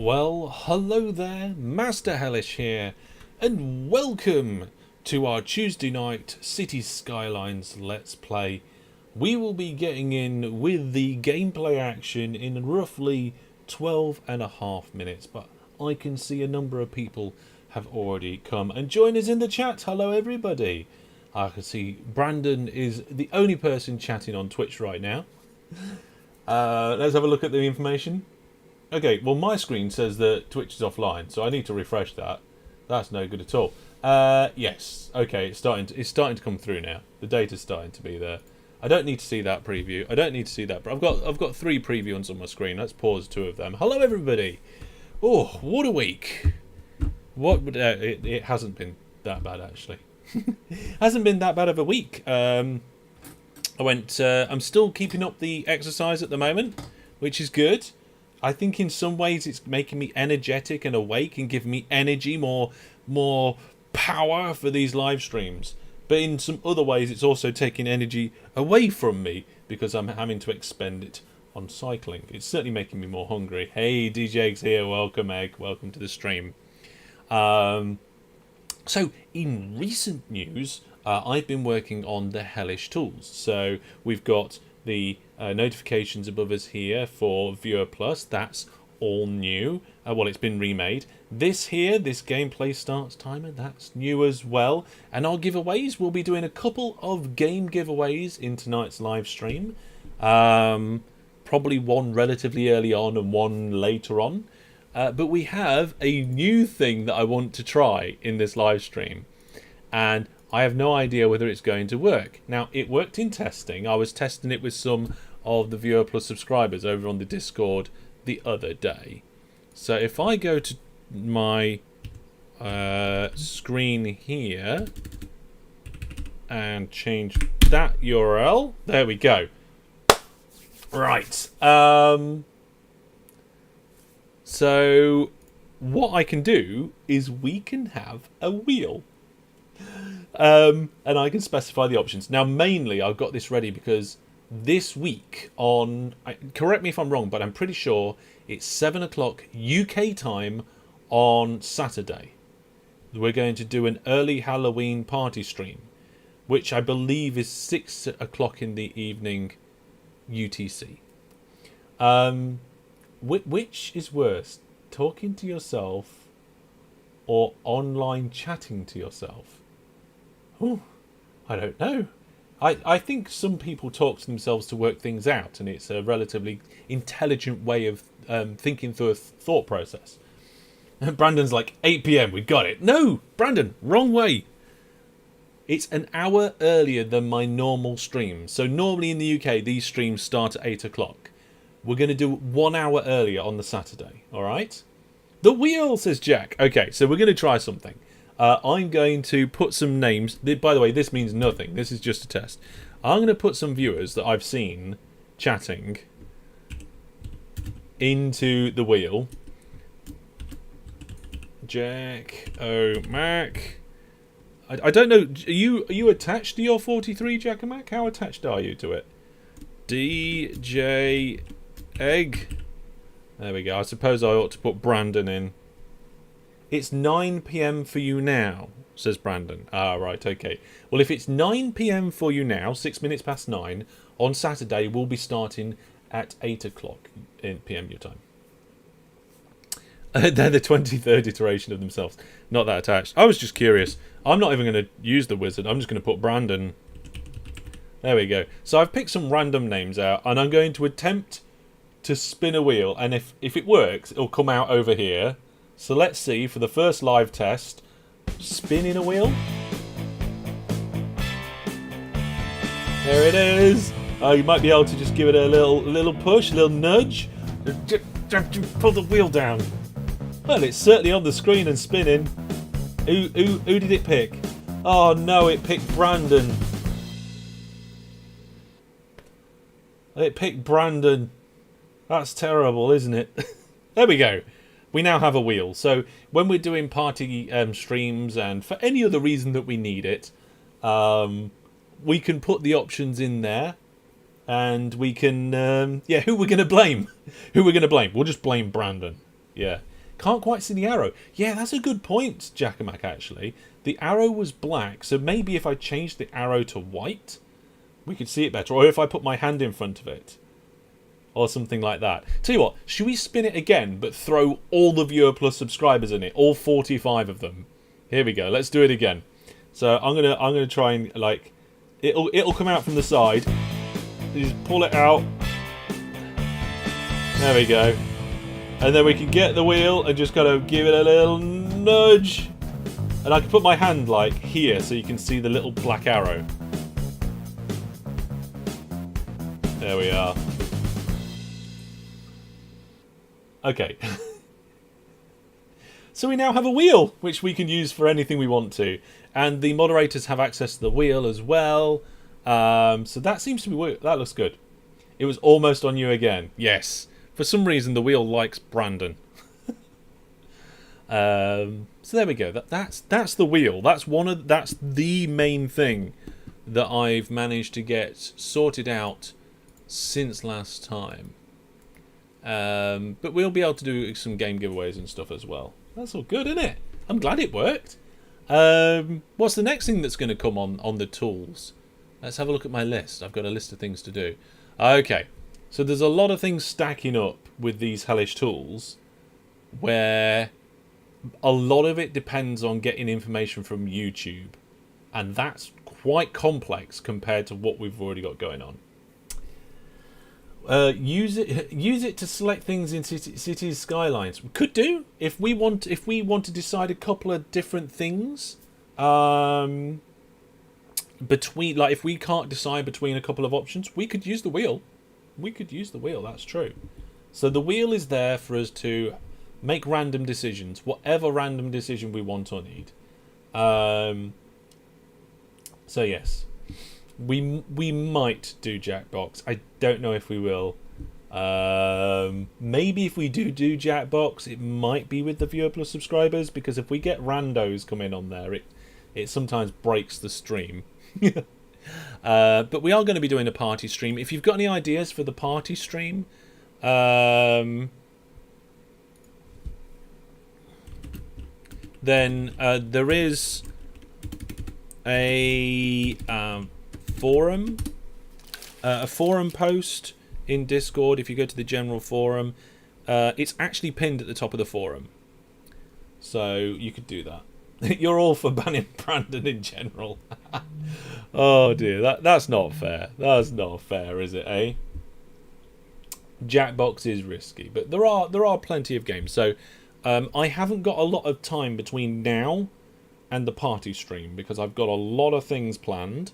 Well, hello there, Master Hellish here, and welcome to our Tuesday night Cities Skylines Let's Play. We will be getting in with the gameplay action in roughly 12 and a half minutes, but I can see a number of people have already come and joined us in the chat. Hello everybody. I can see Brandon is the only person chatting on Twitch right now. Let's have a look at the information. Okay, well my screen says that Twitch is offline, so I need to refresh that. That's no good at all. Yes, okay, it's starting to come through now. The data's starting to be there. I don't need to see that preview. I don't need to see that, but I've got 3 previews on my screen. Let's pause 2 of them. Hello everybody. Oh, what a week. It hasn't been that bad actually. Hasn't been that bad of a week. I'm still keeping up the exercise at the moment, which is good. I think in some ways it's making me energetic and awake and giving me energy, more power for these live streams. But in some other ways it's also taking energy away from me because I'm having to expend it on cycling. It's certainly making me more hungry. Hey, DJ's here. Welcome, Egg. Welcome to the stream. So in recent news, I've been working on the Hellish tools. So we've got the notifications above us here for Viewer Plus. That's all new. Well, it's been remade. This gameplay starts timer, that's new as well. And our giveaways, we'll be doing a couple of game giveaways in tonight's live stream. Probably one relatively early on and one later on. But we have a new thing that I want to try in this live stream. And I have no idea whether it's going to work. Now, it worked in testing. I was testing it with some of the Viewer Plus subscribers over on the Discord the other day. So if I go to my screen here and change that URL, there we go. Right. So what I can do is we can have a wheel. And I can specify the options. Now, mainly, I've got this ready because this week on... correct me if I'm wrong, but I'm pretty sure it's 7 o'clock UK time on Saturday. We're going to do an early Halloween party stream, which I believe is 6 o'clock in the evening UTC. Which is worse, talking to yourself or online chatting to yourself? Ooh, I don't know. I think some people talk to themselves to work things out, and it's a relatively intelligent way of thinking through a thought process. Brandon's like, 8 PM, we got it. No, Brandon, wrong way. It's an hour earlier than my normal stream. So normally in the UK, these streams start at 8 o'clock. We're going to do 1 hour earlier on the Saturday, all right? The wheel, says Jack. Okay, so we're going to try something. I'm going to put some names. By the way, this means nothing. This is just a test. I'm going to put some viewers that I've seen chatting into the wheel. Jack O'Mac. I don't know. Are you attached to your 43, Jack O'Mac? How attached are you to it? DJ Egg. There we go. I suppose I ought to put Brandon in. It's 9 PM for you now, says Brandon. Ah, right, okay. Well, if it's 9 PM for you now, 6 minutes past 9, on Saturday we'll be starting at 8 o'clock in PM your time. They're the 23rd iteration of themselves. Not that attached. I was just curious. I'm not even going to use the wizard. I'm just going to put Brandon. There we go. So I've picked some random names out, and I'm going to attempt to spin a wheel. And if it works, it'll come out over here. So let's see, for the first live test, spinning a wheel. There it is. Oh, you might be able to just give it a little push, a little nudge. Just pull the wheel down. Well, it's certainly on the screen and spinning. Who did it pick? Oh no, it picked Brandon. It picked Brandon. That's terrible, isn't it? There we go. We now have a wheel. So when we're doing party streams and for any other reason that we need it, we can put the options in there. And we can, who we're going to blame? Who we're going to blame? We'll just blame Brandon. Yeah. Can't quite see the arrow. Yeah, that's a good point, Jackamak, actually. The arrow was black, so maybe if I changed the arrow to white, we could see it better. Or if I put my hand in front of it. Or something like that. Tell you what, should we spin it again, but throw all the Viewer Plus subscribers in it? All 45 of them. Here we go, let's do it again. So I'm gonna try and, like, it'll come out from the side. You just pull it out. There we go. And then we can get the wheel and just kind of give it a little nudge. And I can put my hand, like, here so you can see the little black arrow. There we are. Okay. So we now have a wheel, which we can use for anything we want to. And the moderators have access to the wheel as well. So that seems to be... That looks good. It was almost on you again. Yes. For some reason, the wheel likes Brandon. So there we go. That's the wheel. That's the main thing that I've managed to get sorted out since last time. But we'll be able to do some game giveaways and stuff as well. That's all good, isn't it? I'm glad it worked. What's the next thing that's going to come on the tools? Let's have a look at my list. I've got a list of things to do. Okay, so there's a lot of things stacking up with these Hellish tools, where a lot of it depends on getting information from YouTube, and that's quite complex compared to what we've already got going on. Use it to select things in Cities Skylines. We could do if we want to decide a couple of different things. Between, like, if we can't decide between a couple of options, we could use the wheel. That's true. So the wheel is there for us to make random decisions, whatever random decision we want or need. So yes, we might do Jackbox. I don't know if we will. Maybe if we do Jackbox, it might be with the Viewer Plus subscribers, because if we get randos come in on there, it sometimes breaks the stream. But we are going to be doing a party stream. If you've got any ideas for the party stream, then there is a forum post in Discord. If you go to the general forum, it's actually pinned at the top of the forum, so you could do that. You're all for banning Brandon in general. Oh dear, that's not fair. That's not fair, is it, eh? Jackbox is risky, but there are plenty of games. So I haven't got a lot of time between now and the party stream, because I've got a lot of things planned,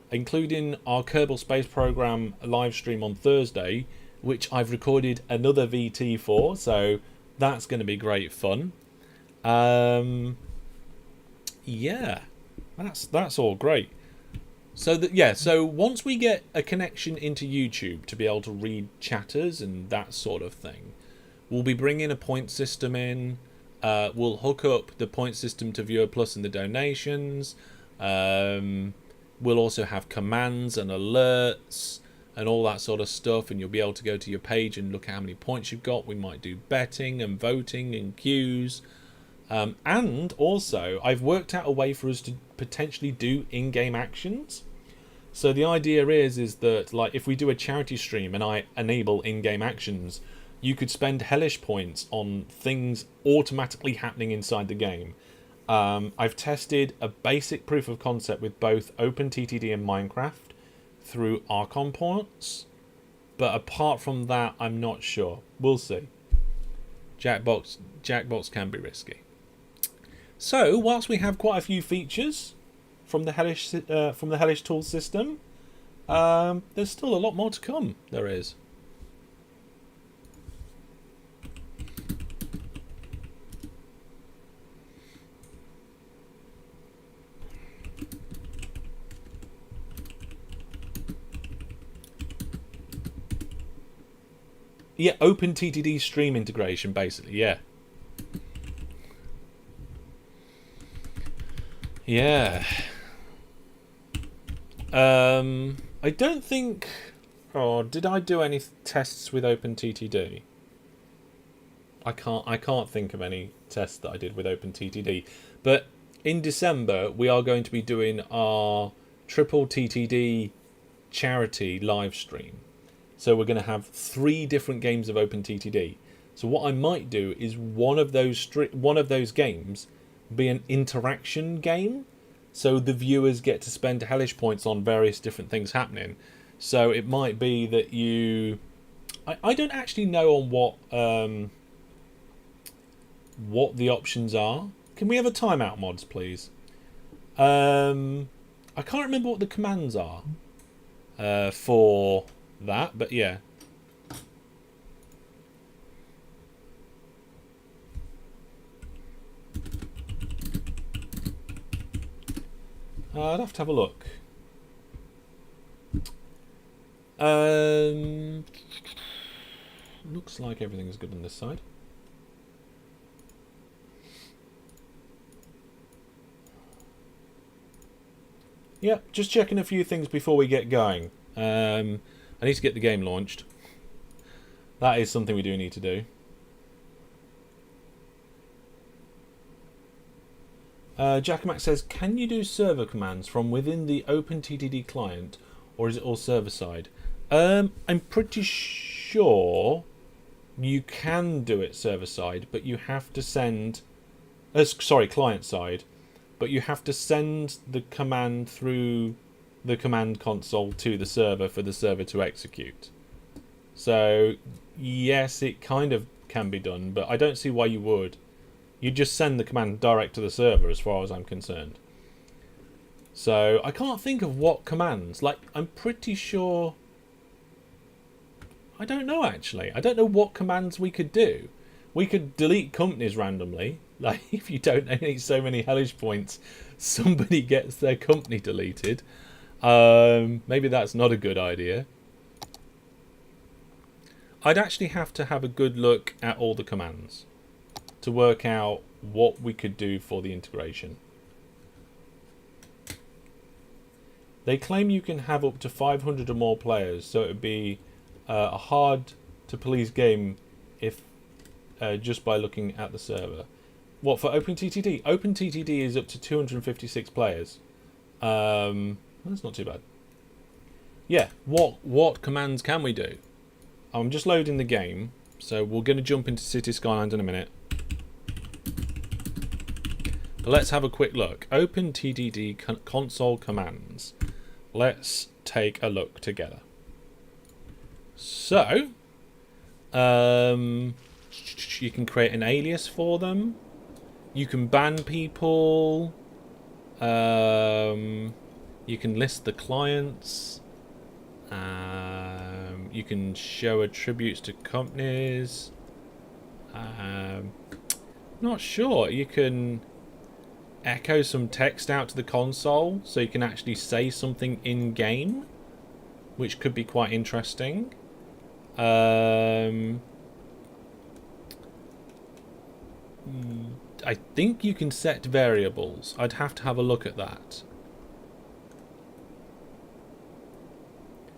including our Kerbal Space Program live stream on Thursday, which I've recorded another VT for, so that's going to be great fun. Yeah, that's all great. So so once we get a connection into YouTube to be able to read chatters and that sort of thing, we'll be bringing a point system in. We'll hook up the point system to Viewer Plus and the donations. We'll also have commands and alerts and all that sort of stuff, and you'll be able to go to your page and look at how many points you've got. We might do betting and voting and queues. And also, I've worked out a way for us to potentially do in-game actions. So the idea is that, like, if we do a charity stream and I enable in-game actions, you could spend Hellish points on things automatically happening inside the game. I've tested a basic proof of concept with both OpenTTD and Minecraft through Archon points, but apart from that, I'm not sure. We'll see. Jackbox can be risky. So, whilst we have quite a few features from the Hellish tool system, there's still a lot more to come. There is. Yeah, OpenTTD stream integration, basically. Yeah. Yeah. I don't think... Oh, did I do any tests with OpenTTD? I can't think of any tests that I did with OpenTTD. But in December we are going to be doing our triple TTD charity live stream. So we're going to have 3 different games of OpenTTD. So what I might do is one of those games be an interaction game, so the viewers get to spend Hellish points on various different things happening. So it might be that I don't actually know on what the options are. Can we have a timeout, mods, please? I can't remember what the commands are for that, but yeah. I'd have to have a look. Looks like everything's good on this side. Yeah, just checking a few things before we get going. I need to get the game launched. That is something we do need to do. Jackamak says, can you do server commands from within the OpenTTD client, or is it all server side? I'm pretty sure you can do it server side, but you have to send... sorry, client side. But you have to send the command through the command console to the server for the server to execute. So, yes, it kind of can be done, but I don't see why you would. You just send the command direct to the server as far as I'm concerned. So, I can't think of what commands. Like, I'm pretty sure... I don't know, actually. I don't know what commands we could do. We could delete companies randomly. Like, if you don't need so many Hellish points, somebody gets their company deleted. Maybe that's not a good idea. I'd actually have to have a good look at all the commands to work out what we could do for the integration. They claim you can have up to 500 or more players, so it would be a hard-to-please game if just by looking at the server. What, for OpenTTD? OpenTTD is up to 256 players. That's not too bad. Yeah, what commands can we do? I'm just loading the game, so we're going to jump into Cities Skylines in a minute. But let's have a quick look. OpenTTD console commands. Let's take a look together. So, you can create an alias for them. You can ban people. You can list the clients. You can show attributes to companies. Not sure. You can echo some text out to the console, so you can actually say something in game, which could be quite interesting. I think you can set variables. I'd have to have a look at that.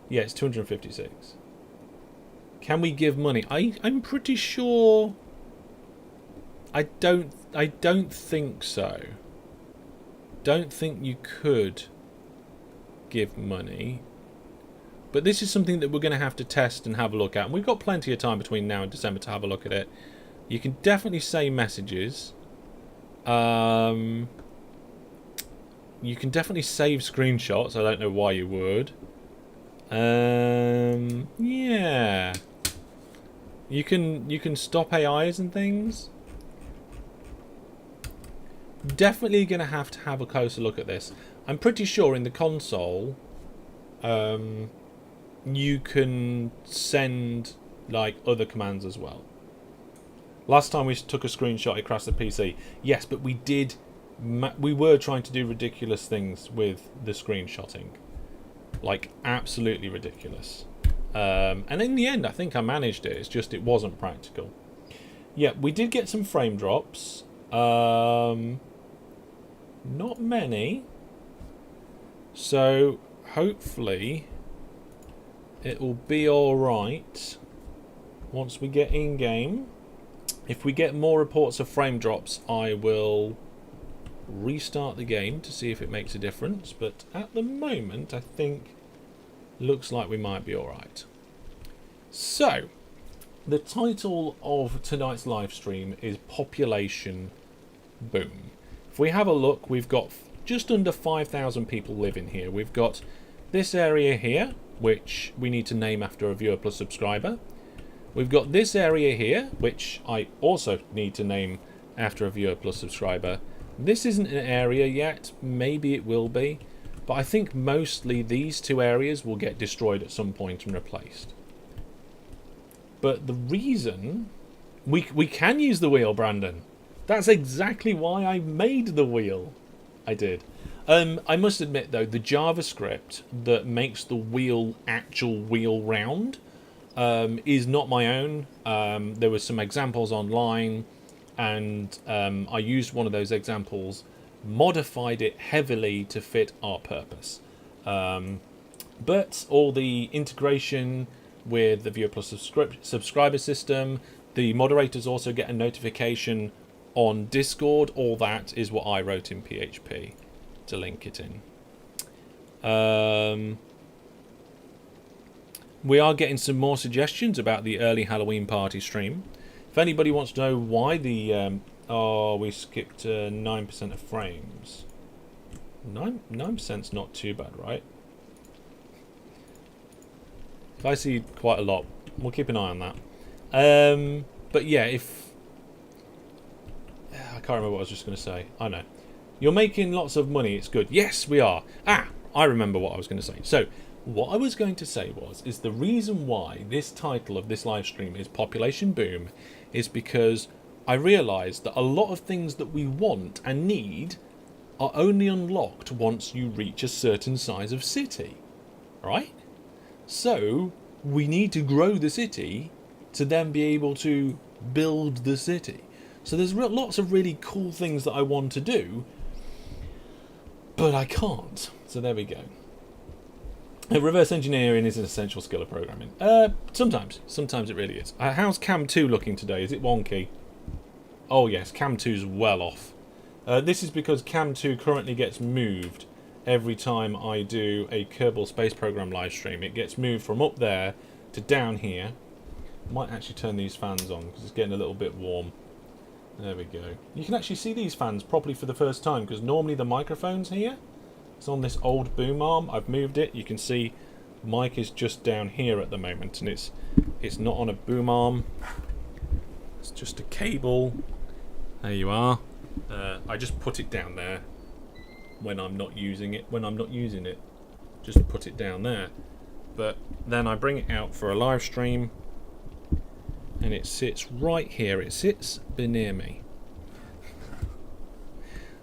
Yeah, it's 256. Can we give money? I'm pretty sure. I don't think so. Don't think you could give money. But this is something that we're going to have to test and have a look at. And we've got plenty of time between now and December to have a look at it. You can definitely say messages. You can definitely save screenshots. I don't know why you would. Yeah. You can stop AIs and things. Definitely going to have a closer look at this. I'm pretty sure in the console, you can send like other commands as well. Last time we took a screenshot, it crashed the PC. Yes, but we were trying to do ridiculous things with the screenshotting. Like, absolutely ridiculous. And in the end, I think I managed it. It's just it wasn't practical. Yeah, we did get some frame drops. Not many. So, hopefully, it will be alright once we get in-game. If we get more reports of frame drops, I will restart the game to see if it makes a difference. But at the moment, I think looks like we might be alright. So, the title of tonight's live stream is Population Boom. If we have a look, we've got just under 5,000 people living here. We've got this area here, which we need to name after a viewer plus subscriber. We've got this area here, which I also need to name after a viewer plus subscriber. This isn't an area yet. Maybe it will be. But I think mostly these two areas will get destroyed at some point and replaced. But the reason... We can use the wheel, Brandon. That's exactly why I made the wheel. I did. I must admit, though, the JavaScript that makes the wheel actual wheel round is not my own. There were some examples online, and I used one of those examples, modified it heavily to fit our purpose. But all the integration with the Viewer Plus subscriber system, the moderators also get a notification on Discord. All that is what I wrote in PHP to link it in. We are getting some more suggestions about the early Halloween party stream. If anybody wants to know why the... we skipped 9% of frames. 9%'s not too bad, right? If I see quite a lot, we'll keep an eye on that. But yeah, if... I can't remember what I was just going to say. I know. You're making lots of money, it's good. Yes, we are. I remember what I was going to say. So, what I was going to say is the reason why this title of this live stream is Population Boom is because I realised that a lot of things that we want and need are only unlocked once you reach a certain size of city. Right? So, we need to grow the city to then be able to build the city. So there's lots of really cool things that I want to do, but I can't. So there we go. Reverse engineering is an essential skill of programming. Sometimes it really is. How's Cam 2 looking today? Is it wonky? Oh yes, Cam 2's well off. This is because Cam 2 currently gets moved every time I do a Kerbal Space Program live stream. It gets moved from up there to down here. Might actually turn these fans on because it's getting a little bit warm. There we go. You can actually see these fans properly for the first time because normally the microphone's here. It's on this old boom arm. I've moved it. You can see the mic is just down here at the moment, and it's not on a boom arm. It's just a cable. There you are. I just put it down there when I'm not using it. Just put it down there. But then I bring it out for a live stream, and it sits right here. It sits near me.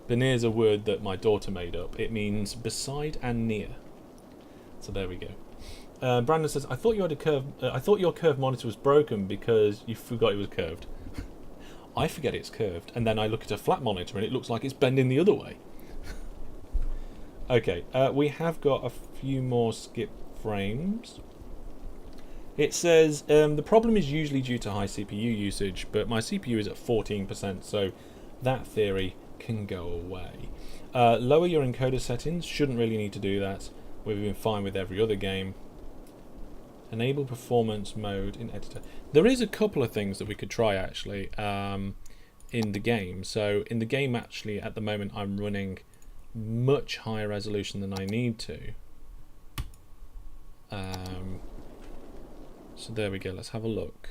Benear is a word that my daughter made up. It means beside and near. So there we go. Brandon says, I thought you had a curve. I thought your curved monitor was broken because you forgot it was curved. I forget it's curved, and then I look at a flat monitor and it looks like it's bending the other way. Okay, we have got a few more skip frames. It says the problem is usually due to high CPU usage, but my CPU is at 14%, so that theory can go away. Lower your encoder settings. Shouldn't really need to do that. We've been fine with every other game. Enable performance mode in editor. There is a couple of things that we could try actually in the game. So in the game actually at the moment I'm running much higher resolution than I need to. So there we go. Let's have a look.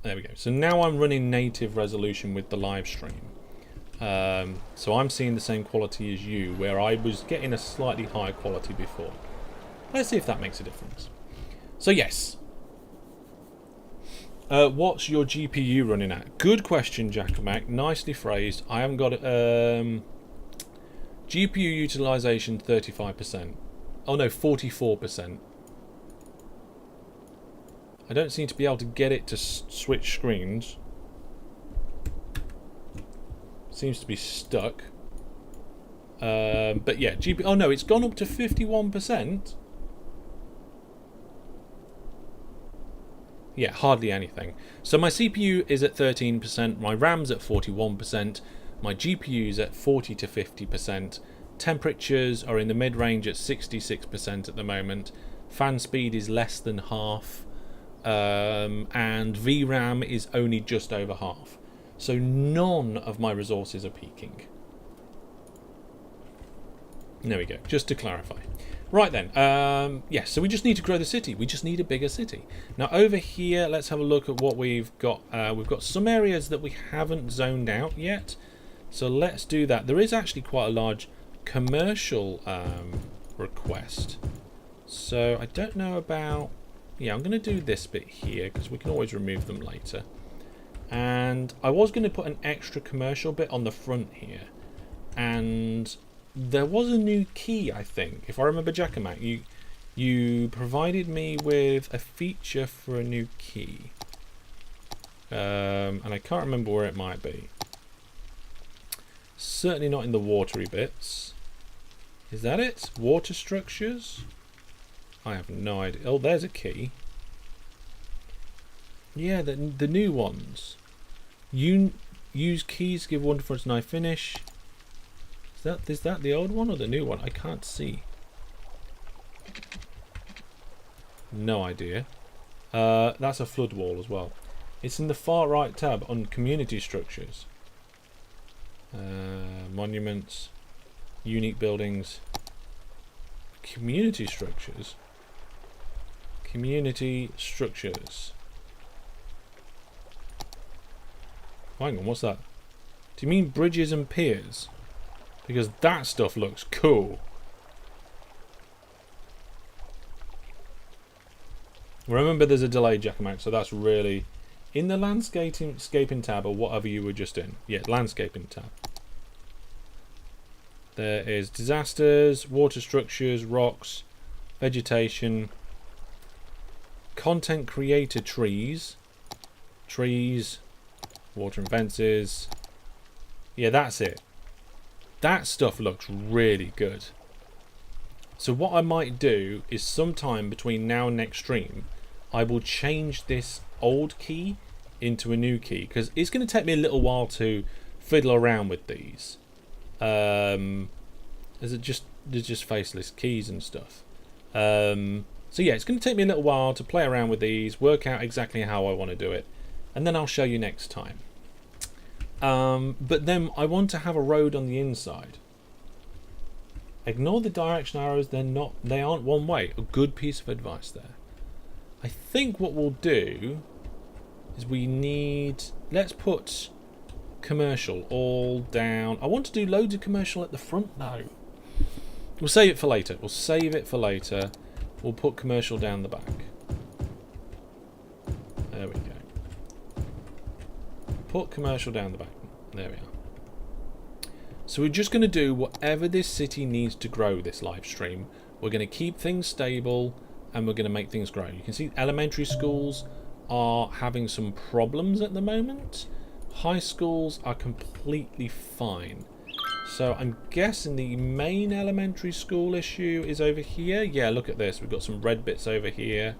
There we go. So now I'm running native resolution with the live stream. So I'm seeing the same quality as you, where I was getting a slightly higher quality before. Let's see if that makes a difference. So yes. What's your GPU running at? Good question, Jackamac. Nicely phrased. I haven't got it. GPU utilization 35%. Oh no, 44%. I don't seem to be able to get it to switch screens. Seems to be stuck. But yeah, GPU. Oh no, it's gone up to 51%. Yeah, hardly anything. So my CPU is at 13%, my RAM's at 41%, my GPU's at 40 to 50%, temperatures are in the mid-range at 66% at the moment, fan speed is less than half, and VRAM is only just over half. So none of my resources are peaking. There we go, just to clarify. Right then, yes, so we just need to grow the city. We just need a bigger city. Now over here, let's have a look at what we've got. We've got some areas that we haven't zoned out yet. So let's do that. There is actually quite a large commercial request. So I don't know about... Yeah, I'm going to do this bit here because we can always remove them later. And I was going to put an extra commercial bit on the front here. And... there was a new key, I think. If I remember, Giacomo, you provided me with a feature for a new key. And I can't remember where it might be. Certainly not in the watery bits. Is that it? Water structures? I have no idea. Oh, there's a key. Yeah, the new ones. You use keys to give wonderful its knife finish. Is that the old one or the new one? I can't see. No idea. That's a flood wall as well. It's in the far right tab on community structures. Monuments. Unique buildings. Community structures. Community structures. Hang on, what's that? Do you mean bridges and piers? Because that stuff looks cool. Remember, there's a delay, Giacomo, so that's really... in the landscaping tab, or whatever you were just in. Yeah, landscaping tab. There is disasters, water structures, rocks, vegetation, content creator trees, water and fences. Yeah, that's it. That stuff looks really good. So what I might do is sometime between now and next stream, I will change this old key into a new key, because it's going to take me a little while to fiddle around with these. They're just faceless keys and stuff. So yeah, it's going to take me a little while to play around with these, work out exactly how I want to do it, and then I'll show you next time. But then I want to have a road on the inside. Ignore the direction arrows, they aren't one way. A good piece of advice there. I think what we'll do is let's put commercial all down. I want to do loads of commercial at the front though. We'll save it for later. We'll put commercial down the back. There we go. Put commercial down the back. There we are. So we're just going to do whatever this city needs to grow this live stream. We're going to keep things stable and we're going to make things grow. You can see elementary schools are having some problems at the moment. High schools are completely fine. So I'm guessing the main elementary school issue is over here. Yeah, look at this. We've got some red bits over here.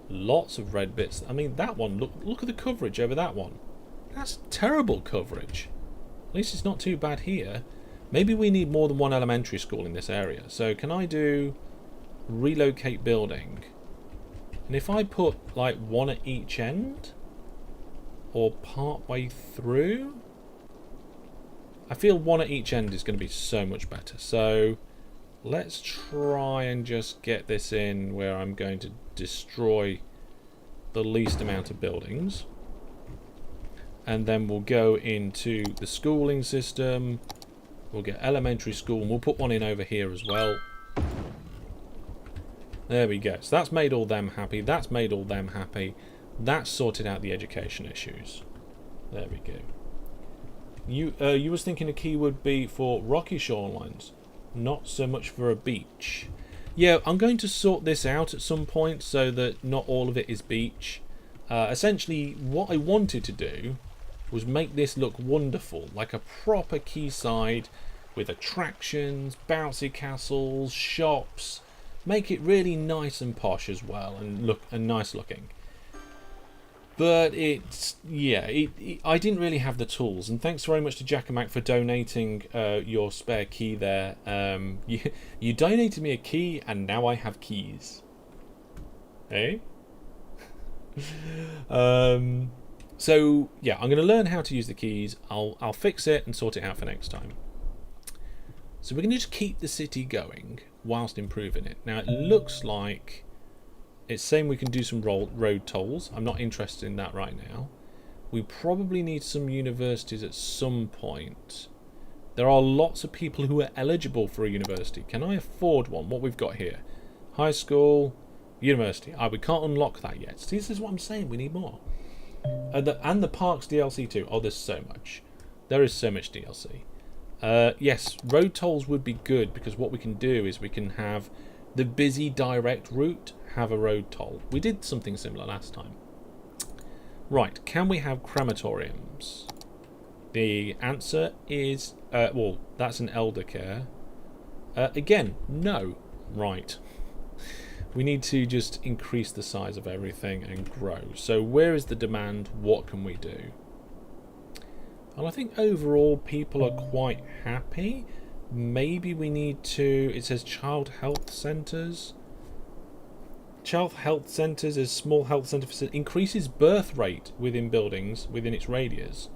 Lots of red bits. I mean, that one, look at the coverage over that one. That's terrible coverage. At least it's not too bad here. Maybe we need more than one elementary school in this area. So can I do relocate building? And if I put like one at each end or part way through, I feel one at each end is going to be so much better. So let's try and just get this in where I'm going to destroy the least amount of buildings. And then we'll go into the schooling system. We'll get elementary school, and we'll put one in over here as well. There we go. So that's made all them happy. That's made all them happy. That's sorted out the education issues. There we go. You was thinking a key would be for rocky shorelines, not so much for a beach. Yeah, I'm going to sort this out at some point so that not all of it is beach. Essentially, what I wanted to do was make this look wonderful, like a proper quayside with attractions, bouncy castles, shops. Make it really nice and posh as well, and nice looking. But it's, yeah, I didn't really have the tools. And thanks very much to Jack and Mac for donating your spare key there. You donated me a key, and now I have keys. Hey? So, yeah, I'm going to learn how to use the keys. I'll fix it and sort it out for next time. So we're going to just keep the city going whilst improving it. Now, it looks like it's saying we can do some road tolls. I'm not interested in that right now. We probably need some universities at some point. There are lots of people who are eligible for a university. Can I afford one? What we've got here. High school, university. We can't unlock that yet. See, this is what I'm saying. We need more. And the parks DLC too. Oh, there's so much. There is so much DLC. Yes, road tolls would be good, because what we can do is we can have the busy direct route have a road toll. We did something similar last time. Right, can we have crematoriums? The answer is, well, that's an elder care. Again, no. Right. We need to just increase the size of everything and grow. So where is the demand? What can we do? And I think overall people are quite happy. Maybe we need to... It says child health centres. Child health centres is small health centre facility. Increases birth rate within buildings within its radius.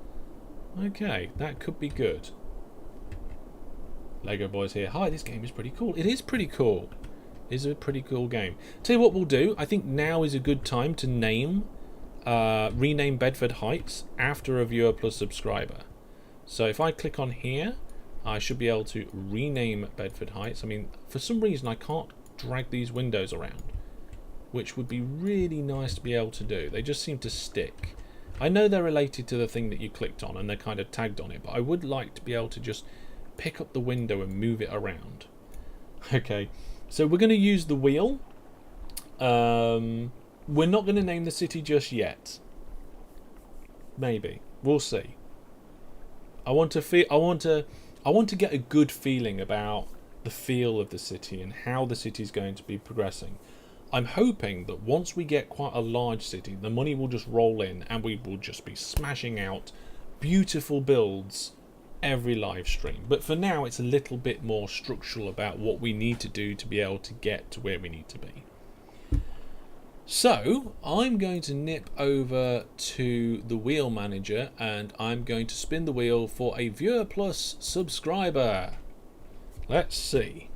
Okay, that could be good. Lego Boys here. Hi, this game is pretty cool. It is pretty cool. It is a pretty cool game. Tell you what we'll do. I think now is a good time to rename Bedford Heights after a viewer plus subscriber. So if I click on here, I should be able to rename Bedford Heights. I mean, for some reason I can't drag these windows around, which would be really nice to be able to do. They just seem to stick. I know they're related to the thing that you clicked on and they're kind of tagged on it, but I would like to be able to just pick up the window and move it around. Okay, so we're going to use the wheel. We're not going to name the city just yet. Maybe. We'll see. I want to get a good feeling about the feel of the city and how the city is going to be progressing. I'm hoping that once we get quite a large city, the money will just roll in and we will just be smashing out beautiful builds every live stream. But for now, it's a little bit more structural about what we need to do to be able to get to where we need to be. So I'm going to nip over to the wheel manager and I'm going to spin the wheel for a viewer plus subscriber. Let's see.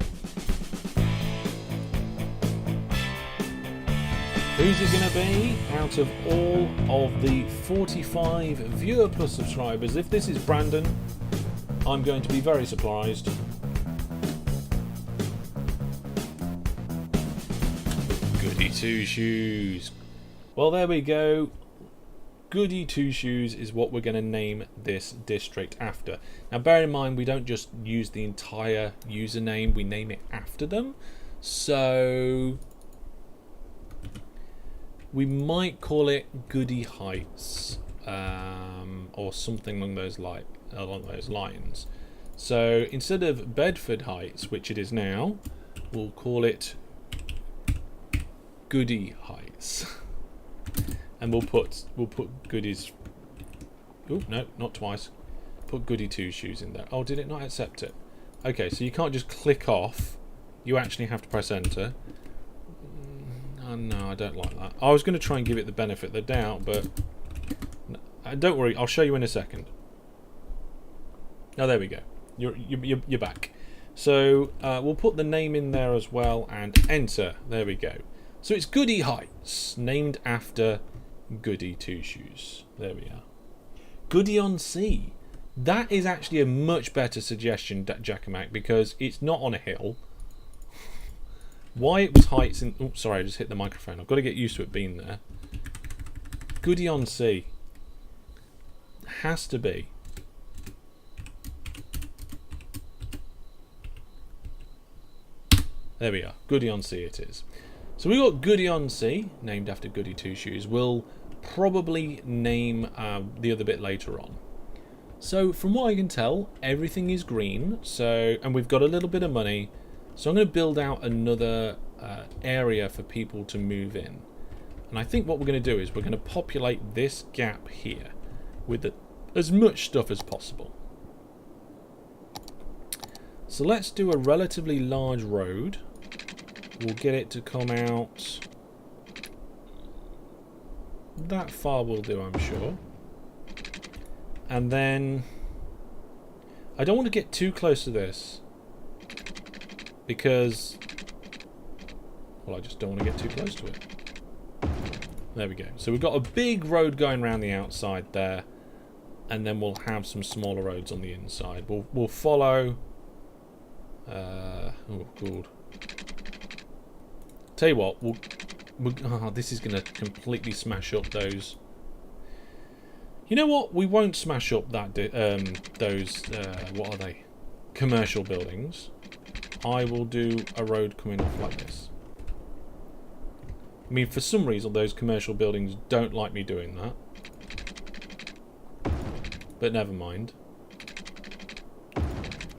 Who's it going to be out of all of the 45 viewer plus subscribers? If this is Brandon, I'm going to be very surprised. Goody Two Shoes. Well, there we go. Goody Two Shoes is what we're going to name this district after. Now, bear in mind, we don't just use the entire username, we name it after them. So we might call it Goody Heights, or something along those lines. So instead of Bedford Heights, which it is now, we'll call it Goody Heights, and we'll put Goody's. Oh no, not twice. Put Goody Two Shoes in there. Oh, did it not accept it? Okay, so you can't just click off. You actually have to press enter. Oh, no, I don't like that. I was going to try and give it the benefit of the doubt, but don't worry. I'll show you in a second. Oh, there we go. You're back. So we'll put the name in there as well and enter. There we go. So it's Goody Heights, named after Goody Two Shoes. There we are. Goody on Sea. That is actually a much better suggestion, Jack and Mac, because it's not on a hill. Why it was heights in... Oh, sorry, I just hit the microphone. I've got to get used to it being there. Goody on Sea. Has to be. There we are. Goody on Sea it is. So we've got Goody on Sea, named after Goody Two Shoes. We'll probably name the other bit later on. So from what I can tell, everything is green. And we've got a little bit of money. So I'm going to build out another area for people to move in. And I think what we're going to do is we're going to populate this gap here with as much stuff as possible. So let's do a relatively large road. We'll get it to come out that far will do, I'm sure. And then I don't want to get too close to this because, well, I just don't want to get too close to it. There we go. So we've got a big road going around the outside there, and then we'll have some smaller roads on the inside. We'll follow. Oh, good. Tell you what, this is going to completely smash up those. You know what? We won't smash up that those. What are they? Commercial buildings. I will do a road coming off like this. I mean, for some reason, those commercial buildings don't like me doing that. But never mind.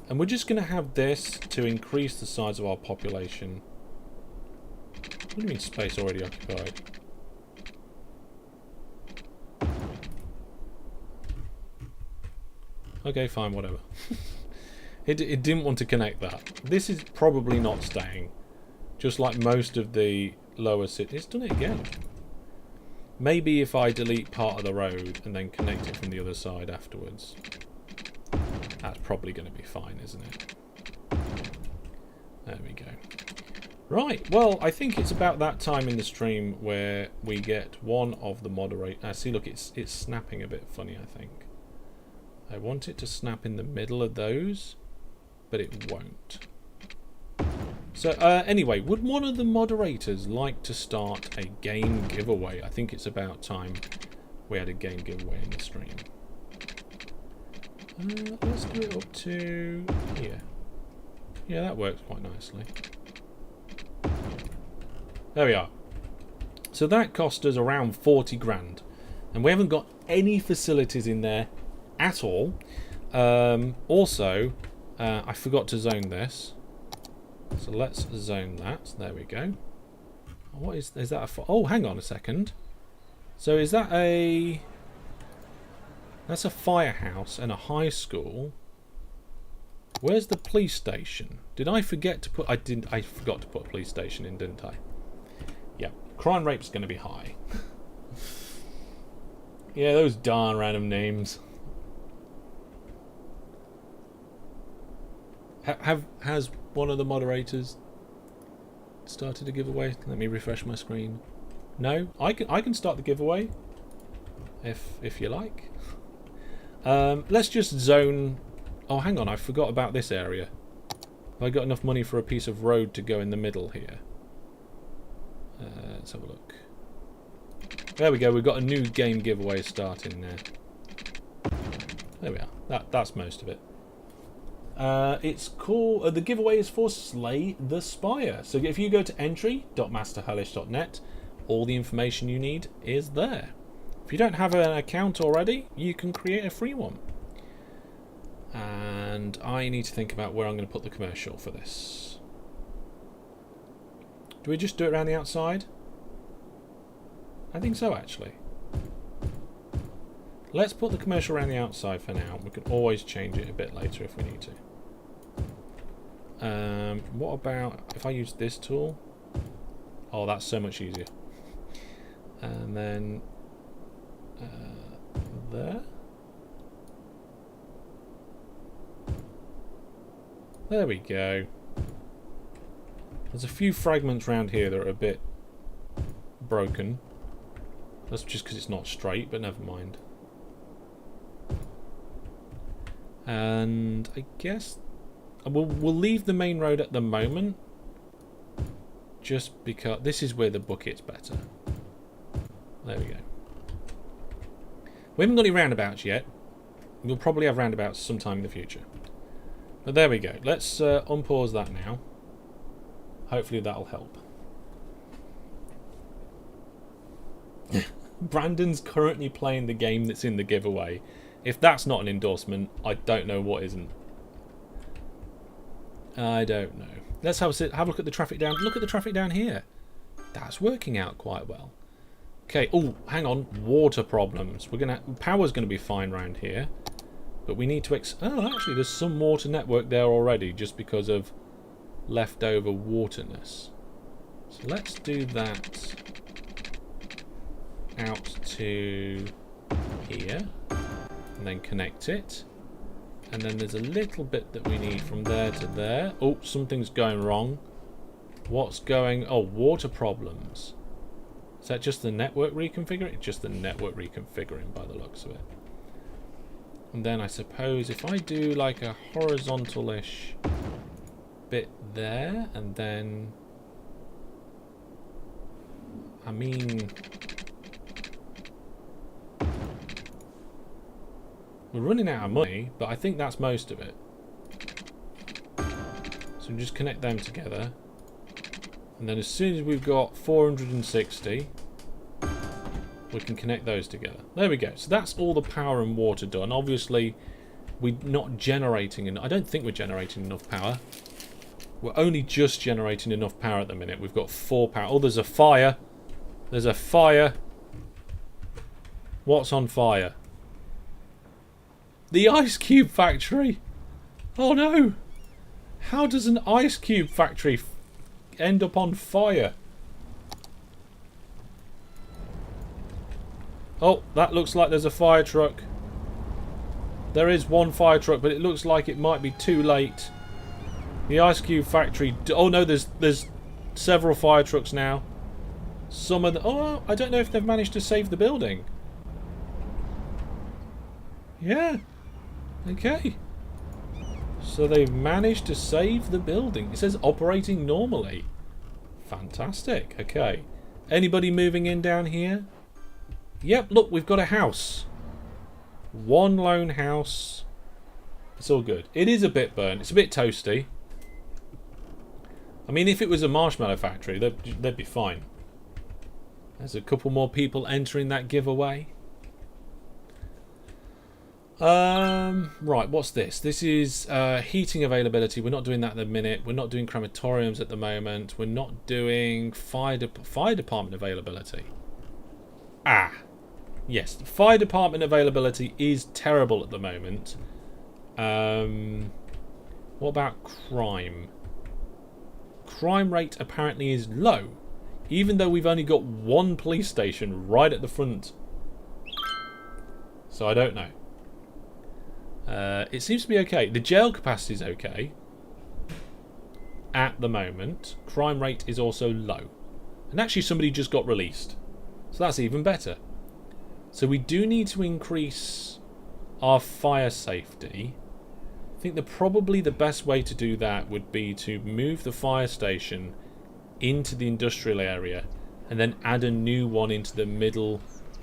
And we're just going to have this to increase the size of our population. What do you mean space already occupied? Okay, fine, whatever. it didn't want to connect that. This is probably not staying. Just like most of the lower cities. It's done it again. Maybe if I delete part of the road and then connect it from the other side afterwards. That's probably going to be fine, isn't it? There we go. Right, well, I think it's about that time in the stream where we get one of the moderators. See, look, it's snapping a bit funny, I think. I want it to snap in the middle of those, but it won't. So, anyway, would one of the moderators like to start a game giveaway? I think it's about time we had a game giveaway in the stream. Let's do it up to here. Yeah, that works quite nicely. There we are. So that cost us around 40 grand. And we haven't got any facilities in there at all. Also, I forgot to zone this. So let's zone that. There we go. What is that? Oh, hang on a second. So is that a... That's a firehouse and a high school. Where's the police station? Did I forget to put... I forgot to put a police station in, didn't I? Yeah. Crime rate's going to be high. Yeah, those darn random names. Has one of the moderators started a giveaway? Let me refresh my screen. No, I can start the giveaway if you like. Let's just zone. Oh, hang on, I forgot about this area. Have I got enough money for a piece of road to go in the middle here? Let's have a look. There we go. We've got a new game giveaway starting there. There we are. That's most of it. It's called the giveaway is for Slay the Spire. So if you go to entry.masterhellish.net, all the information you need is there. If you don't have an account already, you can create a free one. And I need to think about where I'm going to put the commercial for this. Do we just do it around the outside? I think so, actually. Let's put the commercial around the outside for now. We can always change it a bit later if we need to. What about if I use this tool? Oh, that's so much easier. And then there. There we go. There's a few fragments around here that are a bit broken. That's just because it's not straight, but never mind. And I guess we'll leave the main road at the moment, just because this is where the bucket's better. There we go. We haven't got any roundabouts yet. We'll probably have roundabouts sometime in the future. But there we go. Let's unpause that now. Hopefully that'll help. Brandon's currently playing the game that's in the giveaway. If that's not an endorsement, I don't know what isn't. I don't know. Let's have a look at the traffic down. Look at the traffic down here. That's working out quite well. Okay. Oh, hang on. Water problems. Power's gonna be fine round here, but we need to oh, actually, there's some water network there already, just because of leftover waterness. So let's do that out to here, and then connect it. And then there's a little bit that we need from there to there. Oh, something's going wrong. What's going... Oh, water problems. Is that just the network reconfiguring? It's just the network reconfiguring by the looks of it. And then I suppose if I do like a horizontal-ish bit there, and then... I mean... We're running out of money, but I think that's most of it. So we just connect them together. And then as soon as we've got 460, we can connect those together. There we go. So that's all the power and water done. Obviously, we're not generating... I don't think we're generating enough power. We're only just generating enough power at the minute. We've got 4 power. Oh, there's a fire. There's a fire. What's on fire? The ice cube factory. Oh no. How does an ice cube factory end up on fire? Oh, that looks like there's a fire truck. There is one fire truck, but it looks like it might be too late. The ice cube factory... Oh no, there's several fire trucks now. Some of the... Oh, I don't know if they've managed to save the building. Yeah. Okay. So they've managed to save the building. It says operating normally. Fantastic. Okay. Anybody moving in down here? Yep, look, we've got a house. One lone house. It's all good. It is a bit burnt. It's a bit toasty. I mean, if it was a marshmallow factory, they'd be fine. There's a couple more people entering that giveaway. Right, what's this? This is heating availability. We're not doing that at the minute. We're not doing crematoriums at the moment. We're not doing fire department availability. Ah, yes, fire department availability is terrible at the moment. What about crime? Crime rate apparently is low, even though we've only got one police station right at the front. So I don't know. It seems to be okay. The jail capacity is okay at the moment. Crime rate is also low. And actually somebody just got released. So that's even better. So we do need to increase our fire safety. I think probably the best way to do that would be to move the fire station into the industrial area and then add a new one into the middle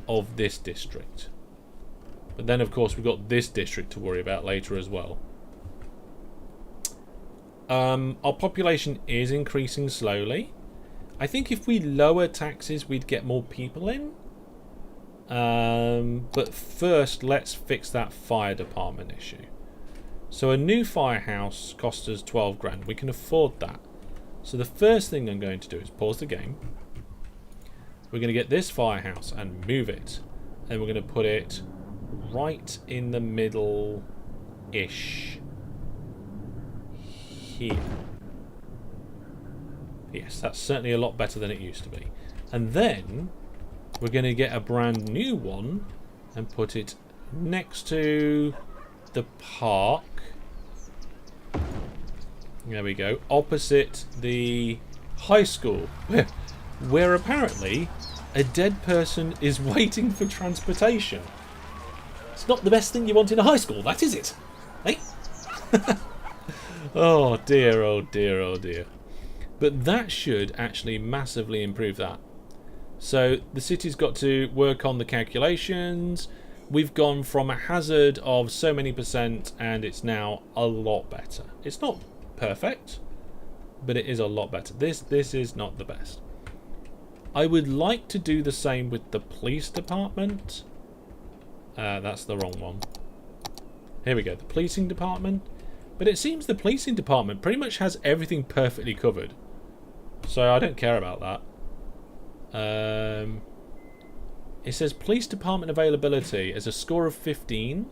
of this district. But then, of course, we've got this district to worry about later as well. Our population is increasing slowly. I think if we lower taxes, we'd get more people in. But first, let's fix that fire department issue. So a new firehouse costs us 12 grand. We can afford that. So the first thing I'm going to do is pause the game. We're going to get this firehouse and move it. And we're going to put it right in the middle-ish here. Yes, that's certainly a lot better than it used to be. And then we're going to get a brand new one and put it next to the park. There we go. Opposite the high school, where apparently a dead person is waiting for transportation. It's not the best thing you want in a high school, that is it? Hey? Oh dear, oh dear, oh dear. But that should actually massively improve that. So the city's got to work on the calculations. We've gone from a hazard of so many percent and it's now a lot better. It's not perfect, but it is a lot better. This is not the best. I would like to do the same with the police department. That's the wrong one. Here we go, the policing department. But it seems the policing department pretty much has everything perfectly covered. So I don't care about that. It says police department availability as a score of 15,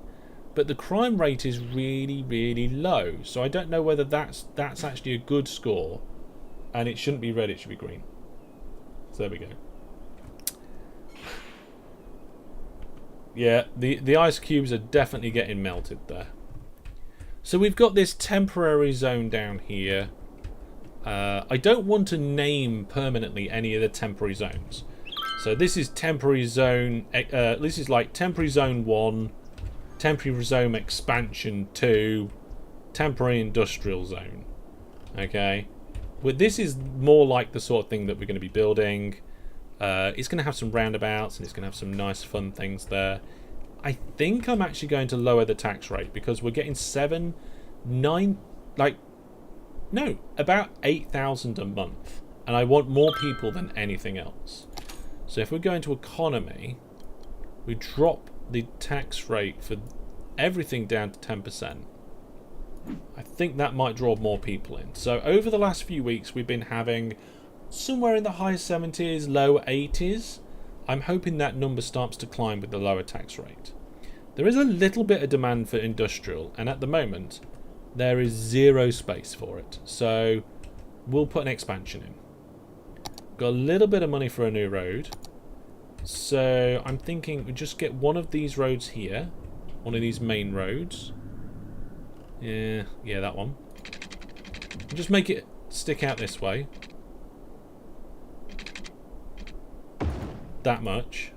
but the crime rate is really, really low. So I don't know whether that's actually a good score, and it shouldn't be red, it should be green. So there we go. Yeah, the ice cubes are definitely getting melted there. So we've got this temporary zone down here. I don't want to name permanently any of the temporary zones. So this is temporary zone. This is like temporary zone 1, temporary zone expansion 2, temporary industrial zone. Okay, but this is more like the sort of thing that we're going to be building. It's going to have some roundabouts and it's going to have some nice fun things there. I think I'm actually going to lower the tax rate because we're getting about 8,000 a month, and I want more people than anything else. So if we go into economy, we drop the tax rate for everything down to 10%. I think that might draw more people in. So over the last few weeks, we've been having somewhere in the high 70s, low 80s. I'm hoping that number starts to climb with the lower tax rate. There is a little bit of demand for industrial, and at the moment there is zero space for it. So we'll put an expansion in. Got a little bit of money for a new road. So I'm thinking we just get one of these roads here. One of these main roads. Yeah, that one. Just make it stick out this way. That much.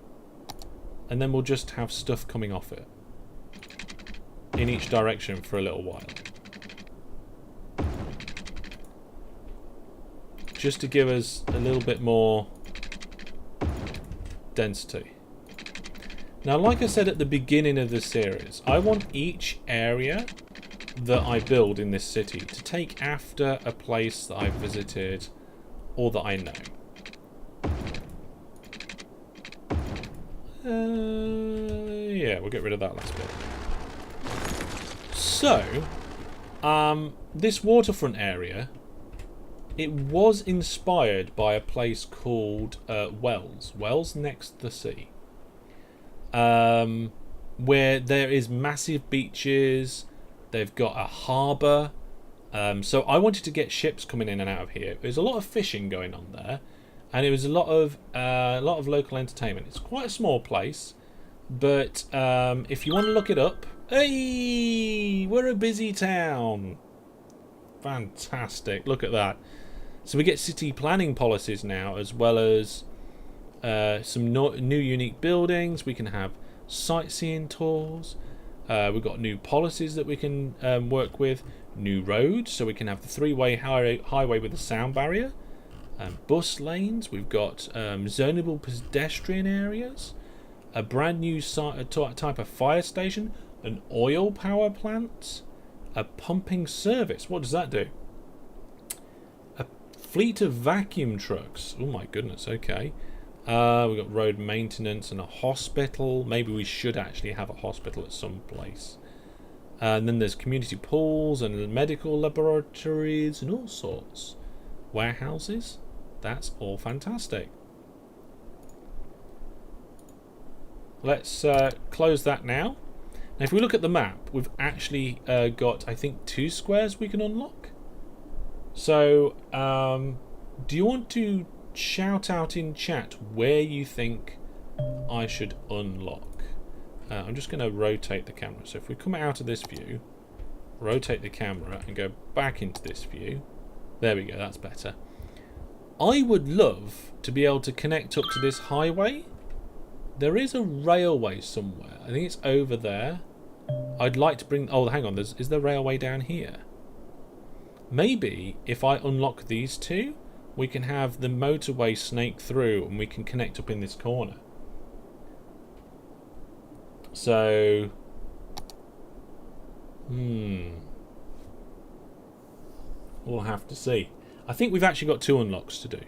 And then we'll just have stuff coming off it. In each direction for a little while. Just to give us a little bit more density. Now, like I said at the beginning of the series, I want each area that I build in this city to take after a place that I've visited or that I know. Yeah, we'll get rid of that last bit. So, this waterfront area, it was inspired by a place called Wells next to the sea, where there is massive beaches. They've got a harbour, so I wanted to get ships coming in and out of here. There's a lot of fishing going on there, and it was a lot of local entertainment. It's quite a small place, but if you want to look it up, hey, we're a busy town. Fantastic! Look at that. So we get city planning policies now, as well as some new unique buildings. We can have sightseeing tours. We've got new policies that we can work with. New roads, so we can have the three-way highway with a sound barrier. Bus lanes. We've got zonable pedestrian areas. A brand new type of fire station. An oil power plant. A pumping service. What does that do? Fleet of vacuum trucks. Oh my goodness, okay. We've got road maintenance and a hospital. Maybe we should actually have a hospital at some place. And then there's community pools and medical laboratories and all sorts. Warehouses. That's all fantastic. Let's close that now. Now if we look at the map, we've actually got, I think, 2 squares we can unlock. So, do you want to shout out in chat where you think I should unlock? I'm just going to rotate the camera. So if we come out of this view, rotate the camera and go back into this view. There we go, that's better. I would love to be able to connect up to this highway. There is a railway somewhere. I think it's over there. I'd like to bring... Oh, hang on. Is there a railway down here? Maybe if I unlock these two, we can have the motorway snake through and we can connect up in this corner. So, we'll have to see. I think we've actually got 2 unlocks to do.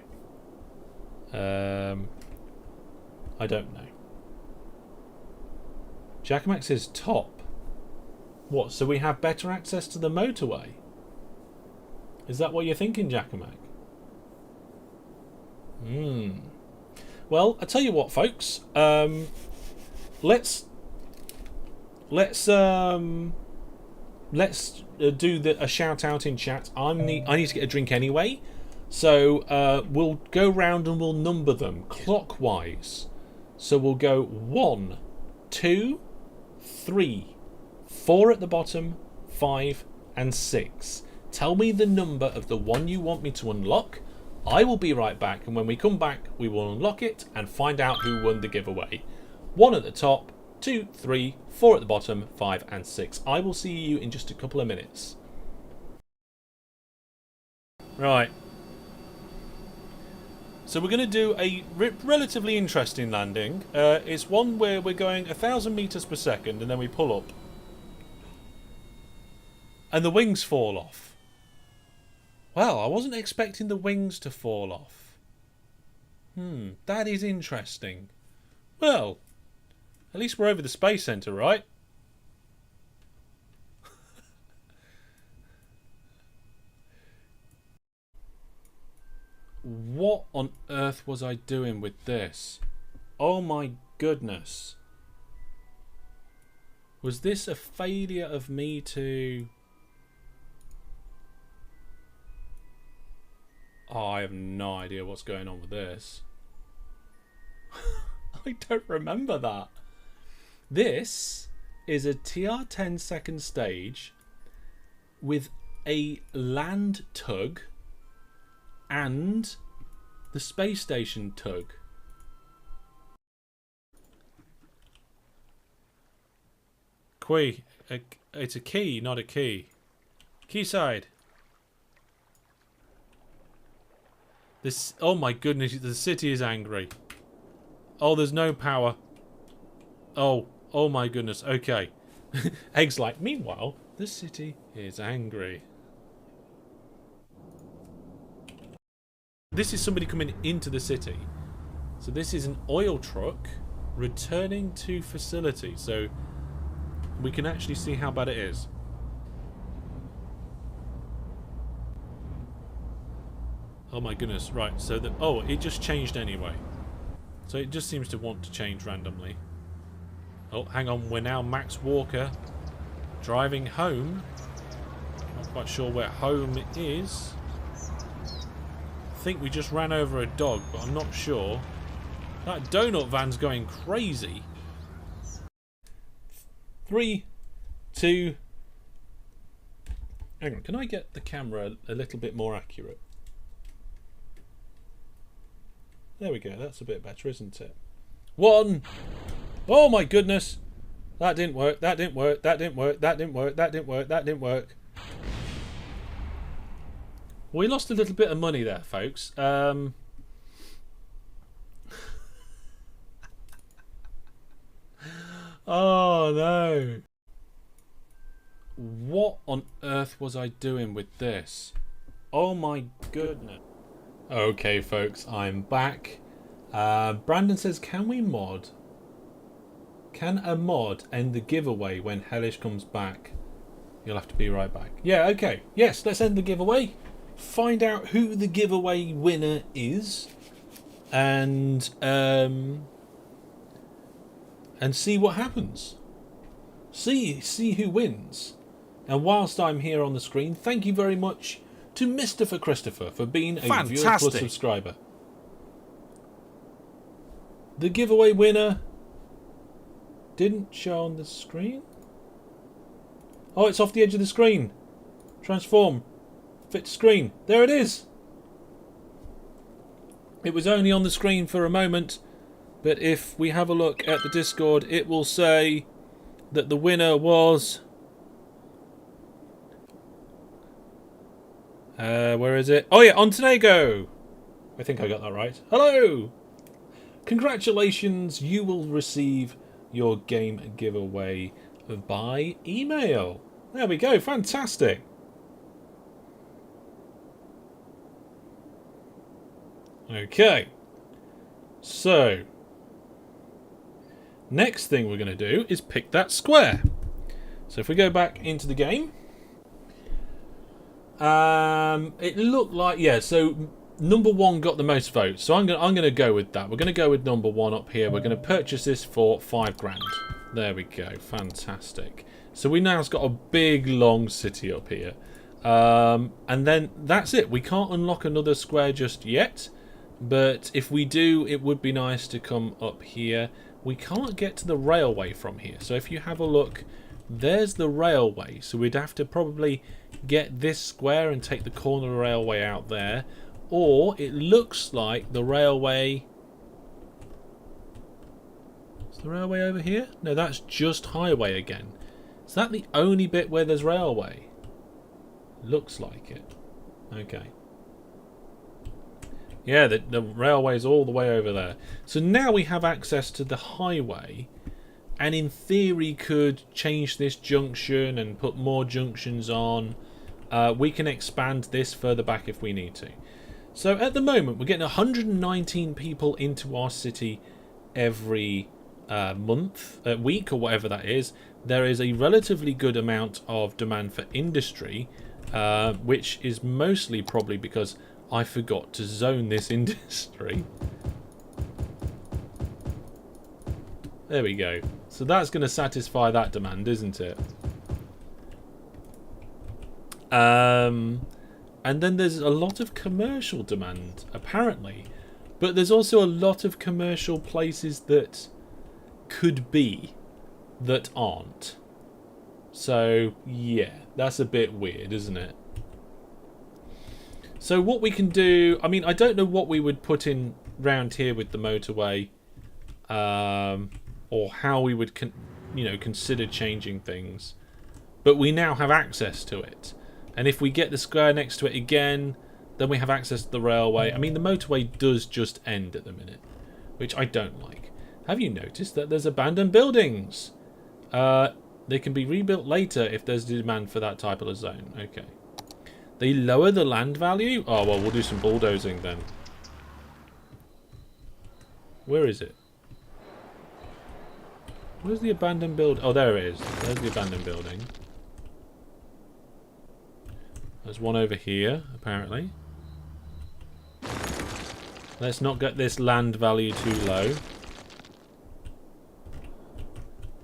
I don't know. Jackamak says top. What, so we have better access to the motorway? Is that what you're thinking, Jackamak? Well, I tell you what, folks. Let's do a shout out in chat. I need to get a drink anyway, so we'll go round and we'll number them clockwise. So we'll go 1, 2, 3, 4 at the bottom, 5 and 6. Tell me the number of the one you want me to unlock. I will be right back, and when we come back we will unlock it and find out who won the giveaway. 1 at the top, 2, 3, 4 at the bottom, 5 and 6. I will see you in just a couple of minutes. Right. So we're going to do a relatively interesting landing. It's one where we're going 1,000 meters per second and then we pull up. And the wings fall off. Well, I wasn't expecting the wings to fall off. That is interesting. Well, at least we're over the Space Center, right? What on earth was I doing with this? Oh my goodness. Was this a failure of me to... Oh, I have no idea what's going on with this. I don't remember that. This is a TR10 second stage with a land tug and the space station tug. It's a key, not a key. Quayside. This, oh my goodness, the city is angry. Oh, there's no power. Oh my goodness, okay. Egg's like, meanwhile, the city is angry. This is somebody coming into the city. So this is an oil truck returning to facility. So we can actually see how bad it is. Oh my goodness, right, so the... Oh, it just changed anyway. So it just seems to want to change randomly. Oh, hang on, we're now Max Walker driving home. Not quite sure where home is. I think we just ran over a dog, but I'm not sure. That donut van's going crazy. 3, 2... Hang on, can I get the camera a little bit more accurate? There we go, that's a bit better, isn't it? 1! Oh my goodness! That didn't work, that didn't work, that didn't work, that didn't work, that didn't work, that didn't work. We lost a little bit of money there, folks. Oh no. What on earth was I doing with this? Oh my goodness. Okay, folks, I'm back. Brandon says, can we mod? Can a mod end the giveaway when Hellish comes back? You'll have to be right back. Yeah, okay. Yes, let's end the giveaway. Find out who the giveaway winner is. And see what happens. See who wins. And whilst I'm here on the screen, thank you very much to Mr. Christopher for being a Viewer Plus subscriber. The giveaway winner didn't show on the screen. Oh, it's off the edge of the screen. Transform. Fit screen. There it is. It was only on the screen for a moment, but if we have a look at the Discord, it will say that the winner was... where is it? Oh yeah, Montenegro! I think I got that right. Hello! Congratulations, you will receive your game giveaway by email. There we go, fantastic. Okay, so next thing we're going to do is pick that square. So if we go back into the game, it looked like, yeah, so number one got the most votes, so I'm gonna go with that. We're gonna go with number one up here. We're gonna purchase this for £5,000. There we go, fantastic. So we now's got a big long city up here, and then that's it. We can't unlock another square just yet, but if we do, it would be nice to come up here. We can't get to the railway from here, so if you have a look, there's the railway. So we'd have to probably get this square and take the corner railway out there. Or it looks like the railway... Is the railway over here? No, that's just highway again. Is that the only bit where there's railway? Looks like it. Okay. Yeah, the railway's all the way over there. So now we have access to the highway, and in theory could change this junction and put more junctions on. We can expand this further back if we need to. So at the moment, we're getting 119 people into our city every week or whatever that is. There is a relatively good amount of demand for industry, which is mostly probably because I forgot to zone this industry. There we go. So that's going to satisfy that demand, isn't it? And then there's a lot of commercial demand, apparently. But there's also a lot of commercial places that could be that aren't. So, yeah, that's a bit weird, isn't it? So what we can do... I mean, I don't know what we would put in round here with the motorway. Or how we would consider changing things. But we now have access to it. And if we get the square next to it again, then we have access to the railway. I mean, the motorway does just end at the minute, which I don't like. Have you noticed that there's abandoned buildings? They can be rebuilt later if there's demand for that type of a zone. Okay. They lower the land value? Oh, well, we'll do some bulldozing then. Where is it? Where's the abandoned build? Oh, there it is. There's the abandoned building. There's one over here, apparently. Let's not get this land value too low.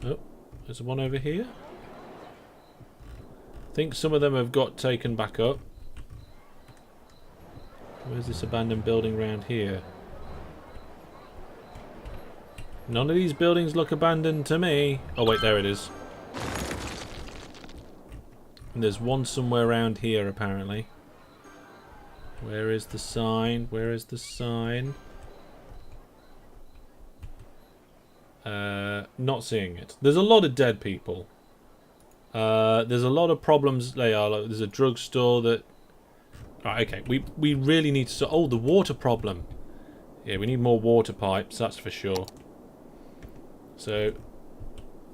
Oh, there's one over here. I think some of them have got taken back up. Where's this abandoned building around here? None of these buildings look abandoned to me. Oh wait, there it is. And there's one somewhere around here, apparently. Where is the sign? Where is the sign? Not seeing it. There's a lot of dead people. There's a lot of problems. There's a drugstore that... Right, okay. We really need to... Oh, the water problem. Yeah, we need more water pipes, that's for sure. So,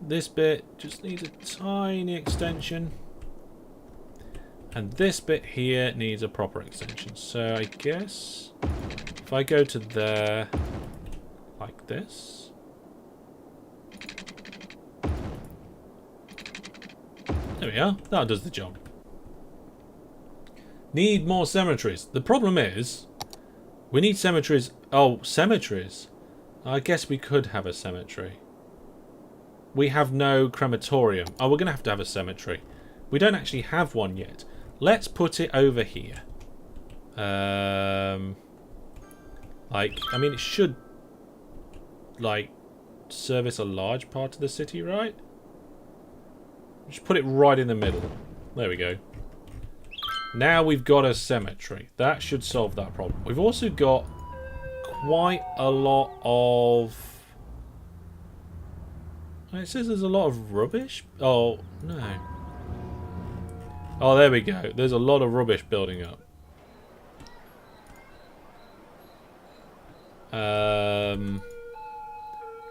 this bit just needs a tiny extension. And this bit here needs a proper extension. So, I guess if I go to there, like this. There we are. That does the job. Need more cemeteries. The problem is, we need cemeteries. Oh, cemeteries. I guess we could have a cemetery. We have no crematorium. Oh, we're going to have a cemetery. We don't actually have one yet. Let's put it over here. Like, I mean, it should, like, service a large part of the city, right? Just put it right in the middle. There we go. Now we've got a cemetery. That should solve that problem. We've also got quite a lot of... It says there's a lot of rubbish. Oh, no. Oh, there we go. There's a lot of rubbish building up.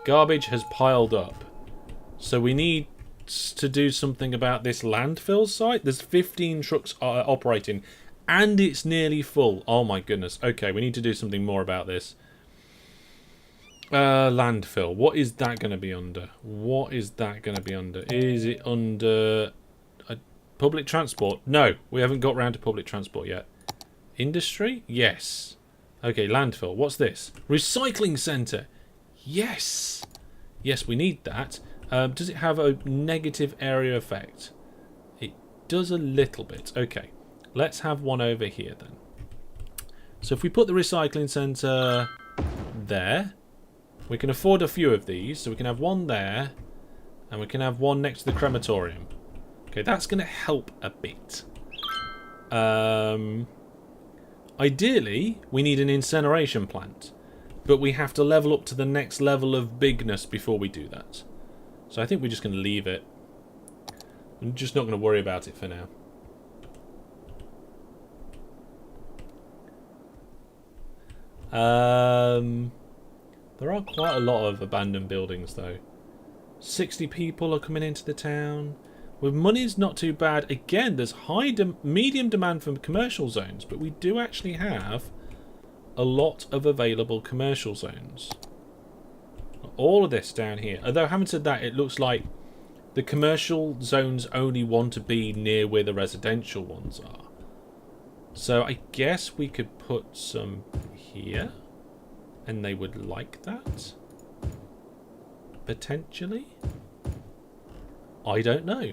Garbage has piled up. So we need to do something about this landfill site. There's 15 trucks operating and it's nearly full. Oh my goodness. Okay, we need to do something more about this. Landfill. What is that going to be under? What is that going to be under? Is it under public transport? No, we haven't got round to public transport yet. Industry? Yes. Okay, landfill. What's this? Recycling centre. Yes. Yes, we need that. Does it have a negative area effect? It does a little bit. Okay. Let's have one over here then. So if we put the recycling centre there, we can afford a few of these. So we can have one there, and we can have one next to the crematorium. Okay, that's going to help a bit. Ideally, we need an incineration plant, but we have to level up to the next level of bigness before we do that. So I think we're just going to leave it. I'm just not going to worry about it for now. There are quite a lot of abandoned buildings though. 60 people are coming into the town. With money's not too bad. Again, there's medium demand for commercial zones, but we do actually have a lot of available commercial zones. All of this down here. Although having said that, it looks like the commercial zones only want to be near where the residential ones are. So I guess we could put some here, and they would like that. Potentially. I don't know.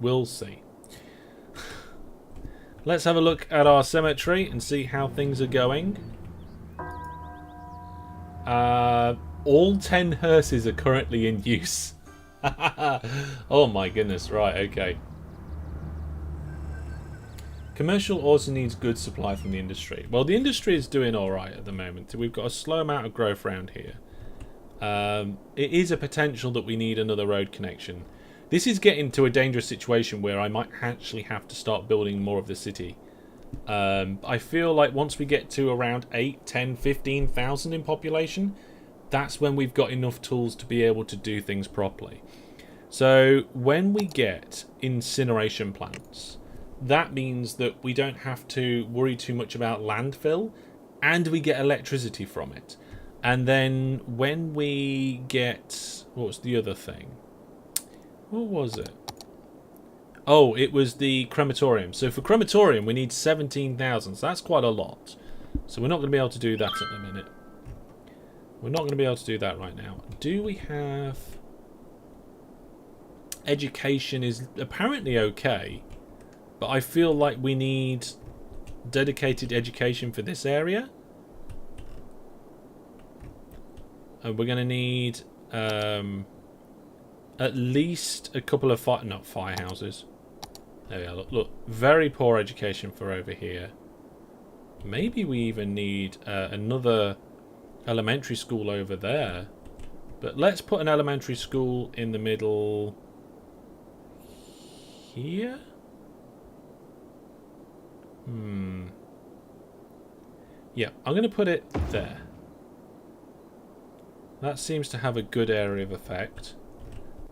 We'll see. Let's have a look at our cemetery and see how things are going. All 10 hearses are currently in use. Oh my goodness, right, okay. Commercial also needs good supply from the industry. Well, the industry is doing alright at the moment. We've got a slow amount of growth around here. It is a potential that we need another road connection. This is getting to a dangerous situation where I might actually have to start building more of the city. I feel like once we get to around 8, 10, 15,000 in population, that's when we've got enough tools to be able to do things properly. So when we get incineration plants, that means that we don't have to worry too much about landfill, and we get electricity from it. And then when we get... what was the other thing? What was it? Oh, it was the crematorium. So for crematorium, we need 17,000. So that's quite a lot. So we're not going to be able to do that at the minute. We're not going to be able to do that right now. Do we have... education is apparently okay. But I feel like we need dedicated education for this area. And we're going to need at least a couple of firehouses. There we are. Look, very poor education for over here. Maybe we even need another elementary school over there. But let's put an elementary school in the middle here. Yeah, I'm going to put it there. That seems to have a good area of effect.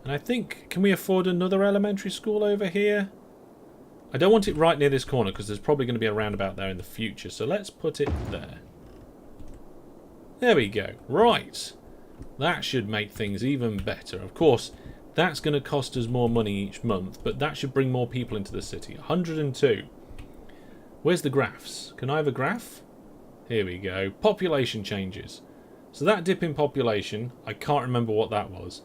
And I think, can we afford another elementary school over here? I don't want it right near this corner because there's probably going to be a roundabout there in the future. So let's put it there. There we go. Right. That should make things even better. Of course, that's going to cost us more money each month, but that should bring more people into the city. 102. Where's the graphs? Can I have a graph? Here we go. Population changes. So that dip in population, I can't remember what that was.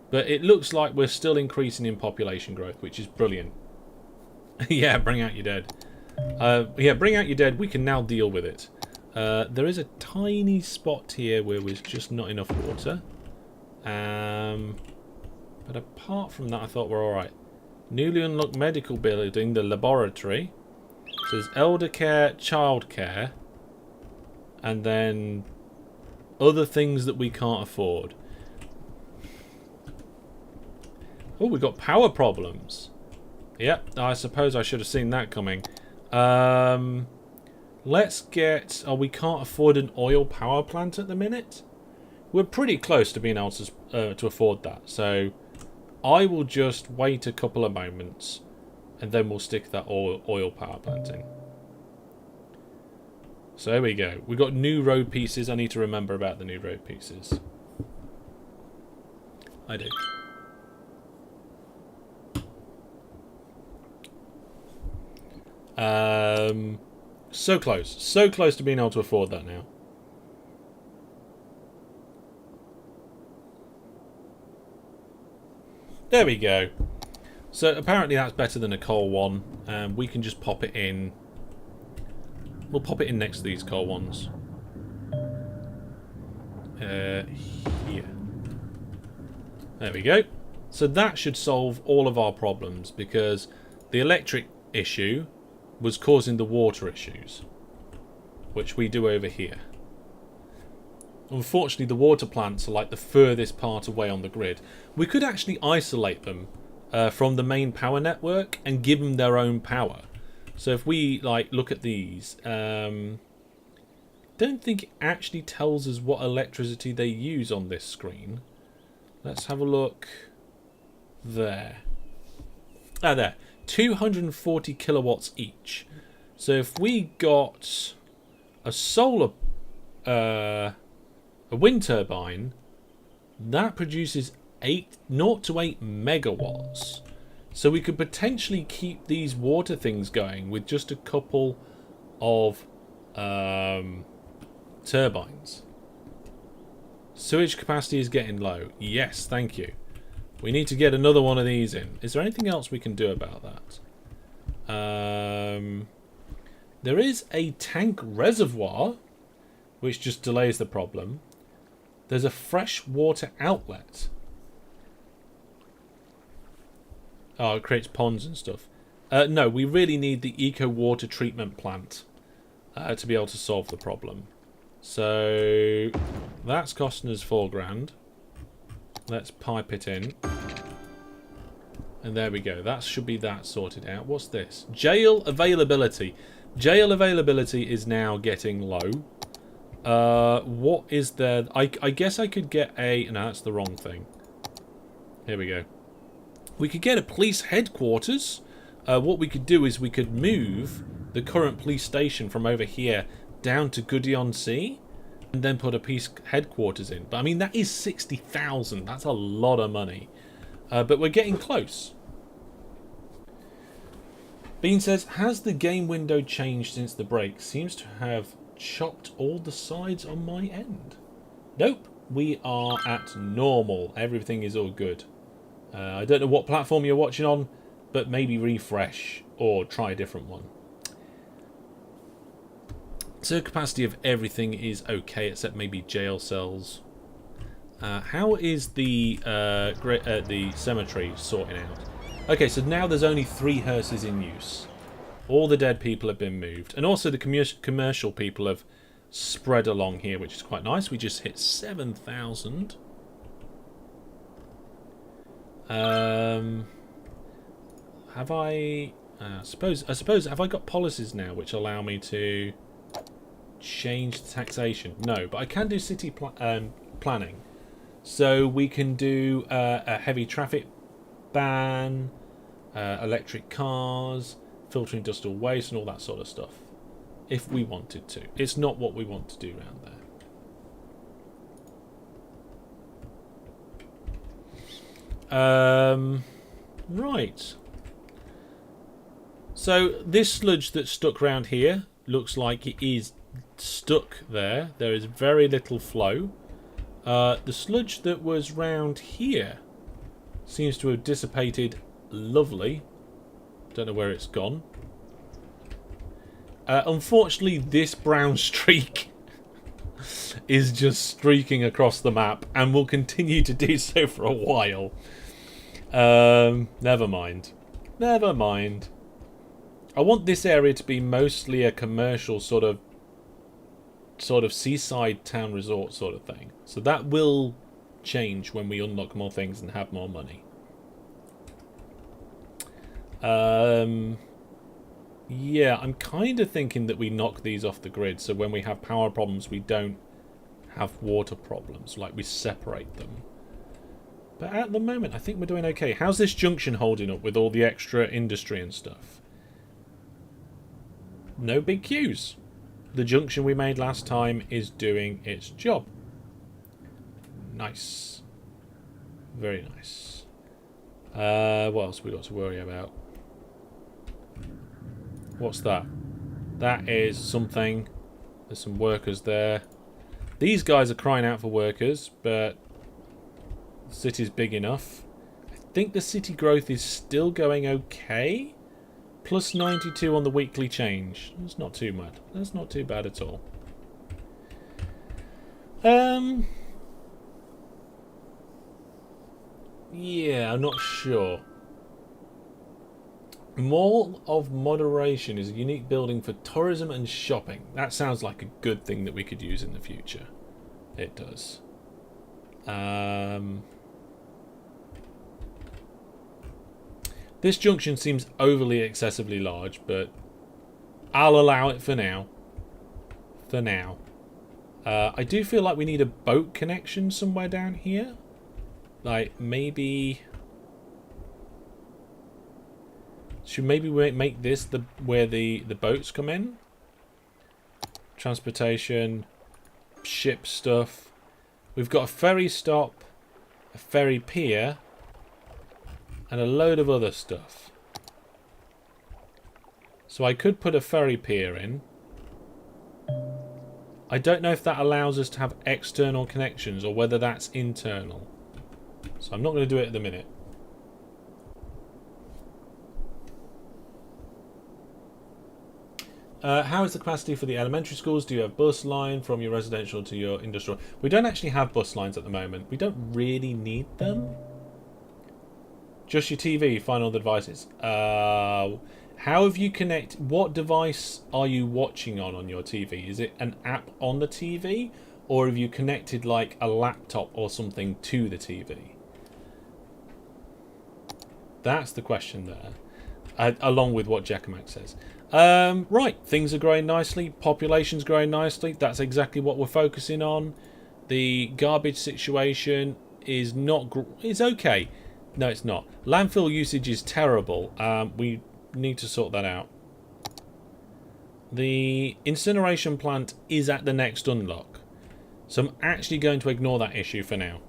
But it looks like we're still increasing in population growth, which is brilliant. Yeah, bring out your dead. Yeah, bring out your dead. We can now deal with it. There is a tiny spot here where there's just not enough water. But apart from that, I thought we're alright. Newly unlocked medical building, the laboratory. So there's elder care, child care. And then other things that we can't afford. Oh, we've got power problems. Yep, I suppose I should have seen that coming. Let's get... oh, we can't afford an oil power plant at the minute. We're pretty close to being able to afford that. So I will just wait a couple of moments and then we'll stick that oil power plant in. So there we go. We've got new road pieces. I need to remember about the new road pieces. I do. So close. So close to being able to afford that now. There we go. So apparently that's better than a coal one. We can just pop it in. We'll pop it in next to these coal ones. Here. There we go. So that should solve all of our problems, because the electric issue was causing the water issues, which we do over here. Unfortunately, the water plants are like the furthest part away on the grid. We could actually isolate them from the main power network and give them their own power. So if we like look at these, don't think it actually tells us what electricity they use on this screen. Let's have a look. There. Ah, there. 240 kilowatts each. So if we got a solar, a wind turbine, that produces 0 to 8 megawatts. So we could potentially keep these water things going with just a couple of turbines. Sewage capacity is getting low. Yes, thank you. We need to get another one of these in. Is there anything else we can do about that? There is a tank reservoir, which just delays the problem. There's a fresh water outlet. Oh, it creates ponds and stuff. No, we really need the eco water treatment plant to be able to solve the problem. So that's costing us £4,000. Let's pipe it in. And there we go. That should be that sorted out. What's this? Jail availability. Jail availability is now getting low. What is there? I guess I could get a... No, that's the wrong thing. Here we go. We could get a police headquarters. What we could do is we could move the current police station from over here down to Goody-on-Sea, and then put a police headquarters in. But I mean, that is 60,000. That's a lot of money. But we're getting close. Bean says, has the game window changed since the break? Seems to have chopped all the sides on my end. Nope. We are at normal. Everything is all good. I don't know what platform you're watching on, but maybe refresh or try a different one. So capacity of everything is okay, except maybe jail cells. How is the cemetery sorting out? Okay, so now there's only 3 hearses in use. All the dead people have been moved, and also the commercial people have spread along here, which is quite nice. We just hit 7,000. Have I? I suppose have I got policies now which allow me to change the taxation? No, but I can do city planning. So we can do a heavy traffic ban, electric cars, filtering industrial waste, and all that sort of stuff. If we wanted to. It's not what we want to do around there. Right. So this sludge that's stuck around here looks like it is stuck there. There is very little flow. The sludge that was round here seems to have dissipated lovely. Don't know where it's gone. Unfortunately, this brown streak is just streaking across the map and will continue to do so for a while. Never mind. Never mind. I want this area to be mostly a commercial sort of seaside town resort sort of thing. So that will change when we unlock more things and have more money. Yeah, I'm kind of thinking that we knock these off the grid, so when we have power problems, we don't have water problems, like we separate them. But at the moment, I think we're doing okay. How's this junction holding up with all the extra industry and stuff? No big queues. The junction we made last time is doing its job. Nice. Very nice. What else we got to worry about? What's that? That is something. There's some workers there. These guys are crying out for workers, but the city's big enough. I think the city growth is still going okay. Plus 92 on the weekly change. That's not too bad. That's not too bad at all. Yeah, I'm not sure. Mall of Moderation is a unique building for tourism and shopping. That sounds like a good thing that we could use in the future. It does. This junction seems overly excessively large, but I'll allow it for now. For now. I do feel like we need a boat connection somewhere down here. Like, maybe... Should maybe we make this where the boats come in? Transportation, ship stuff. We've got a ferry stop, a ferry pier, and a load of other stuff. So I could put a ferry pier in. I don't know if that allows us to have external connections or whether that's internal. So I'm not going to do it at the minute. How is the capacity for the elementary schools? Do you have bus line from your residential to your industrial? We don't actually have bus lines at the moment. We don't really need them. Just your TV, find all the devices. How have you connected? What device are you watching on your TV? Is it an app on the TV? Or have you connected like a laptop or something to the TV? That's the question there. Along with what Jackamak says. Right, things are growing nicely. Population's growing nicely. That's exactly what we're focusing on. The garbage situation is not... It's okay. No, it's not. Landfill usage is terrible. We need to sort that out. The incineration plant is at the next unlock. So I'm actually going to ignore that issue for now.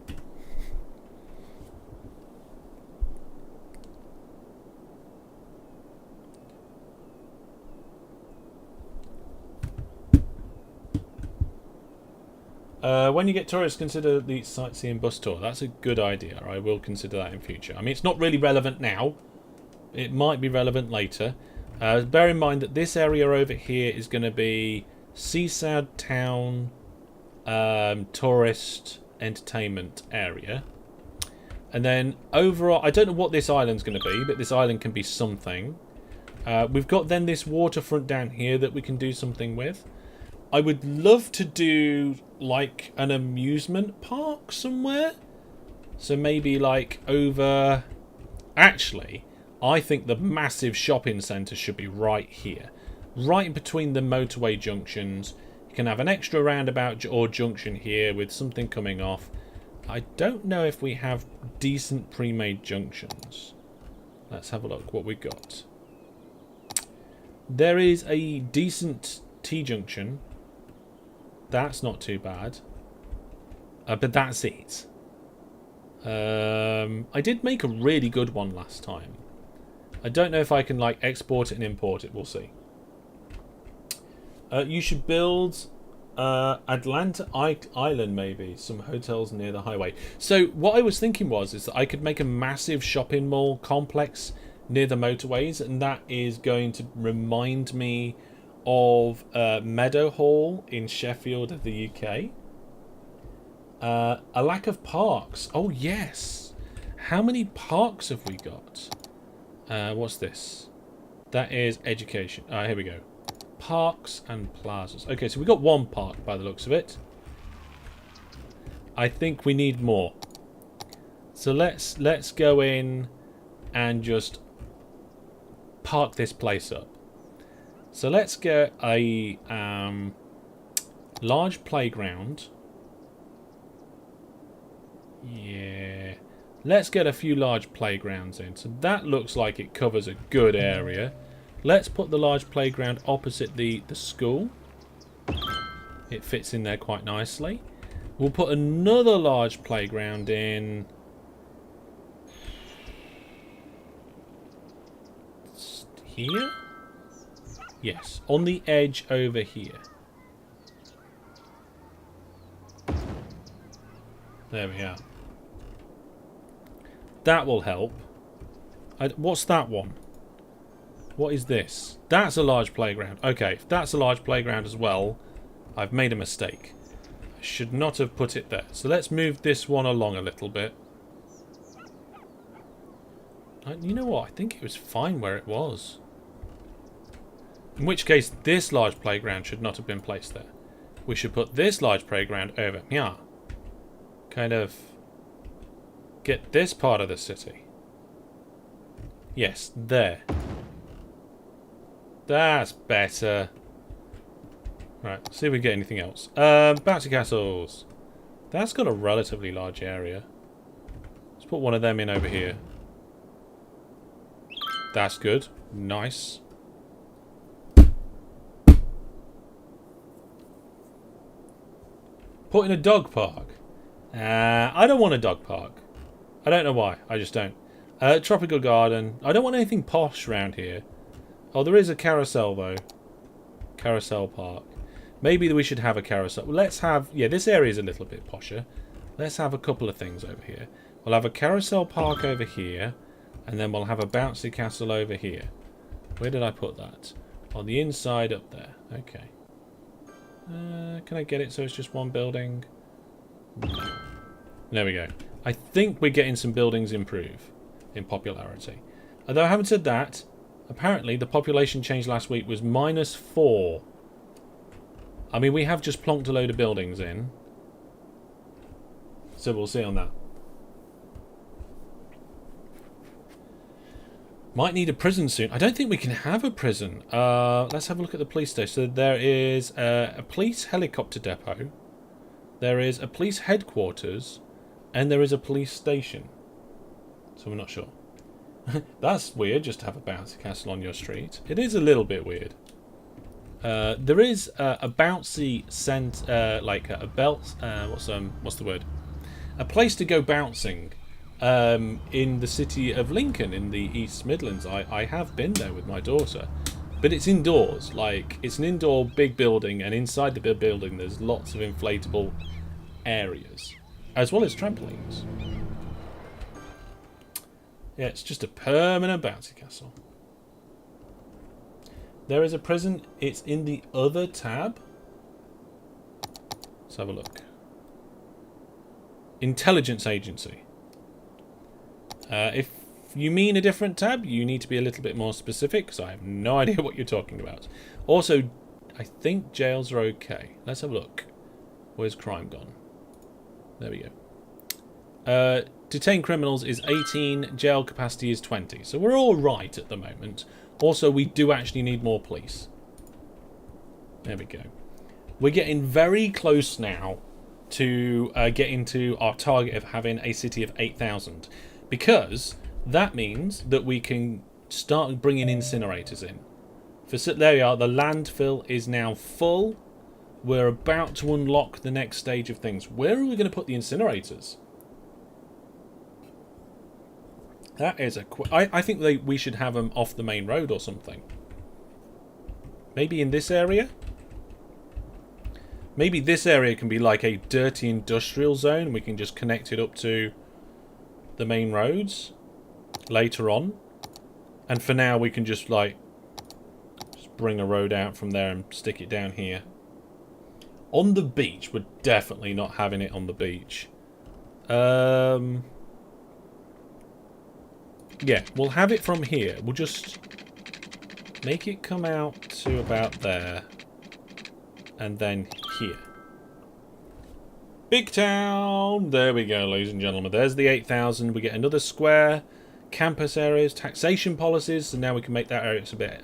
When you get tourists, consider the sightseeing bus tour. That's a good idea. I will consider that in future. I mean, it's not really relevant now. It might be relevant later. Bear in mind that this area over here is going to be seaside town, tourist entertainment area. And then overall, I don't know what this island's going to be, but this island can be something. We've got then this waterfront down here that we can do something with. I would love to do like an amusement park somewhere. So maybe like over... Actually, I think the massive shopping centre should be right here. Right between the motorway junctions. You can have an extra roundabout or junction here with something coming off. I don't know if we have decent pre-made junctions. Let's have a look what we've got. There is a decent T-junction. That's not too bad. But that's it. I did make a really good one last time. I don't know if I can like export it and import it. We'll see. You should build Atlanta Island, maybe. Some hotels near the highway. So what I was thinking is that I could make a massive shopping mall complex near the motorways. And that is going to remind me of Meadowhall in Sheffield of the UK. A lack of parks. Oh, yes. How many parks have we got? What's this? That is education. Here we go. Parks and plazas. Okay, so we got one park by the looks of it. I think we need more. So let's go in and just park this place up. So let's get a large playground. Yeah. Let's get a few large playgrounds in. So that looks like it covers a good area. Let's put the large playground opposite the school. It fits in there quite nicely. We'll put another large playground in here. Yes, on the edge over here. There we are. That will help. What's that one? What is this? That's a large playground. Okay, if that's a large playground as well, I've made a mistake. I should not have put it there. So let's move this one along a little bit. You know what? I think it was fine where it was. In which case, this large playground should not have been placed there. We should put this large playground over here. Kind of get this part of the city. Yes, there. That's better. Right, see if we get anything else. Bouncy castles. That's got a relatively large area. Let's put one of them in over here. That's good. Nice. Put in a dog park. I don't want a dog park. I don't know why. I just don't. Tropical garden. I don't want anything posh around here. Oh, there is a carousel, though. Carousel park. Maybe we should have a carousel. Let's have... Yeah, this area is a little bit posher. Let's have a couple of things over here. We'll have a carousel park over here. And then we'll have a bouncy castle over here. Where did I put that? On the inside up there. Okay. Can I get it so it's just one building? No. There we go. I think we're getting some buildings improve in popularity. Although having said that, apparently the population change last week was -4. I mean, we have just plonked a load of buildings in. So we'll see on that. Might need a prison soon. I don't think we can have a prison. Let's have a look at the police station. So there is a police helicopter depot. There is a police headquarters. And there is a police station. So we're not sure. That's weird, just to have a bouncy castle on your street. It is a little bit weird. There is a bouncy like a belt. What's the word? A place to go bouncing. In the city of Lincoln in the East Midlands. I have been there with my daughter, but it's indoors. Like, it's an indoor big building, and inside the big building there's lots of inflatable areas as well as trampolines. Yeah, it's just a permanent bouncy castle. There is a prison. It's in the other tab. Let's have a look. Intelligence Agency. If you mean a different tab, you need to be a little bit more specific, because I have no idea what you're talking about. Also, I think jails are okay. Let's have a look. Where's crime gone? There we go. Detained criminals is 18, jail capacity is 20. So we're all right at the moment. Also, we do actually need more police. There we go. We're getting very close now to getting to our target of having a city of 8,000. Because that means that we can start bringing incinerators in. There we are. The landfill is now full. We're about to unlock the next stage of things. Where are we going to put the incinerators? That is I think we should have them off the main road or something. Maybe in this area? Maybe this area can be like a dirty industrial zone. We can just connect it up to the main roads later on. And for now we can just bring a road out from there and stick it down here. On the beach, we're definitely not having it on the beach. Yeah, we'll have it from here. We'll just make it come out to about there. And then here. Big town! There we go, ladies and gentlemen. There's the 8,000. We get another square. Campus areas. Taxation policies. So now we can make that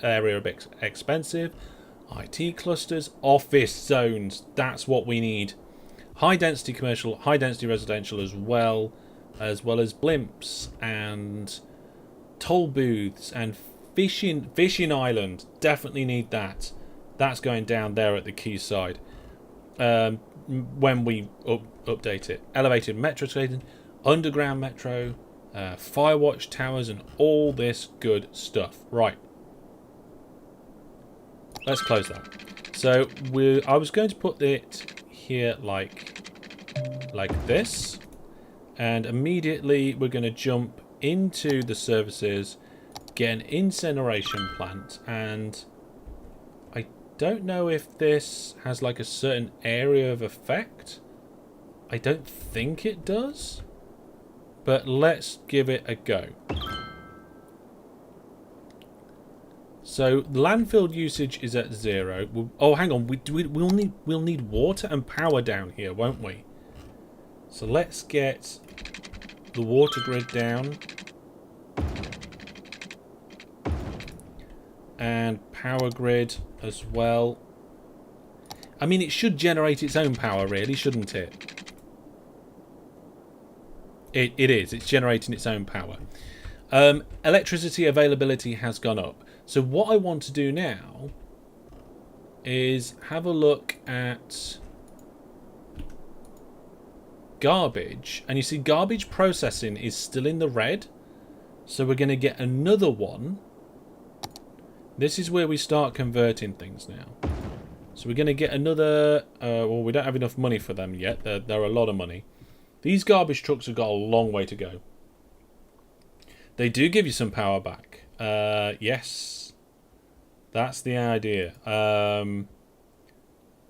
area a bit expensive. IT clusters. Office zones. That's what we need. High density commercial. High density residential as well. As well as blimps. And toll booths. And fishing island. Definitely need that. That's going down there at the quayside. When we update it. Elevated metro station, underground metro, firewatch towers, and all this good stuff. Right. let's close that. So I was going to put it here like this, and immediately we're going to jump into the services, get an incineration plant, and I don't know if this has like a certain area of effect. I don't think it does, but let's give it a go. So landfill usage is at 0. Oh, hang on. We'll need water and power down here, won't we? So let's get the water grid down and power grid as well. I mean, it should generate its own power, really, shouldn't it? It is. It's generating its own power. Electricity availability has gone up. So what I want to do now is have a look at garbage. And you see garbage processing is still in the red. So we're going to get another one. This is where we start converting things now. So we're going to get another... well, we don't have enough money for them yet. They're a lot of money. These garbage trucks have got a long way to go. They do give you some power back. Yes. That's the idea.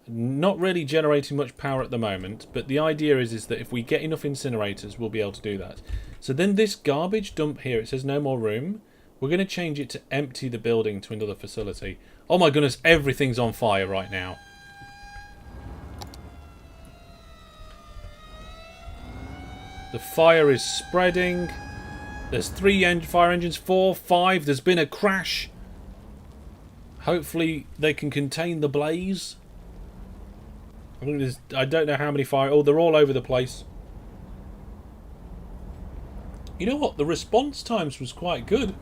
Not really generating much power at the moment, but the idea is that if we get enough incinerators, we'll be able to do that. So then this garbage dump here, it says no more room. We're going to change it to empty the building to another facility. Oh my goodness, everything's on fire right now. The fire is spreading. There's 3 fire engines, 4, 5. There's been a crash. Hopefully they can contain the blaze. I don't know how many fire... Oh, they're all over the place. You know what? The response times was quite good.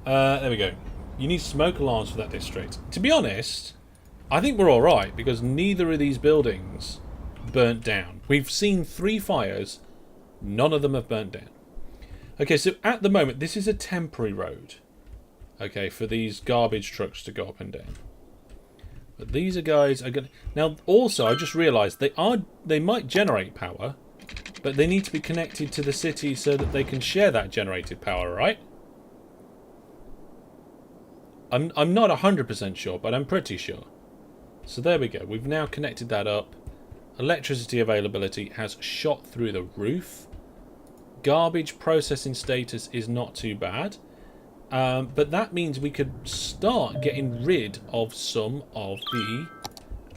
There we go. You need smoke alarms for that district. To be honest, I think we're alright, because neither of these buildings burnt down. We've seen 3 fires. None of them have burnt down. Okay, so at the moment, this is a temporary road. Okay, for these garbage trucks to go up and down. But these guys are going to... Now, also, I just realised they might generate power, but they need to be connected to the city so that they can share that generated power, right? I'm not 100% sure, but I'm pretty sure. So there we go. We've now connected that up. Electricity availability has shot through the roof. Garbage processing status is not too bad. But that means we could start getting rid of some of the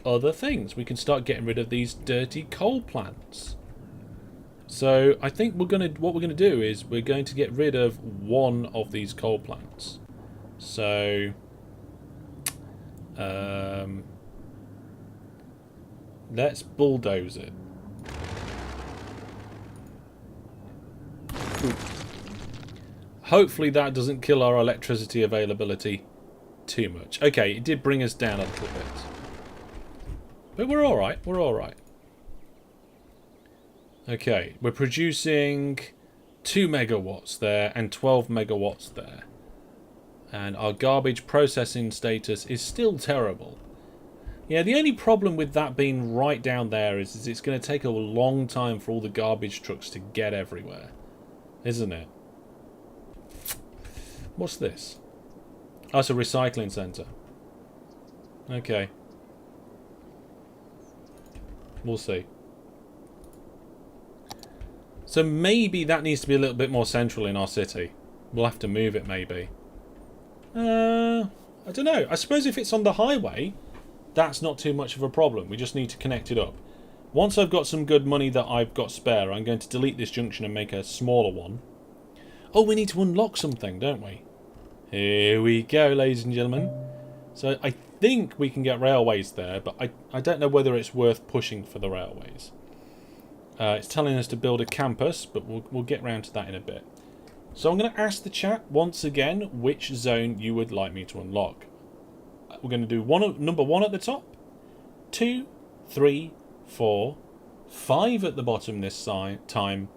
other things. We can start getting rid of these dirty coal plants. So I think what we're gonna do is we're going to get rid of one of these coal plants. So let's bulldoze it. Ooh. Hopefully that doesn't kill our electricity availability too much. Okay, it did bring us down a little bit. But we're alright, we're alright. Okay, we're producing 2 megawatts there and 12 megawatts there. And our garbage processing status is still terrible. Yeah, the only problem with that being right down there is it's going to take a long time for all the garbage trucks to get everywhere. Isn't it? What's this? Oh, it's a recycling centre. Okay. We'll see. So maybe that needs to be a little bit more central in our city. We'll have to move it maybe. I don't know. I suppose if it's on the highway, that's not too much of a problem. We just need to connect it up. Once I've got some good money that I've got spare, I'm going to delete this junction and make a smaller one. Oh, we need to unlock something, don't we? Here we go, ladies and gentlemen. So I think we can get railways there, but I don't know whether it's worth pushing for the railways. It's telling us to build a campus, but we'll get round to that in a bit. So I'm going to ask the chat once again which zone you would like me to unlock. We're going to do number 1 at the top, 2, 3, 4, 5 at the bottom this time,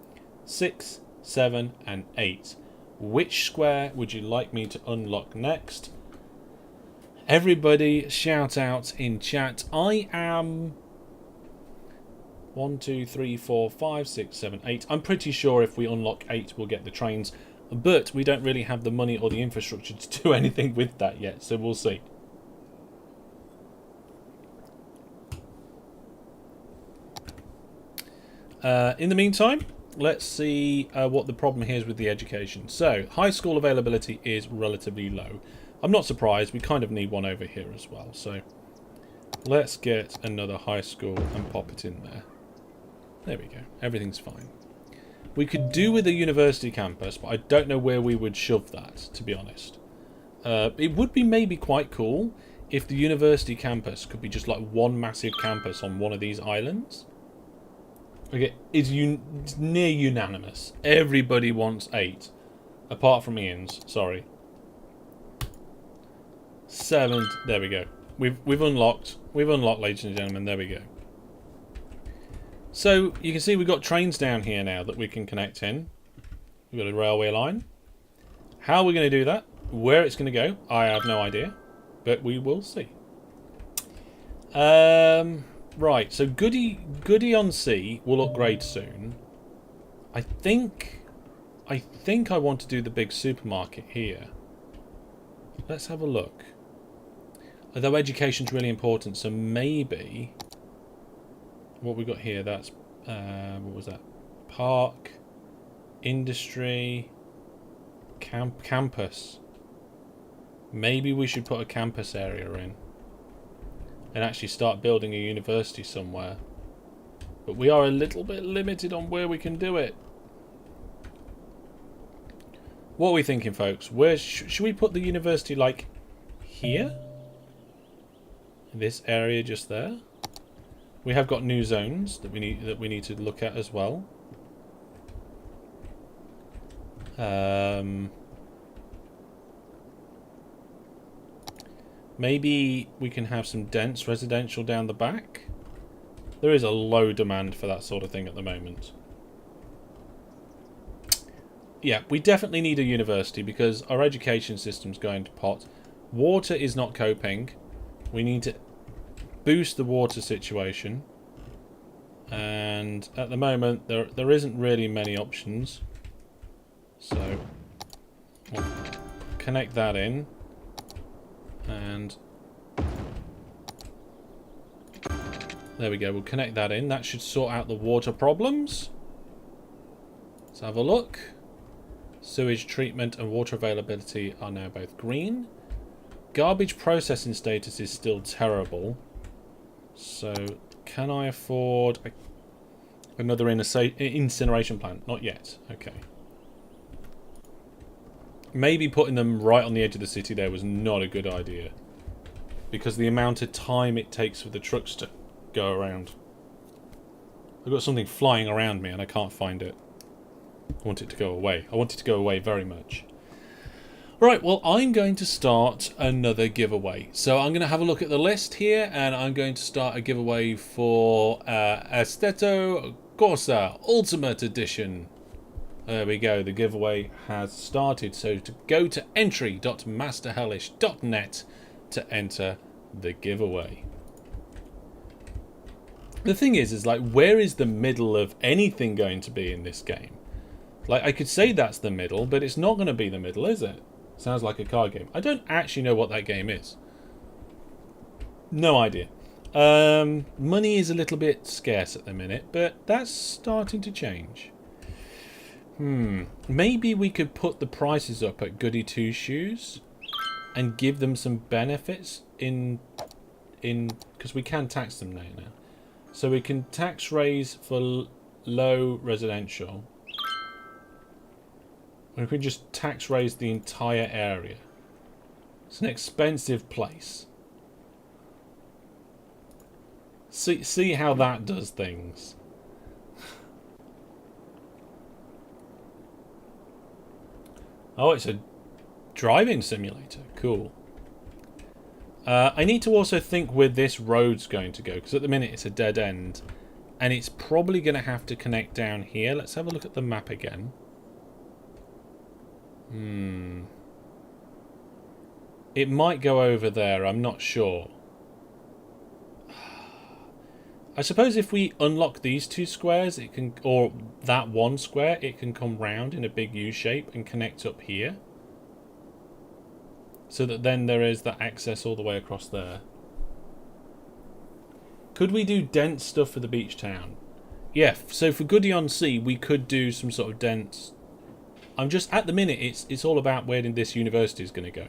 6, 7, and 8. Which square would you like me to unlock next? Everybody shout out in chat. I am 1, 2, 3, 4, 5, 6, 7, 8. I'm pretty sure if we unlock 8 we'll get the trains, but we don't really have the money or the infrastructure to do anything with that yet, so we'll see. In the meantime, let's see what the problem here is with the education. So, high school availability is relatively low. I'm not surprised, we kind of need one over here as well. So, let's get another high school and pop it in there. There we go, everything's fine. We could do with a university campus, but I don't know where we would shove that, to be honest. It would be maybe quite cool if the university campus could be just like one massive campus on one of these islands. Okay, it's near unanimous. Everybody wants 8. Apart from Ian's, sorry. 7, there we go. We've unlocked, ladies and gentlemen, there we go. So, you can see we've got trains down here now that we can connect in. We've got a railway line. How we're going to do that, where it's going to go, I have no idea. But we will see. Right, so Goody on Sea will upgrade soon. I think I want to do the big supermarket here. Let's have a look. Although education's really important, so maybe what we got here, that's what was that? Park, industry, campus. Maybe we should put a campus area in and actually start building a university somewhere. But we are a little bit limited on where we can do it. What are we thinking, folks? Where should we put the university, like here? In this area just there? We have got new zones that we need to look at as well. Maybe we can have some dense residential down the back. There is a low demand for that sort of thing at the moment. Yeah, we definitely need a university because our education system's going to pot. Water is not coping. We need to boost the water situation. And at the moment, there isn't really many options. So, we'll connect that in. And there we go, we'll connect that in. That should sort out the water problems. Let's have a look. Sewage treatment and water availability are now both green. Garbage processing status is still terrible. So, can I afford another incineration plant? Not yet. Okay. Maybe putting them right on the edge of the city there was not a good idea. Because the amount of time it takes for the trucks to go around. I've got something flying around me and I can't find it. I want it to go away. I want it to go away very much. Right, well, I'm going to start another giveaway. So I'm going to have a look at the list here and I'm going to start a giveaway for Assetto Corsa Ultimate Edition. There we go, the giveaway has started. So to go to entry.masterhellish.net to enter the giveaway. The thing is like, where is the middle of anything going to be in this game? Like, I could say that's the middle, but it's not going to be the middle, is it? Sounds like a card game. I don't actually know what that game is. No idea. Money is a little bit scarce at the minute, but that's starting to change. Maybe we could put the prices up at Goody Two Shoes and give them some benefits in because we can tax them now. So we can tax raise for low residential. Or if we just tax raise the entire area. It's an expensive place. See how that does things. Oh, it's a driving simulator. Cool. I need to also think where this road's going to go, because at the minute it's a dead end. And it's probably going to have to connect down here. Let's have a look at the map again. It might go over there, I'm not sure. I suppose if we unlock these 2 squares, it can, or that 1 square, it can come round in a big U shape and connect up here. So that then there is that access all the way across there. Could we do dense stuff for the beach town? Yeah, so for Goody-on-Sea, we could do some sort of dense... I'm just, at the minute, it's all about where this university is going to go.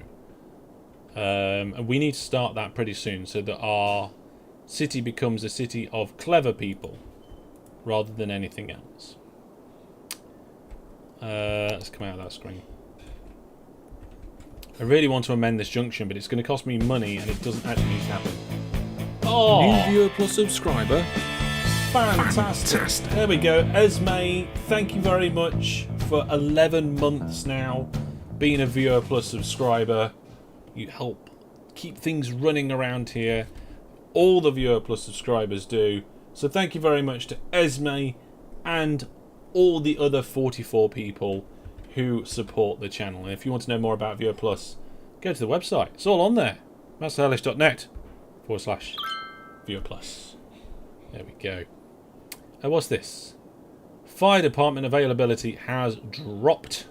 And we need to start that pretty soon so that our city becomes a city of clever people rather than anything else. Let's come out of that screen. I really want to amend this junction, but it's going to cost me money and it doesn't actually happen. Oh! New viewer plus subscriber. Fantastic. There we go. Esme, thank you very much for 11 months now being a viewer plus subscriber. You help keep things running around here. All the viewer plus subscribers do. So thank you very much to Esme and all the other 44 people who support the channel. And if you want to know more about viewer plus, go to the website. It's all on there. masterhellish.net/viewer plus. There we go. What's this? Fire department availability has dropped.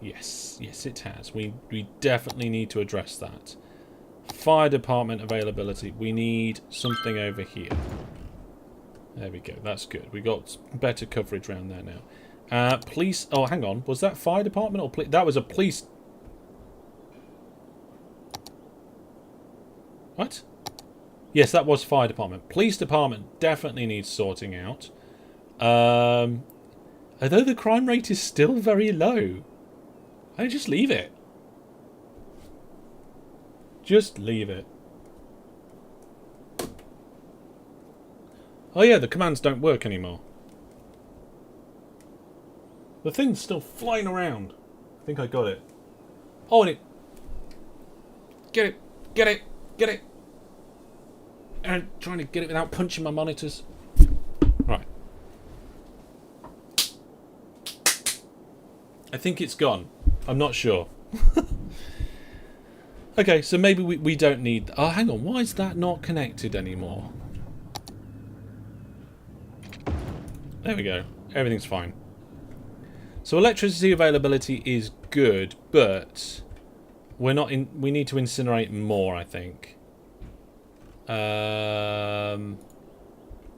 Yes, it has. We definitely need to address that. Fire department availability. We need something over here. There we go. That's good. We got better coverage around there now. Police. Oh, hang on. Was that fire department or police? That was a police. What? Yes, that was fire department. Police department definitely needs sorting out. Although the crime rate is still very low. I just leave it. Just leave it. Oh yeah, the commands don't work anymore. The thing's still flying around. I think I got it. Oh, and it... Get it! Get it! Get it! And trying to get it without punching my monitors. Right. I think it's gone. I'm not sure. Okay, so maybe we don't need... Oh, hang on. Why is that not connected anymore? There we go. Everything's fine. So electricity availability is good, but we're not in... We need to incinerate more, I think.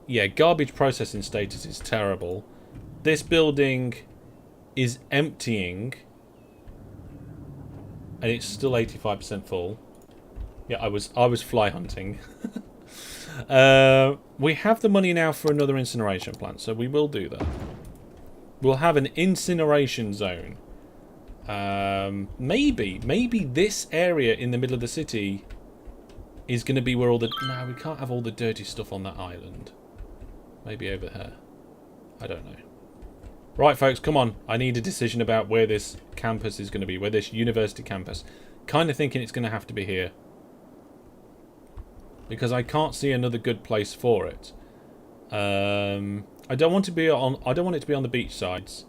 Yeah, garbage processing status is terrible. This building is emptying, and it's still 85% full. Yeah, I was fly hunting. We have the money now for another incineration plant, so we will do that. We'll have an incineration zone. Maybe this area in the middle of the city is going to be where all the... No, we can't have all the dirty stuff on that island. Maybe over here. I don't know. Right, folks, come on. I need a decision about where this campus is going to be, where this university campus. Kind of thinking it's going to have to be here. Because I can't see another good place for it. I don't want it to be on the beach sides.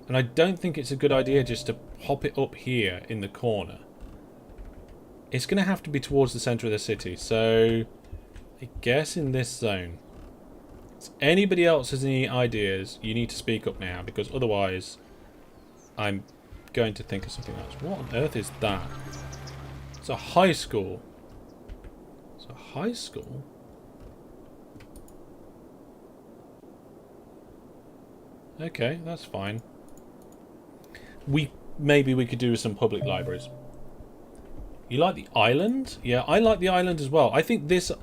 And I don't think it's a good idea just to pop it up here in the corner. It's going to have to be towards the centre of the city. So, I guess in this zone. If anybody else has any ideas, you need to speak up now. Because otherwise, I'm going to think of something else. What on earth is that? It's a high school. It's a high school? Okay, that's fine. Maybe we could do some public libraries. You like the island? Yeah, I like the island as well. I think this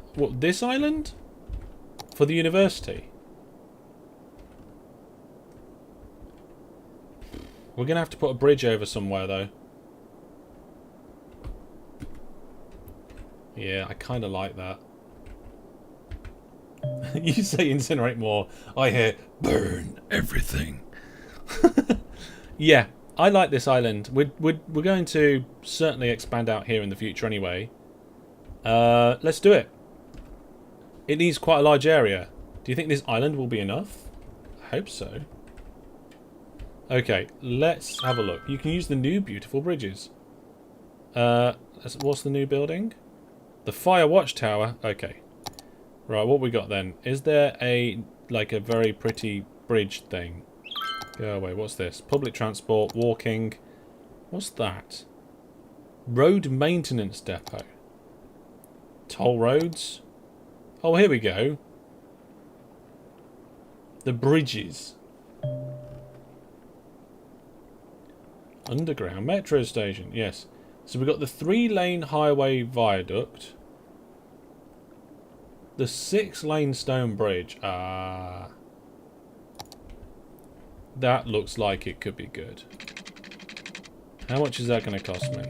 island? For the university. We're going to have to put a bridge over somewhere, though. Yeah, I kind of like that. You say incinerate more. I hear burn everything. Yeah, I like this island. We're going to certainly expand out here in the future anyway. Let's do it. It needs quite a large area. Do you think this island will be enough? I hope so. Okay, let's have a look. You can use the new beautiful bridges. What's the new building? The Fire Watchtower. Okay. Right, what we got then? Is there a very pretty bridge thing? Go away. What's this? Public transport, walking. What's that? Road maintenance depot. Toll roads. Oh, here we go. The bridges. Underground metro station. Yes. So we've got the 3-lane highway viaduct. The 6-lane stone bridge. Ah. That looks like it could be good. How much is that going to cost me?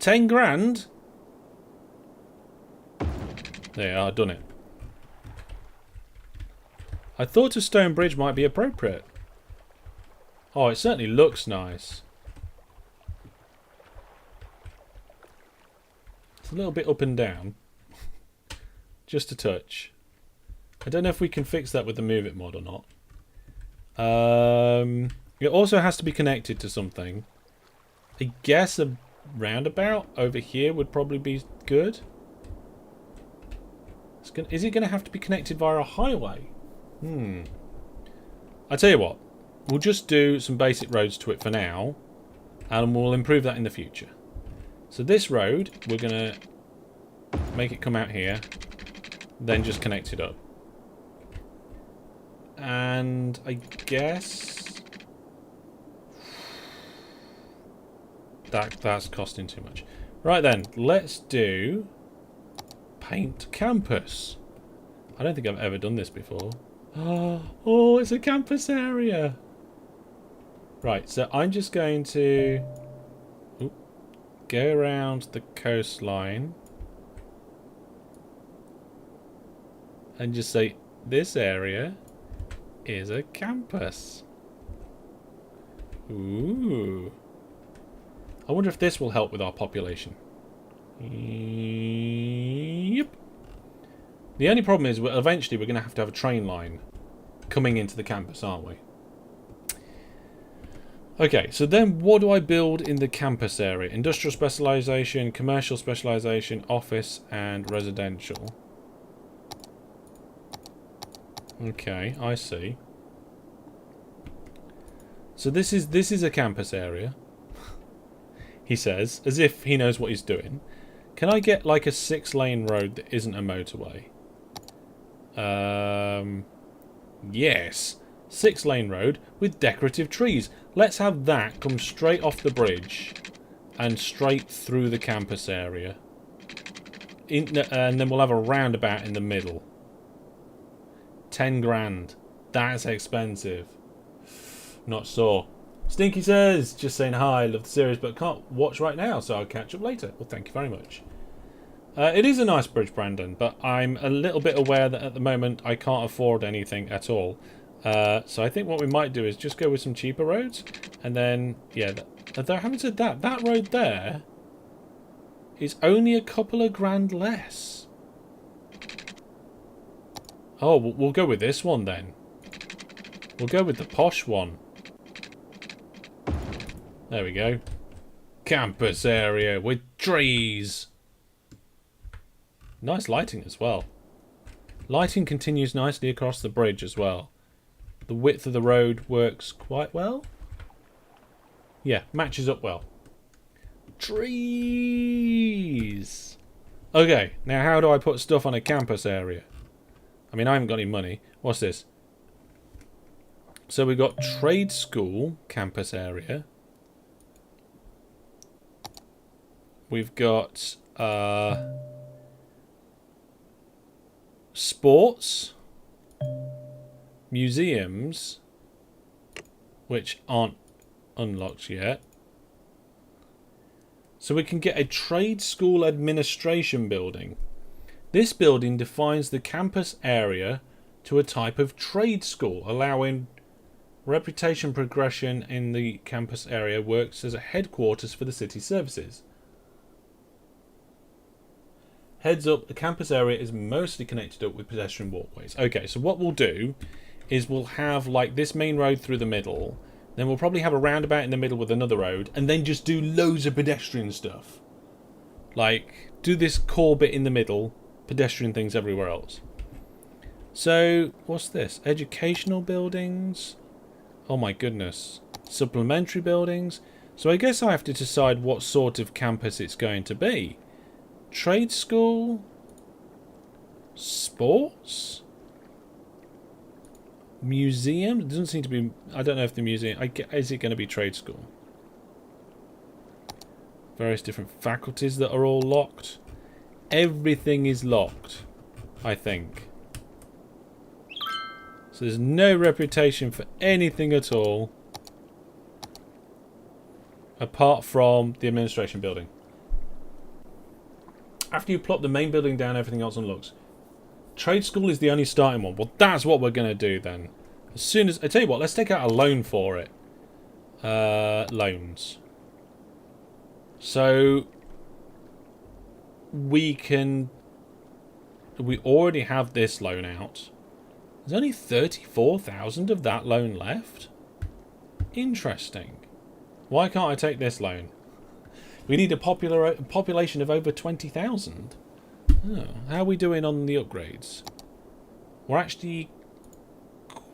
10 grand? There, I've done it. I thought a stone bridge might be appropriate. Oh, it certainly looks nice. It's a little bit up and down. Just a touch. I don't know if we can fix that with the Move It mod or not. It also has to be connected to something. I guess a roundabout over here would probably be good. Is it going to have to be connected via a highway? I tell you what. We'll just do some basic roads to it for now. And we'll improve that in the future. So this road, we're going to make it come out here. Then just connect it up. And I guess that's costing too much. Right then, let's do paint campus. I don't think I've ever done this before. Oh, it's a campus area. Right, so I'm just going to go around the coastline and just say this area is a campus. Ooh. I wonder if this will help with our population. Yep. The only problem is eventually we're going to have a train line coming into the campus, aren't we? Okay, so then what do I build in the campus area? Industrial specialization, commercial specialization, office, and residential. Okay, I see. So this is a campus area. He says, as if he knows what he's doing. Can I get like a 6-lane road that isn't a motorway? Yes. 6-lane road with decorative trees. Let's have that come straight off the bridge and straight through the campus area. And then we'll have a roundabout in the middle. 10 grand. That's expensive. Not so. Stinky says, just saying hi, love the series, but can't watch right now, so I'll catch up later. Well, thank you very much. It is a nice bridge, Brandon, but I'm a little bit aware that at the moment I can't afford anything at all. So I think what we might do is just go with some cheaper roads, and then, yeah, having said that, that road there is only a couple of grand less. Oh, we'll go with this one then. We'll go with the posh one. There we go. Campus area with trees. Nice lighting as well. Lighting continues nicely across the bridge as well. The width of the road works quite well. Yeah, matches up well. Trees. Okay, now how do I put stuff on a campus area? I mean, I haven't got any money. What's this? So we've got trade school campus area. We've got sports, museums, which aren't unlocked yet. So we can get a trade school administration building. This building defines the campus area to a type of trade school, allowing reputation progression in the campus area. Works as a headquarters for the city services. Heads up, the campus area is mostly connected up with pedestrian walkways. Okay, so what we'll do is we'll have like this main road through the middle, then we'll probably have a roundabout in the middle with another road, and then just do loads of pedestrian stuff. Like, do this core bit in the middle, pedestrian things everywhere else. So, what's this? Educational buildings? Oh my goodness. Supplementary buildings? So I guess I have to decide what sort of campus it's going to be. Trade school? Sports? Museum? It doesn't seem to be... I don't know if the museum... Is it going to be trade school? Various different faculties that are all locked. Everything is locked, I think. So there's no reputation for anything at all. Apart from the administration building. After you plop the main building down, everything else unlocks. Trade school is the only starting one. Well, that's what we're going to do then. As soon as... I tell you what, let's take out a loan for it. Loans. So... we can... we already have this loan out. There's only 34,000 of that loan left. Interesting. Why can't I take this loan? We need a population of over 20,000. Oh, how are we doing on the upgrades? We're actually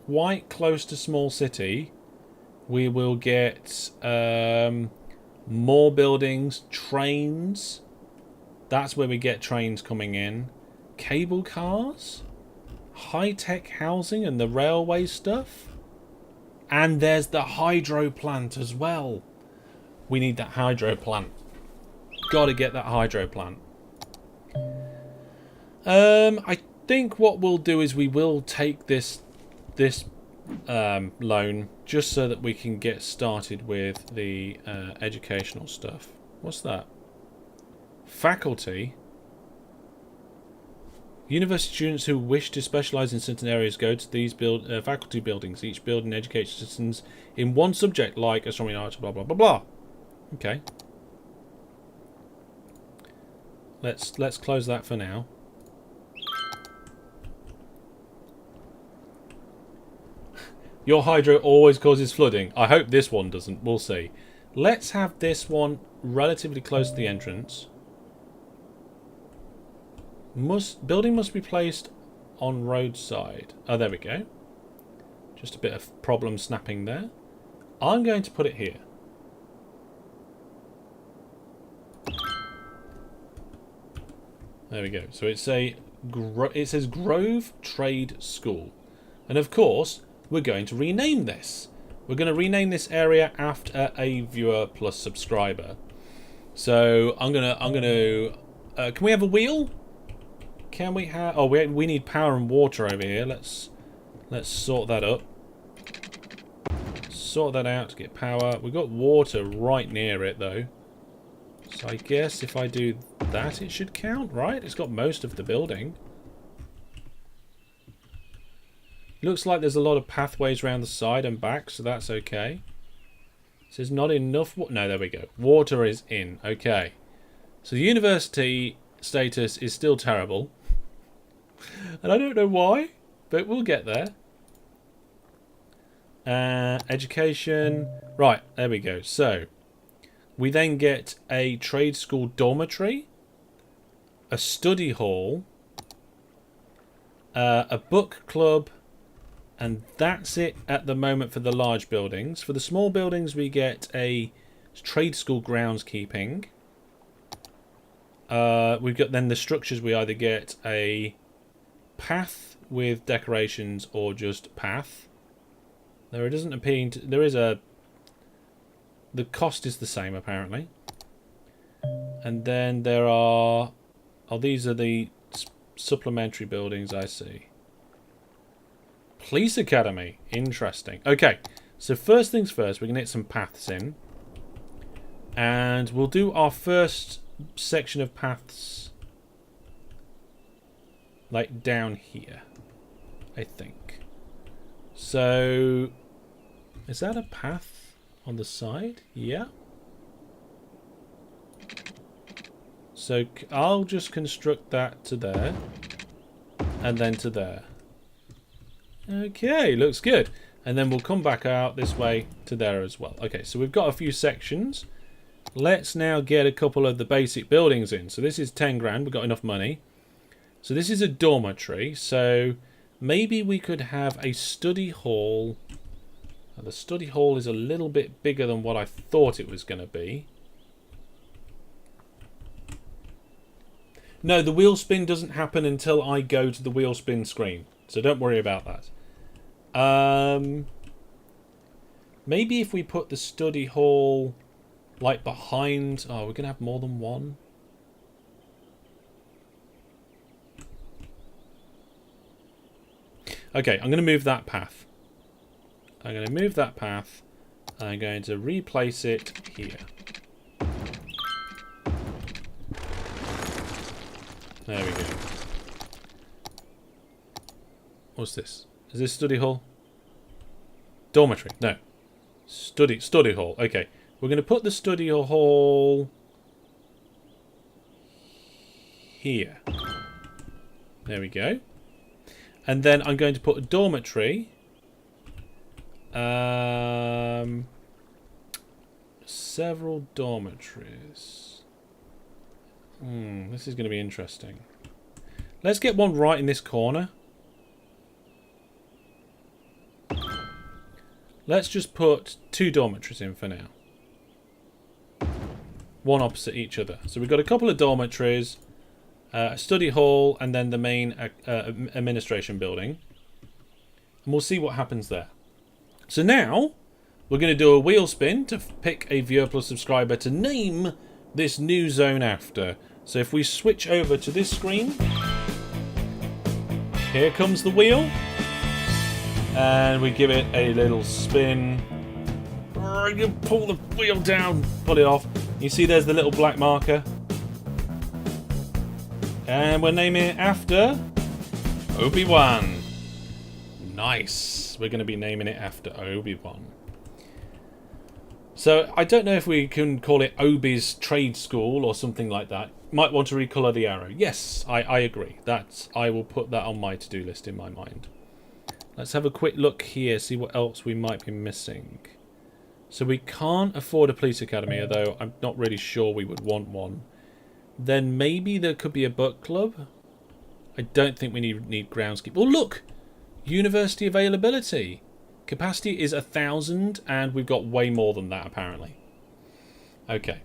quite close to small city. We will get more buildings, trains. That's where we get trains coming in. Cable cars, high-tech housing and the railway stuff. And there's the hydro plant as well. We need that hydro plant. Got to get that hydro plant. I think what we'll do is we will take this loan just so that we can get started with the educational stuff. What's that? Faculty. University students who wish to specialise in certain areas go to these faculty buildings. Each building educates citizens in one subject, like astronomy and arts, blah blah blah blah. Okay. Let's close that for now. Your hydro always causes flooding. I hope this one doesn't. We'll see. Let's have this one relatively close to the entrance. Building must be placed on roadside. Oh, there we go. Just a bit of problem snapping there. I'm going to put it here. There we go. So it's it says Grove Trade School, and of course we're going to rename this. We're going to rename this area after a viewer plus subscriber. So I'm gonna can we have a wheel? Can we have... oh, we need power and water over here. Let's sort that up. Sort that out to get power. We've got water right near it though. So I guess if I do that, it should count, right? It's got most of the building. Looks like there's a lot of pathways around the side and back, so that's okay. It says not enough... no, there we go. Water is in. Okay. So the university status is still terrible. And I don't know why, but we'll get there. Education. Right, there we go. So... we then get a trade school dormitory, a study hall, a book club, and that's it at the moment for the large buildings. For the small buildings, we get a trade school groundskeeping. We've got then the structures. We either get a path with decorations or just path. There doesn't appear to... there is a... the cost is the same, apparently. And then there are... oh, these are the supplementary buildings, I see. Police Academy. Interesting. Okay, so first things first, we're going to get some paths in. And we'll do our first section of paths... like down here, I think. So... is that a path on the side? Yeah. So I'll just construct that to there. And then to there. Okay, looks good. And then we'll come back out this way to there as well. Okay, so we've got a few sections. Let's now get a couple of the basic buildings in. So this is 10 grand. We've got enough money. So this is a dormitory. So maybe we could have a study hall. Now, the study hall is a little bit bigger than what I thought it was going to be. No, the wheel spin doesn't happen until I go to the wheel spin screen. So don't worry about that. Maybe if we put the study hall like behind... Oh, we're going to have more than one. Okay, I'm going to move that path. I'm going to move that path. I'm going to replace it here. There we go. What's this? Is this study hall? Dormitory. No. Study hall. Okay. We're going to put the study hall here. There we go. And then I'm going to put a dormitory. Several dormitories. This is going to be interesting. Let's get one right in this corner. Let's just put 2 dormitories in for now. One opposite each other. So we've got a couple of dormitories, a study hall, and then the main administration building. And we'll see what happens there. So now, we're going to do a wheel spin to pick a viewer plus subscriber to name this new zone after. So if we switch over to this screen, here comes the wheel. And we give it a little spin. You pull the wheel down, pull it off. You see there's the little black marker. And we're naming it after Obi-Wan. Nice. We're going to be naming it after Obi-Wan. So I don't know if we can call it Obi's Trade School or something like that. Might want to recolour the arrow. Yes, I agree. I will put that on my to-do list in my mind. Let's have a quick look here, see what else we might be missing. So we can't afford a police academy, although I'm not really sure we would want one. Then maybe there could be a book club. I don't think we need groundskeeper. Oh, look! University availability. Capacity is 1,000, and we've got way more than that, apparently. Okay.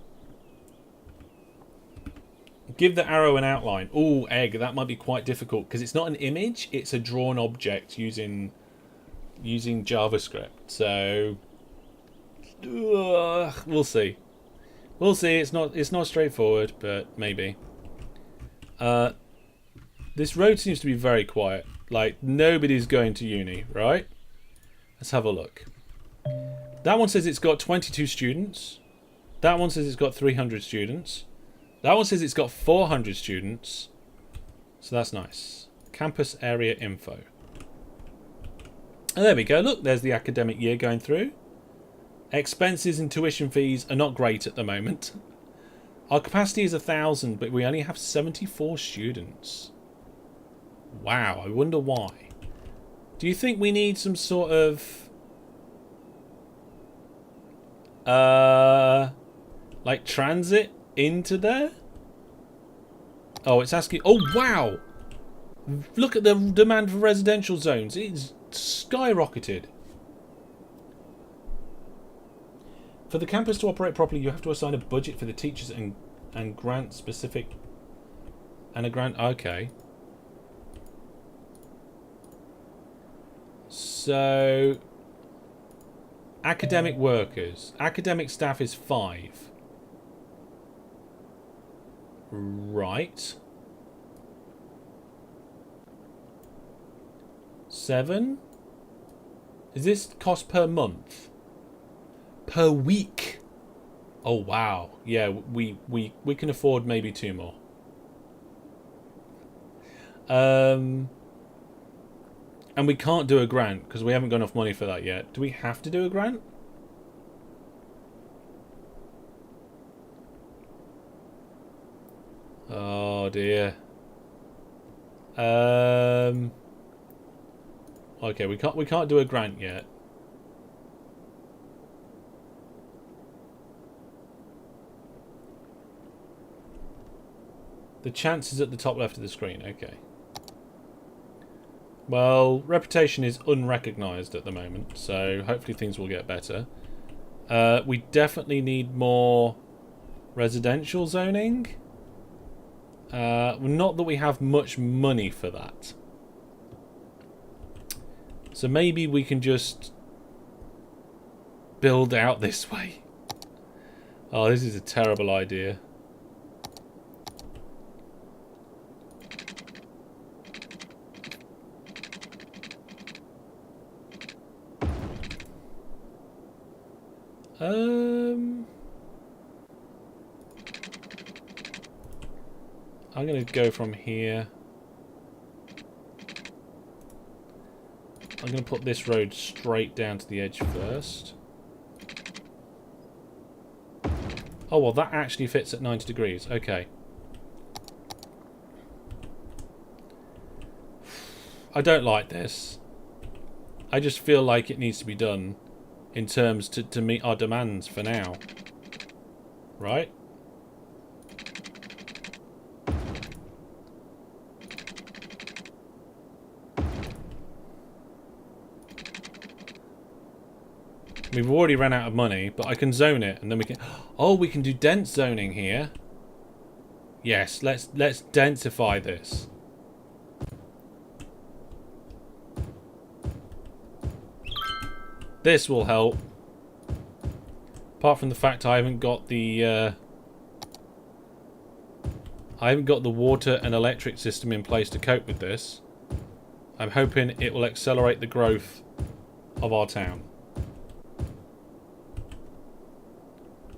Give the arrow an outline. Oh, egg. That might be quite difficult because it's not an image. It's a drawn object using JavaScript. So we'll see. We'll see. It's not straightforward, but maybe. This road seems to be very quiet. Like nobody's going to uni, right? Let's have a look. That one says it's got 22 students. That one says it's got 300 students. That one says it's got 400 students. So that's nice. Campus area info. And there we go. Look, there's the academic year going through. Expenses and tuition fees are not great at the moment. Our capacity is 1,000, but we only have 74 students. Wow, I wonder why. Do you think we need some sort of... like transit into there? Oh, it's asking... Oh, wow! Look at the demand for residential zones. It's skyrocketed. For the campus to operate properly, you have to assign a budget for the teachers and grant specific... And a grant... Okay. So... Academic workers. Academic staff is 5. Right. 7. Is this cost per month? Per week? Oh wow. Yeah, we can afford maybe 2 more. And we can't do a grant because we haven't got enough money for that yet. Do we have to do a grant? Oh dear. Okay, we can't do a grant yet. The chance is at the top left of the screen. Okay. Well, reputation is unrecognised at the moment, so hopefully things will get better. We definitely need more residential zoning. Not that we have much money for that. So maybe we can just build out this way. Oh, this is a terrible idea. I'm going to go from here. I'm going to put this road straight down to the edge first. Oh, well, that actually fits at 90 degrees. Okay. I don't like this. I just feel like it needs to be done in terms to meet our demands for now. Right? We've already run out of money, but I can zone it, and then we can... Oh, we can do dense zoning here. Yes, let's densify this. This will help. Apart from the fact I haven't got the water and electric system in place to cope with this. I'm hoping it will accelerate the growth of our town.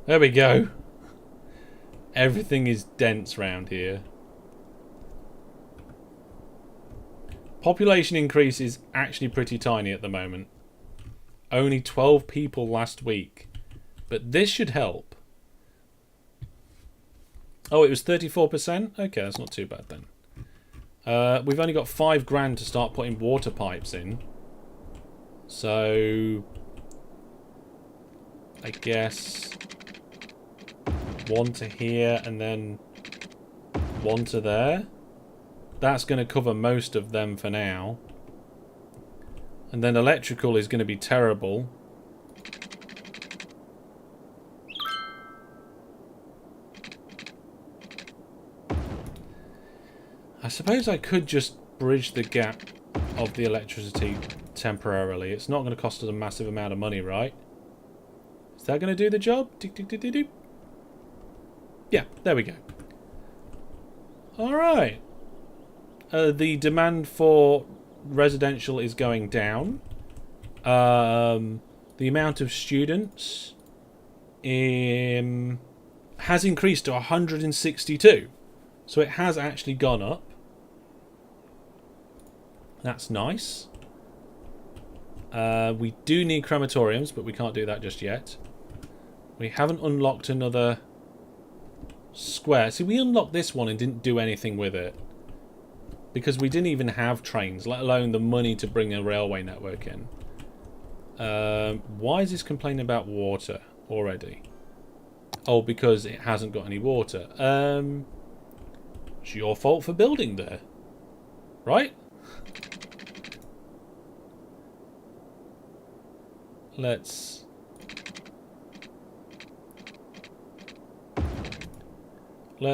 There we go. Everything is dense round here. Population increase is actually pretty tiny at the moment. Only 12 people last week. But this should help. Oh, it was 34%? Okay, that's not too bad then. We've only got $5 grand to start putting water pipes in. So... I guess... one to here and then one to there. That's going to cover most of them for now. And then electrical is going to be terrible. I suppose I could just bridge the gap of the electricity temporarily. It's not going to cost us a massive amount of money, right? Is that going to do the job? Tick, tick, tick, tick, tick. Yeah, there we go. Alright. The demand for residential is going down. The amount of students has increased to 162. So it has actually gone up. That's nice. We do need crematoriums, but we can't do that just yet. We haven't unlocked another... square. See, we unlocked this one and didn't do anything with it. Because we didn't even have trains, let alone the money to bring a railway network in. Why is this complaining about water already? Oh, because it hasn't got any water. It's your fault for building there. Right? Let's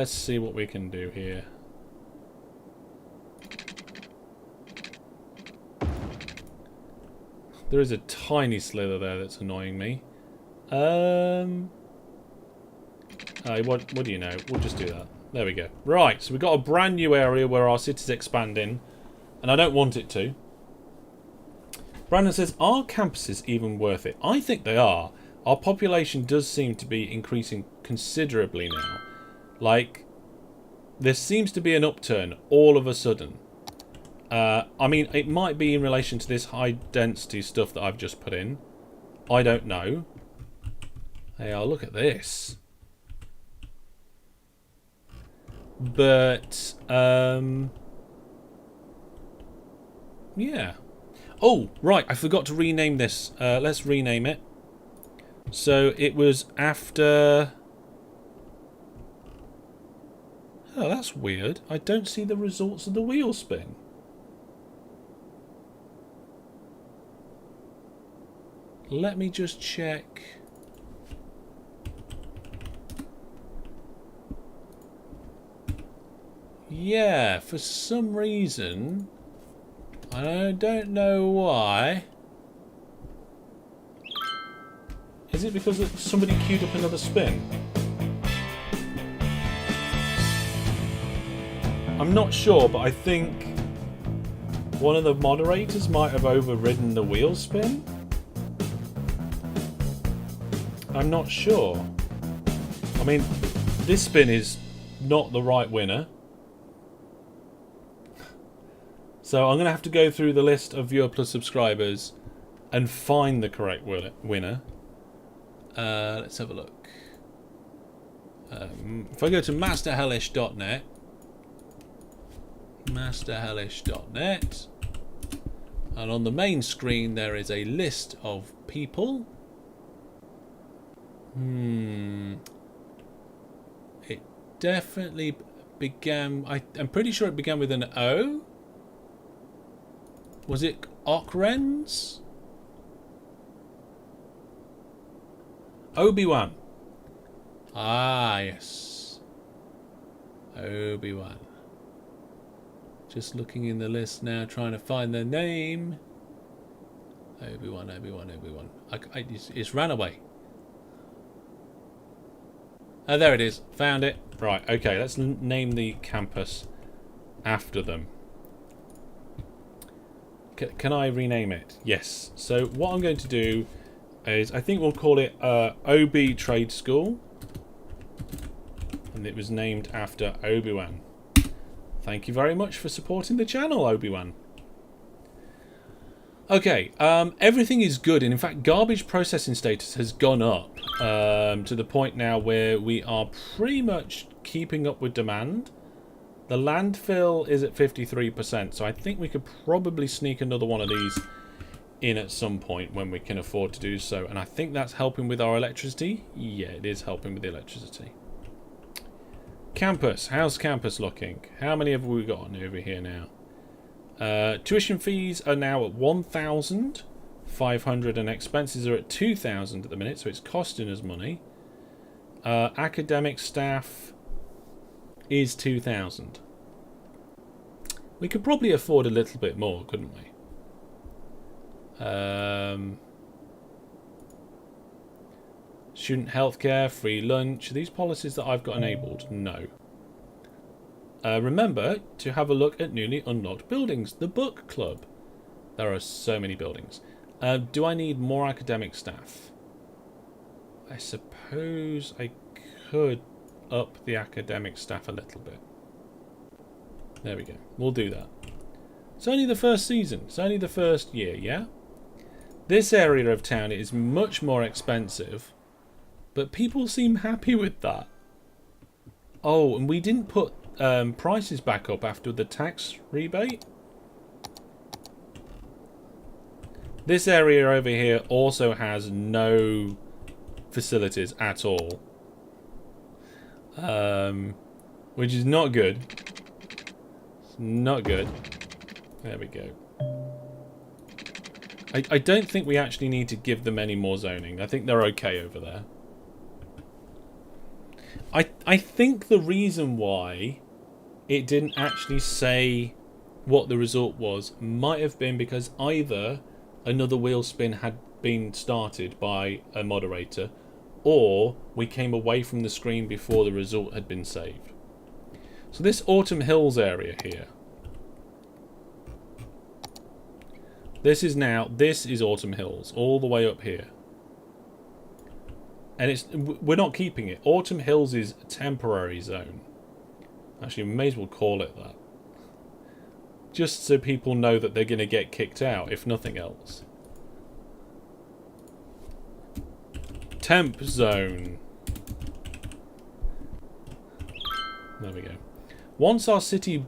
see what we can do here. There is a tiny slither there that's annoying me. What do you know? We'll just do that. There we go. Right, so we've got a brand new area where our city's expanding, and I don't want it to. Brandon says, are campuses even worth it? I think they are. Our population does seem to be increasing considerably now. Like, there seems to be an upturn all of a sudden. I mean, it might be in relation to this high density stuff that I've just put in. I don't know. Hey, oh, look at this. But, yeah. Oh, right, I forgot to rename this. Let's rename it. So it was after... Oh, that's weird. I don't see the results of the wheel spin. Let me just check. Yeah, for some reason, I don't know why. Is it because somebody queued up another spin? I'm not sure, but I think one of the moderators might have overridden the wheel spin. I'm not sure. I mean, this spin is not the right winner. So I'm going to have to go through the list of Viewer Plus subscribers and find the correct winner. Let's have a look. If I go to masterhellish.net, masterhellish.net, and on the main screen there is a list of people. It definitely began... I'm pretty sure it began with an O. Was it Okrens? Obi-Wan. Ah, yes. Obi-Wan. Just looking in the list now, trying to find their name. Obi-Wan. It's ran away. Oh, there it is. Found it. Right, okay, let's name the campus after them. Can I rename it? Yes. So what I'm going to do is, I think we'll call it OB Trade School. And it was named after Obi-Wan. Thank you very much for supporting the channel, Obi-Wan. Okay, everything is good. And in fact, garbage processing status has gone up to the point now where we are pretty much keeping up with demand. The landfill is at 53%, so I think we could probably sneak another one of these in at some point when we can afford to do so. And I think that's helping with our electricity. Yeah, it is helping with the electricity. Campus. How's campus looking? How many have we got over here now? Tuition fees are now at 1,500 and expenses are at 2,000 at the minute, so it's costing us money. Academic staff is 2,000. We could probably afford a little bit more, couldn't we? Student healthcare, free lunch. Are these policies that I've got enabled? No. Remember to have a look at newly unlocked buildings. The book club. There are so many buildings. Do I need more academic staff? I suppose I could up the academic staff a little bit. There we go. We'll do that. It's only the first season. It's only the first year, yeah? This area of town is much more expensive, but people seem happy with that. Oh, and we didn't put prices back up after the tax rebate. This area over here also has no facilities at all. Which is not good. It's not good. There we go. I don't think we actually need to give them any more zoning. I think they're okay over there. I think the reason why it didn't actually say what the result was might have been because either another wheel spin had been started by a moderator, or we came away from the screen before the result had been saved. So this Autumn Hills area here. This is Autumn Hills, all the way up here. And we're not keeping it. Autumn Hills is a temporary zone. Actually, we may as well call it that. Just so people know that they're going to get kicked out, if nothing else. Temp zone. There we go. Once our city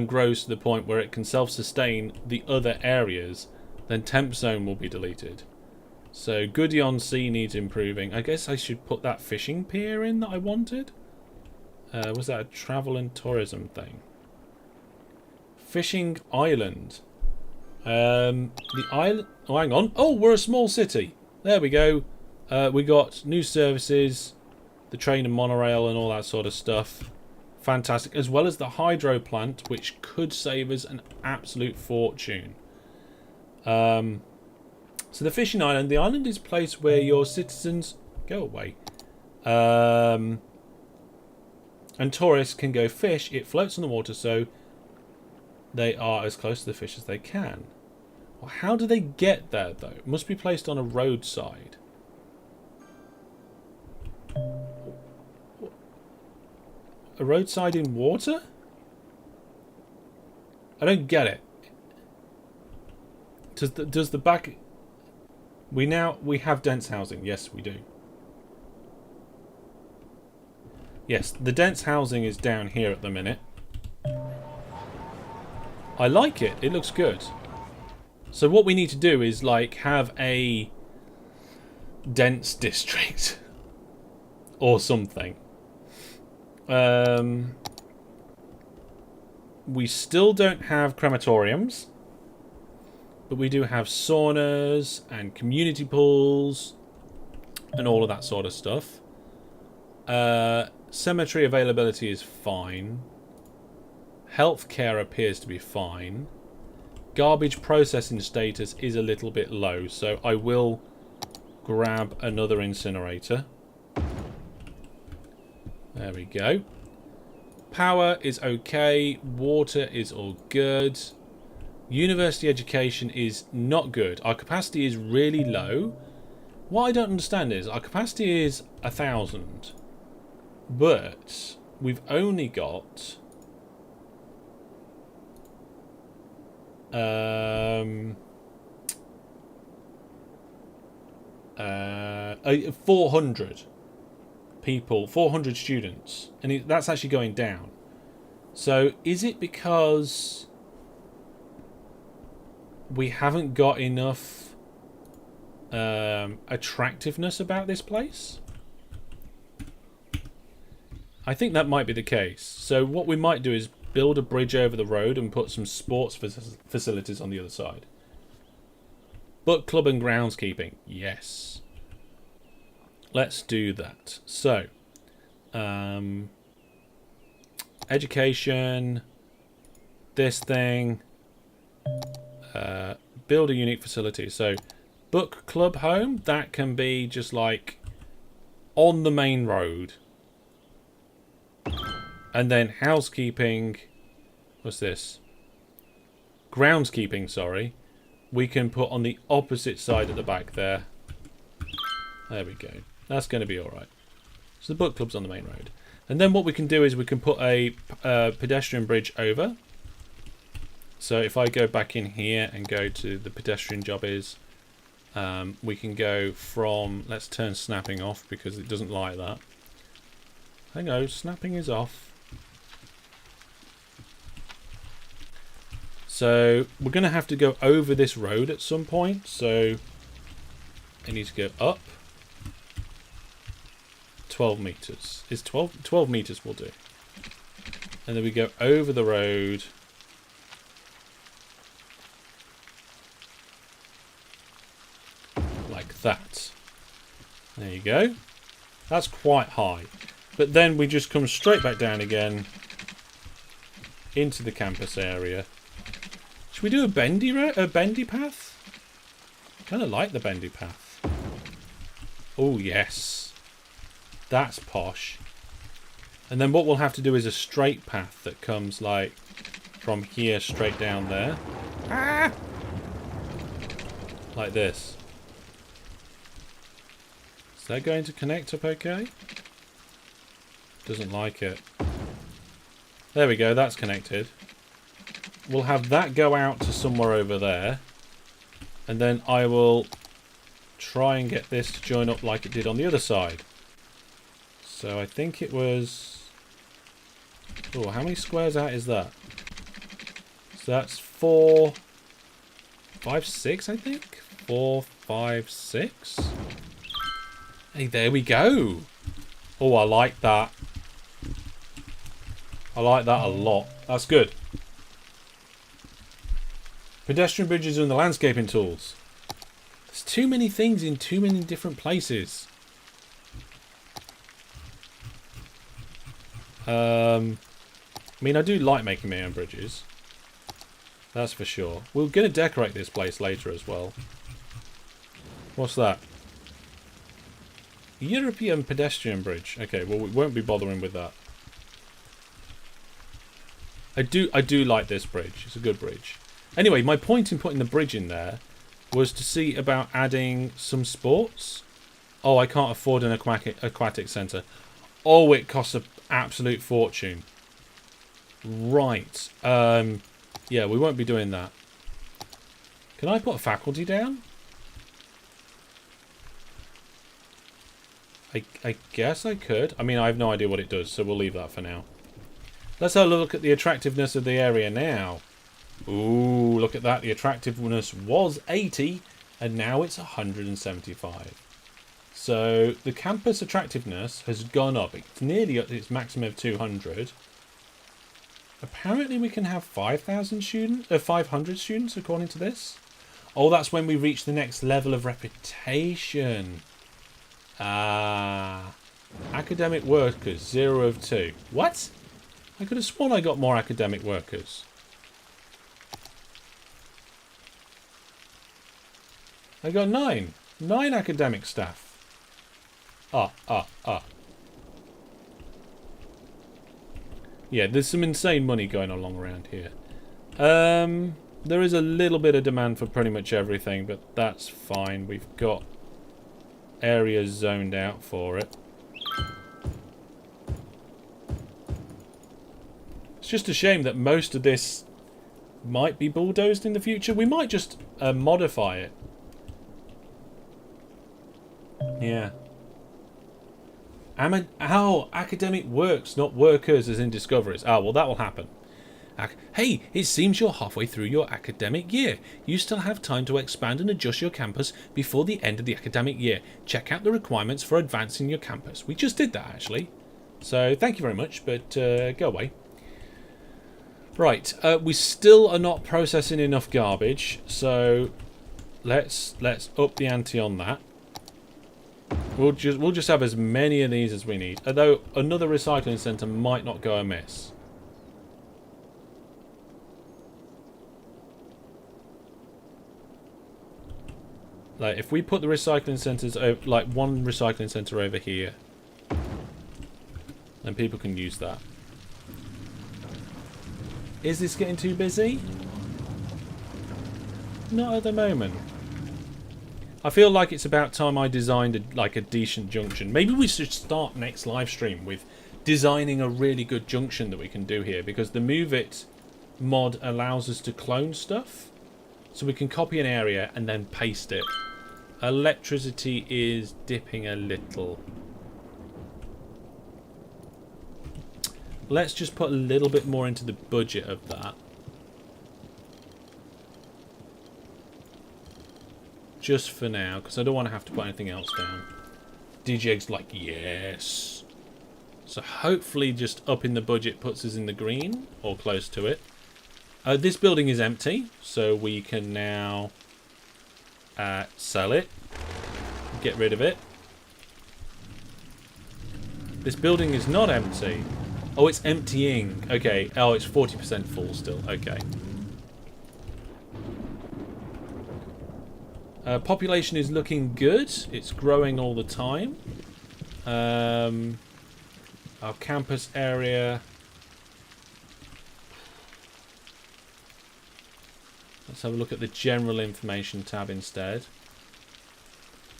grows to the point where it can self-sustain the other areas, then Temp Zone will be deleted. So Goody on Sea needs improving. I guess I should put that fishing pier in that I wanted. Was that a travel and tourism thing? Fishing Island. The island... Oh, hang on. Oh, we're a small city. There we go. We got new services, the train and monorail and all that sort of stuff. Fantastic. As well as the hydro plant, which could save us an absolute fortune. So the fishing island. The island is a place where your citizens... Go away. And tourists can go fish. It floats on the water, so they are as close to the fish as they can. Well, how do they get there, though? It must be placed on a roadside. A roadside in water? I don't get it. Does the back... We have dense housing. Yes, we do. Yes, the dense housing is down here at the minute. I like it. It looks good. So what we need to do is like have a dense district or something. We still don't have crematoriums, but we do have saunas and community pools and all of that sort of stuff. Cemetery availability is fine. Healthcare appears to be fine. Garbage processing status is a little bit low, so I will grab another incinerator. There we go. Power is okay. Water is all good. University education is not good. Our capacity is really low. What I don't understand is our capacity is 1,000, but we've only got 400 people, 400 students, and that's actually going down. So is it because we haven't got enough attractiveness about this place? I think that might be the case. So what we might do is build a bridge over the road and put some sports facilities on the other side. Book club and groundskeeping. Yes. Let's do that. So, education, this thing, build a unique facility. So, book club home, that can be just like on the main road. And then housekeeping, what's this? Groundskeeping, sorry. We can put on the opposite side at the back there. There we go. That's going to be alright. So the book club's on the main road. And then what we can do is we can put a pedestrian bridge over. So if I go back in here and go to the pedestrian job is, we can go from... Let's turn snapping off because it doesn't like that. Hang on, snapping is off. So we're going to have to go over this road at some point. So I need to go up 12 meters. Is 12 meters will do. And then we go over the road. Like that. There you go. That's quite high. But then we just come straight back down again into the campus area. Should we do a bendy path? Kind of like the bendy path. Oh yes, that's posh. And then what we'll have to do is a straight path that comes like from here straight down there. Ah! Like this. Is that going to connect up okay? Doesn't like it. There we go, that's connected. We'll have that go out to somewhere over there. And then I will try and get this to join up like it did on the other side. So I think it was... Oh, how many squares out is that? So that's 4, 5, 6, I think. 4, 5, 6. Hey, there we go. Oh, I like that. I like that a lot. That's good. Pedestrian bridges and the landscaping tools. There's too many things in too many different places. I mean, I do like making my own bridges. That's for sure. We're going to decorate this place later as well. What's that? European pedestrian bridge. Okay, well, we won't be bothering with that. I do like this bridge. It's a good bridge. Anyway, my point in putting the bridge in there was to see about adding some sports. Oh, I can't afford an aquatic centre. Oh, it costs an absolute fortune. Right. Yeah, we won't be doing that. Can I put a faculty down? I guess I could. I mean, I have no idea what it does, so we'll leave that for now. Let's have a look at the attractiveness of the area now. Ooh, look at that. The attractiveness was 80, and now it's 175. So the campus attractiveness has gone up. It's nearly at its maximum of 200. Apparently we can have 5,000 students, 500 students according to this. Oh, that's when we reach the next level of reputation. Academic workers, 0 of 2. What? I could have sworn I got more academic workers. I got 9. 9 academic staff. Yeah, there's some insane money going along around here. There is a little bit of demand for pretty much everything, but that's fine. We've got areas zoned out for it. It's just a shame that most of this might be bulldozed in the future. We might just modify it. Yeah. Academic works, not workers as in discoveries. Ah, well, that will happen. Hey, it seems you're halfway through your academic year. You still have time to expand and adjust your campus before the end of the academic year. Check out the requirements for advancing your campus. We just did that, actually. So, thank you very much, but go away. Right, we still are not processing enough garbage, so let's up the ante on that. We'll just have as many of these as we need. Although another recycling centre might not go amiss. Like if we put the recycling centres over, like one recycling centre over here, then people can use that. Is this getting too busy? Not at the moment. I feel like it's about time I designed a decent junction. Maybe we should start next live stream with designing a really good junction that we can do here, because the Move It mod allows us to clone stuff. So we can copy an area and then paste it. Electricity is dipping a little. Let's just put a little bit more into the budget of that. Just for now, because I don't want to have to put anything else down. DJ's like, yes. So hopefully just upping the budget puts us in the green, or close to it. This building is empty, so we can now sell it. Get rid of it. This building is not empty. Oh, it's emptying. Okay. Oh, it's 40% full still. Okay. Population is looking good. It's growing all the time. Our campus area. Let's have a look at the general information tab instead.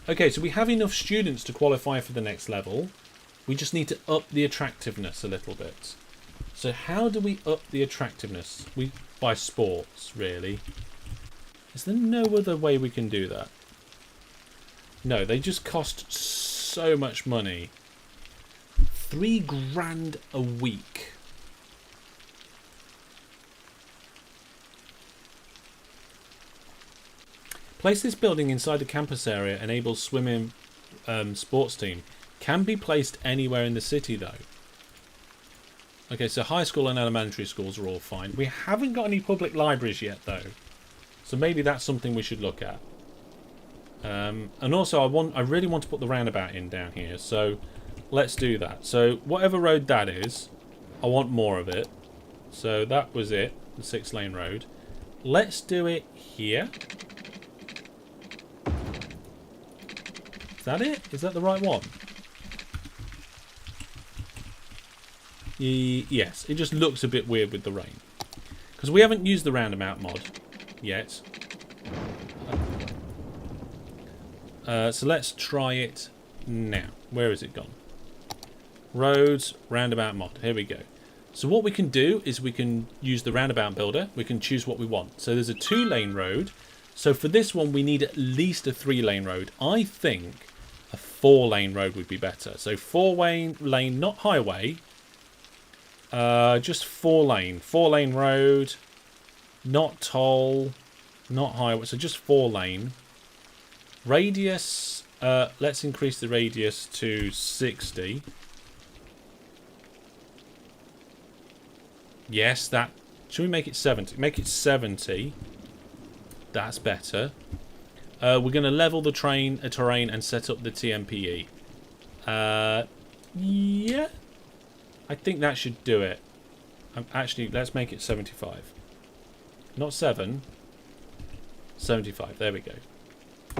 Okay, so we have enough students to qualify for the next level. We just need to up the attractiveness a little bit. So how do we up the attractiveness? By sports, really. Is there no other way we can do that? No, they just cost so much money. $3,000 a week. Place this building inside the campus area. Enables swimming sports team. Can be placed anywhere in the city, though. Okay, so high school and elementary schools are all fine. We haven't got any public libraries yet, though. So maybe that's something we should look at. And also, I really want to put the roundabout in down here. So let's do that. So whatever road that is, I want more of it. So that was it, the 6-lane road. Let's do it here. Is that it? Is that the right one? Yes, it just looks a bit weird with the rain. Because we haven't used the roundabout mod yet. So let's try it now. Where has it gone? Roads, roundabout mod. Here we go. So what we can do is we can use the roundabout builder. We can choose what we want. So there's a 2-lane road. So for this one, we need at least a 3-lane road. I think a 4-lane road would be better. So 4-lane, not highway. Just 4-lane. 4-lane road. Not toll. Not highway. So just 4-lane. Radius. Let's increase the radius to 60. Yes, that... Should we make it 70? Make it 70. That's better. We're going to level the terrain and set up the TMPE. Yeah. I think that should do it. Actually, let's make it 75. Not 7. 75. There we go.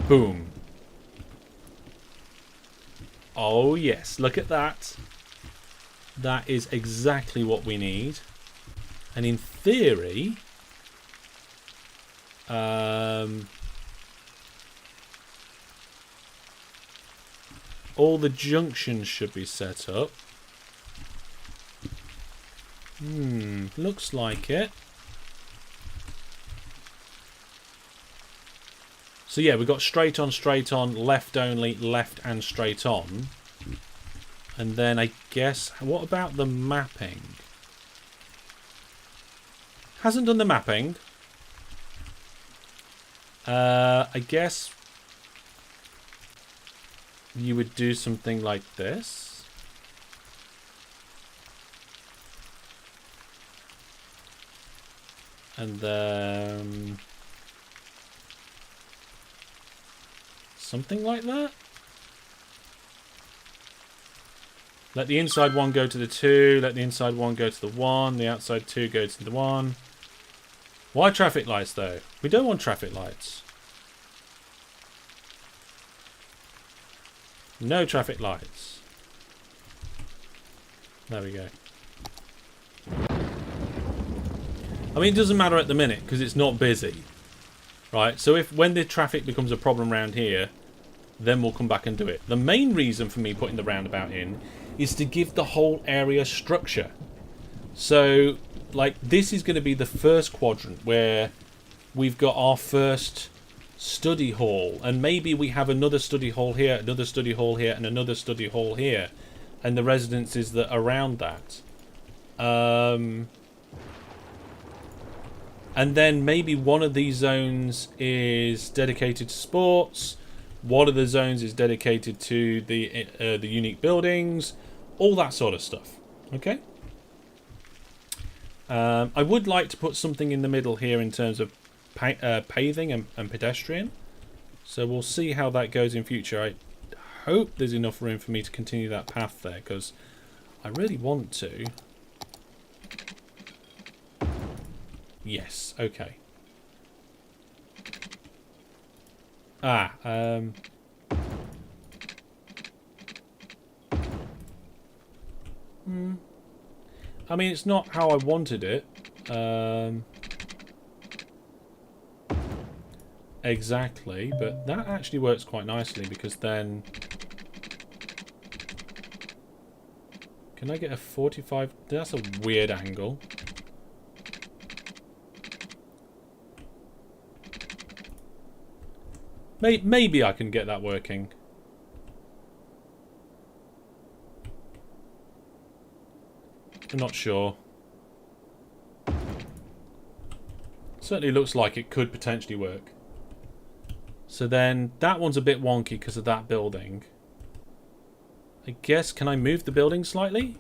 Boom. Oh, yes. Look at that. That is exactly what we need. And in theory... all the junctions should be set up. Looks like it. So yeah, we've got straight on, left only, left and straight on. And then I guess, what about the mapping? Hasn't done the mapping. I guess you would do something like this. And then something like that. Let the inside one go to the 2. Let the inside one go to the 1. The outside 2 go to the 1. Why traffic lights, though? We don't want traffic lights. No traffic lights. There we go. I mean, it doesn't matter at the minute because it's not busy. Right? So when the traffic becomes a problem around here, then we'll come back and do it. The main reason for me putting the roundabout in is to give the whole area structure. So, like, this is going to be the first quadrant where we've got our first study hall. And maybe we have another study hall here, another study hall here, and another study hall here. And the residences that are around that. And then maybe one of these zones is dedicated to sports. One of the zones is dedicated to the unique buildings. All that sort of stuff. Okay? I would like to put something in the middle here in terms of paving and pedestrian. So we'll see how that goes in future. I hope there's enough room for me to continue that path there, because I really want to. Yes, okay. I mean, it's not how I wanted it. Exactly, but that actually works quite nicely because then... Can I get a 45? That's a weird angle. Maybe I can get that working. I'm not sure. Certainly looks like it could potentially work. So then that one's a bit wonky because of that building. I guess, can I move the building slightly?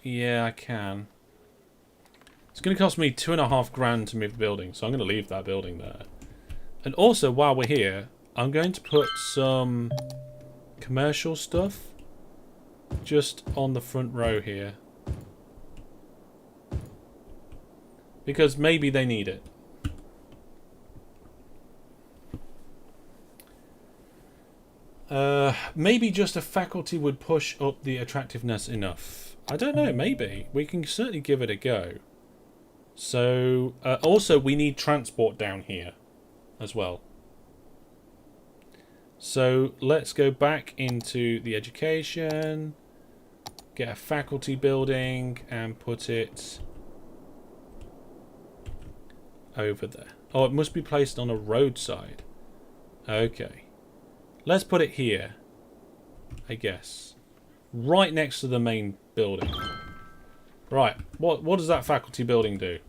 Yeah, I can. It's going to cost me $2,500 to move the building, so I'm going to leave that building there. And also, while we're here, I'm going to put some commercial stuff just on the front row here. Because maybe they need it. Maybe just a faculty would push up the attractiveness enough. I don't know, maybe. We can certainly give it a go. So, also we need transport down here as well. So, let's go back into the education, get a faculty building and put it over there. Oh, it must be placed on a roadside. Okay. Let's put it here, I guess. Right next to the main building. Right, what does that faculty building do?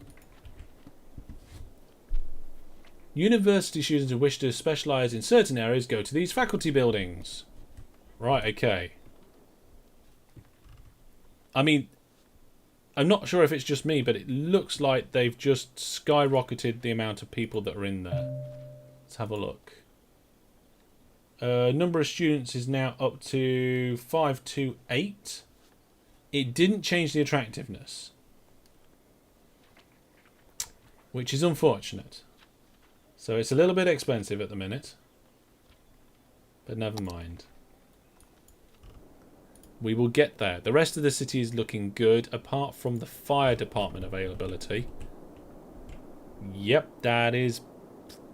University students who wish to specialise in certain areas go to these faculty buildings. Right, okay. I mean, I'm not sure if it's just me, but it looks like they've just skyrocketed the amount of people that are in there. Let's have a look. Number of students is now up to 528. It didn't change the attractiveness, which is unfortunate. So it's a little bit expensive at the minute, but never mind. We will get there. The rest of the city is looking good, apart from the fire department availability. Yep, that is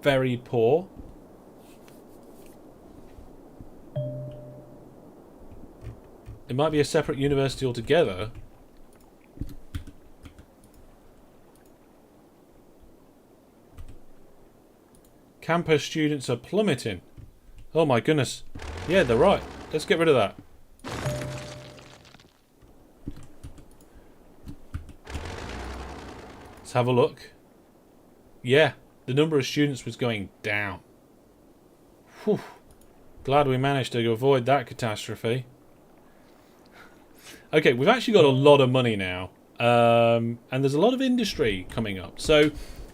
very poor. It might be a separate university altogether. Campus students are plummeting. Oh my goodness. Yeah, they're right. Let's get rid of that. Let's have a look. Yeah, the number of students was going down. Whew. Glad we managed to avoid that catastrophe. Okay, we've actually got a lot of money now. And there's a lot of industry coming up. So,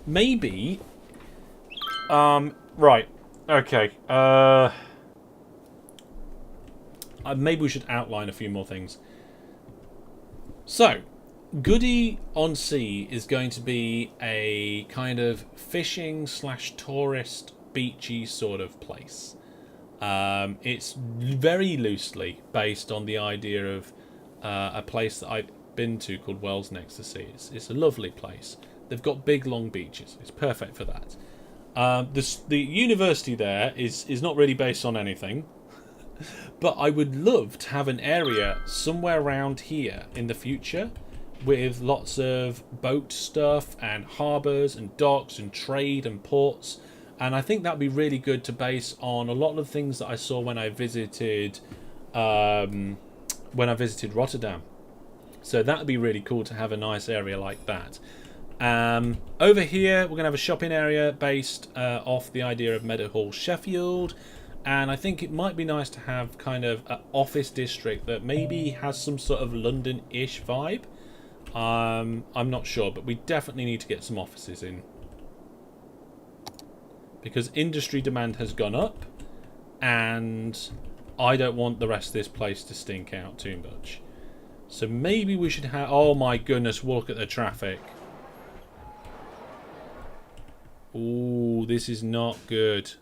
maybe... right. Okay. Maybe we should outline a few more things. So, Goody-on-Sea is going to be a kind of fishing / tourist beachy sort of place. It's very loosely based on the idea of a place that I've been to called Wells Next to Sea. It's a lovely place. They've got big long beaches. It's perfect for that. The university there is not really based on anything, but I would love to have an area somewhere around here in the future with lots of boat stuff and harbours and docks and trade and ports. And I think that would be really good to base on a lot of things that I saw when I visited Rotterdam. So that would be really cool to have a nice area like that. Over here, we're going to have a shopping area based off the idea of Meadowhall, Sheffield. And I think it might be nice to have kind of an office district that maybe has some sort of London-ish vibe. I'm not sure, but we definitely need to get some offices in. Because industry demand has gone up, and I don't want the rest of this place to stink out too much. So maybe we should have... Oh my goodness, look at the traffic. Ooh, this is not good.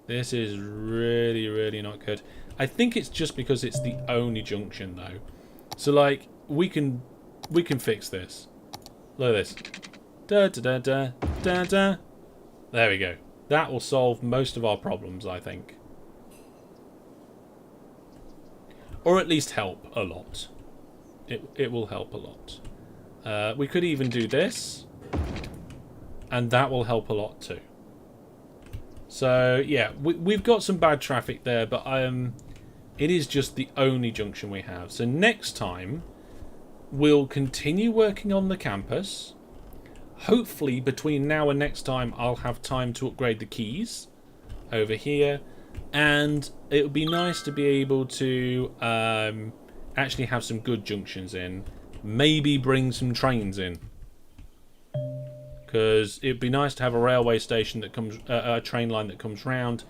This is really, really not good. I think it's just because it's the only junction, though. So, like, we can fix this. Look at this. Da da da da da da. There we go. That will solve most of our problems, I think. Or at least help a lot. It will help a lot. We could even do this. And that will help a lot too. So, yeah, we've got some bad traffic there, but it is just the only junction we have. So next time, we'll continue working on the campus. Hopefully between now and next time I'll have time to upgrade the keys over here, and it would be nice to be able to actually have some good junctions in. Maybe bring some trains in, because it'd be nice to have a railway station that comes, a train line that comes round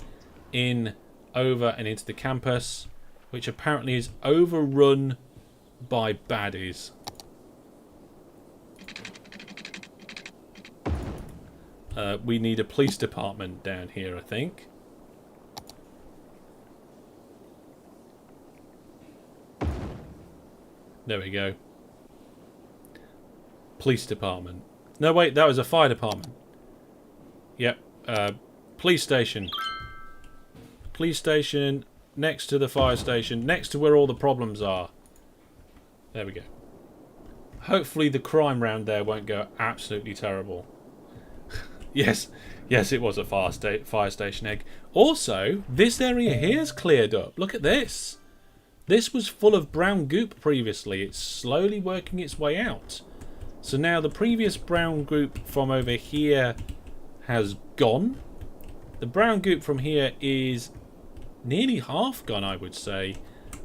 in, over and into the campus, which apparently is overrun by baddies. We need a police department down here, I think. There we go. Police department. No, wait, that was a fire department. Yep. Police station. Police station next to the fire station, next to where all the problems are. There we go. Hopefully the crime round there won't go absolutely terrible. Yes, it was a fire station egg. Also, this area here's cleared up. Look at this. This was full of brown goop previously. It's slowly working its way out. So now the previous brown goop from over here has gone. The brown goop from here is nearly half gone, I would say.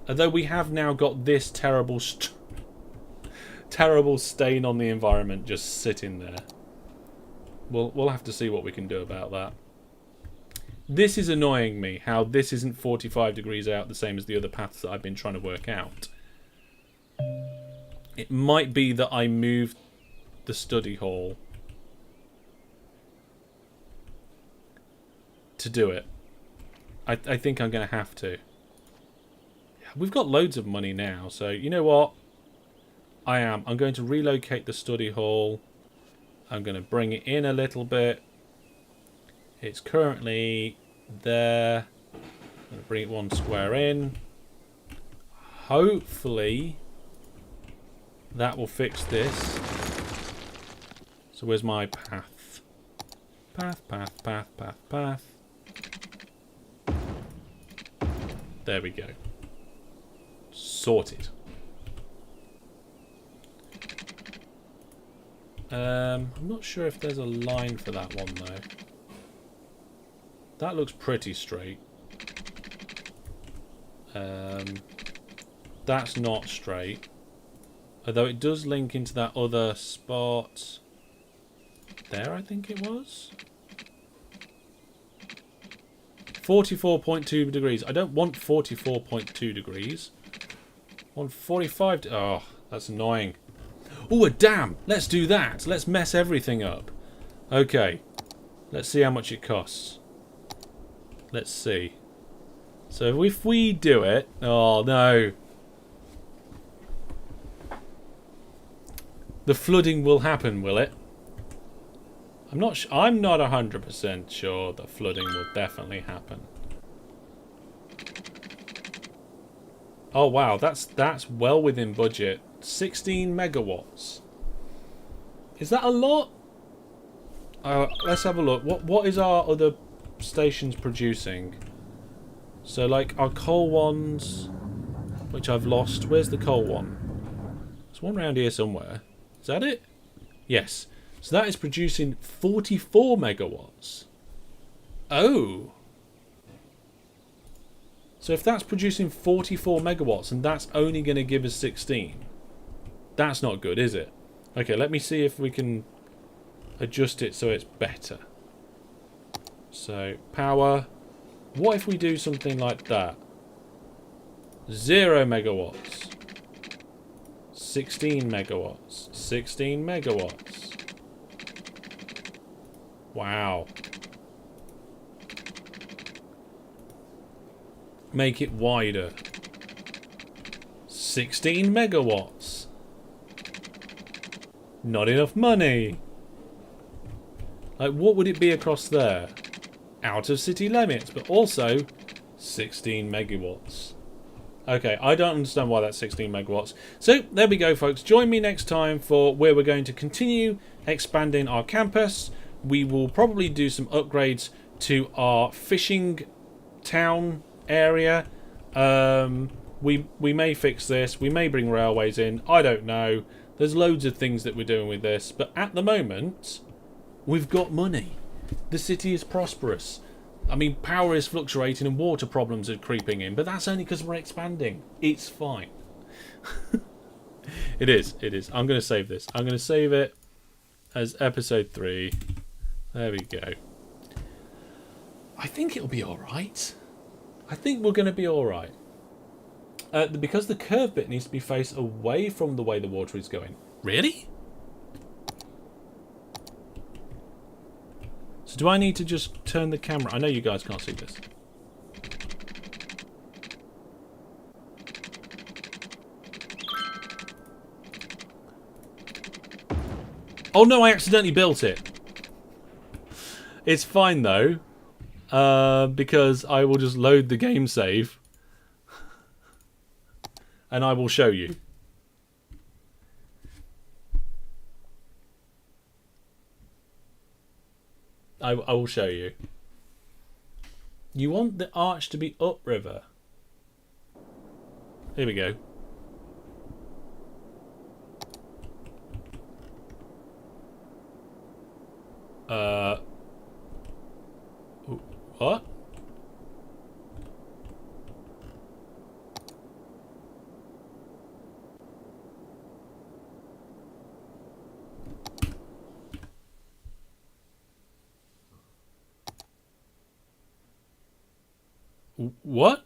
Although we have now got this terrible stain on the environment just sitting there. We'll have to see what we can do about that. This is annoying me, how this isn't 45 degrees out, the same as the other paths that I've been trying to work out. It might be that I moved the study hall to do it. I think I'm going to have to. We've got loads of money now, so you know what? I'm going to relocate the study hall. I'm going to bring it in a little bit. It's currently there. I'm going to bring it one square in. Hopefully that will fix this. So where's my path? Path. There we go. Sorted. I'm not sure if there's a line for that one though. That looks pretty straight. That's not straight. Although it does link into that other spot. There, I think it was. 44.2 degrees. I don't want 44.2 degrees. I want 45. Oh, that's annoying. Oh, a dam! Let's do that. Let's mess everything up. Okay. Let's see how much it costs. Let's see. So if we do it... Oh, no. The flooding will happen, will it? I'm not 100% sure that flooding will definitely happen. Oh, wow. That's well within budget. 16 megawatts. Is that a lot? Let's have a look. What is our other stations producing? So like our coal ones, which I've lost. Where's the coal one? There's one around here somewhere. Is that it? Yes. So that is producing 44 megawatts. Oh. So if that's producing 44 megawatts and that's only going to give us 16, that's not good, is it? Okay, let me see if we can adjust it so it's better. So, power. What if we do something like that? 0 megawatts. 16 megawatts. 16 megawatts. Wow. Make it wider. 16 megawatts. Not enough money. Like, what would it be across there? Out of city limits, but also 16 megawatts. Okay, I don't understand why that's 16 megawatts. So, there we go, folks. Join me next time for where we're going to continue expanding our campus. We will probably do some upgrades to our fishing town area. We may fix this. We may bring railways in. I don't know. There's loads of things that we're doing with this, but at the moment, we've got money. The city is prosperous. I mean, power is fluctuating and water problems are creeping in, but that's only because we're expanding. It's fine. It is. I'm going to save this. I'm going to save it as episode 3. There we go. I think it'll be alright. I think we're going to be alright. Because the curve bit needs to be faced away from the way the water is going. Really? So do I need to just turn the camera? I know you guys can't see this. Oh no, I accidentally built it. It's fine though, because I will just load the game save and I will show you. I will show you. You want the arch to be upriver. Here we go. What? What?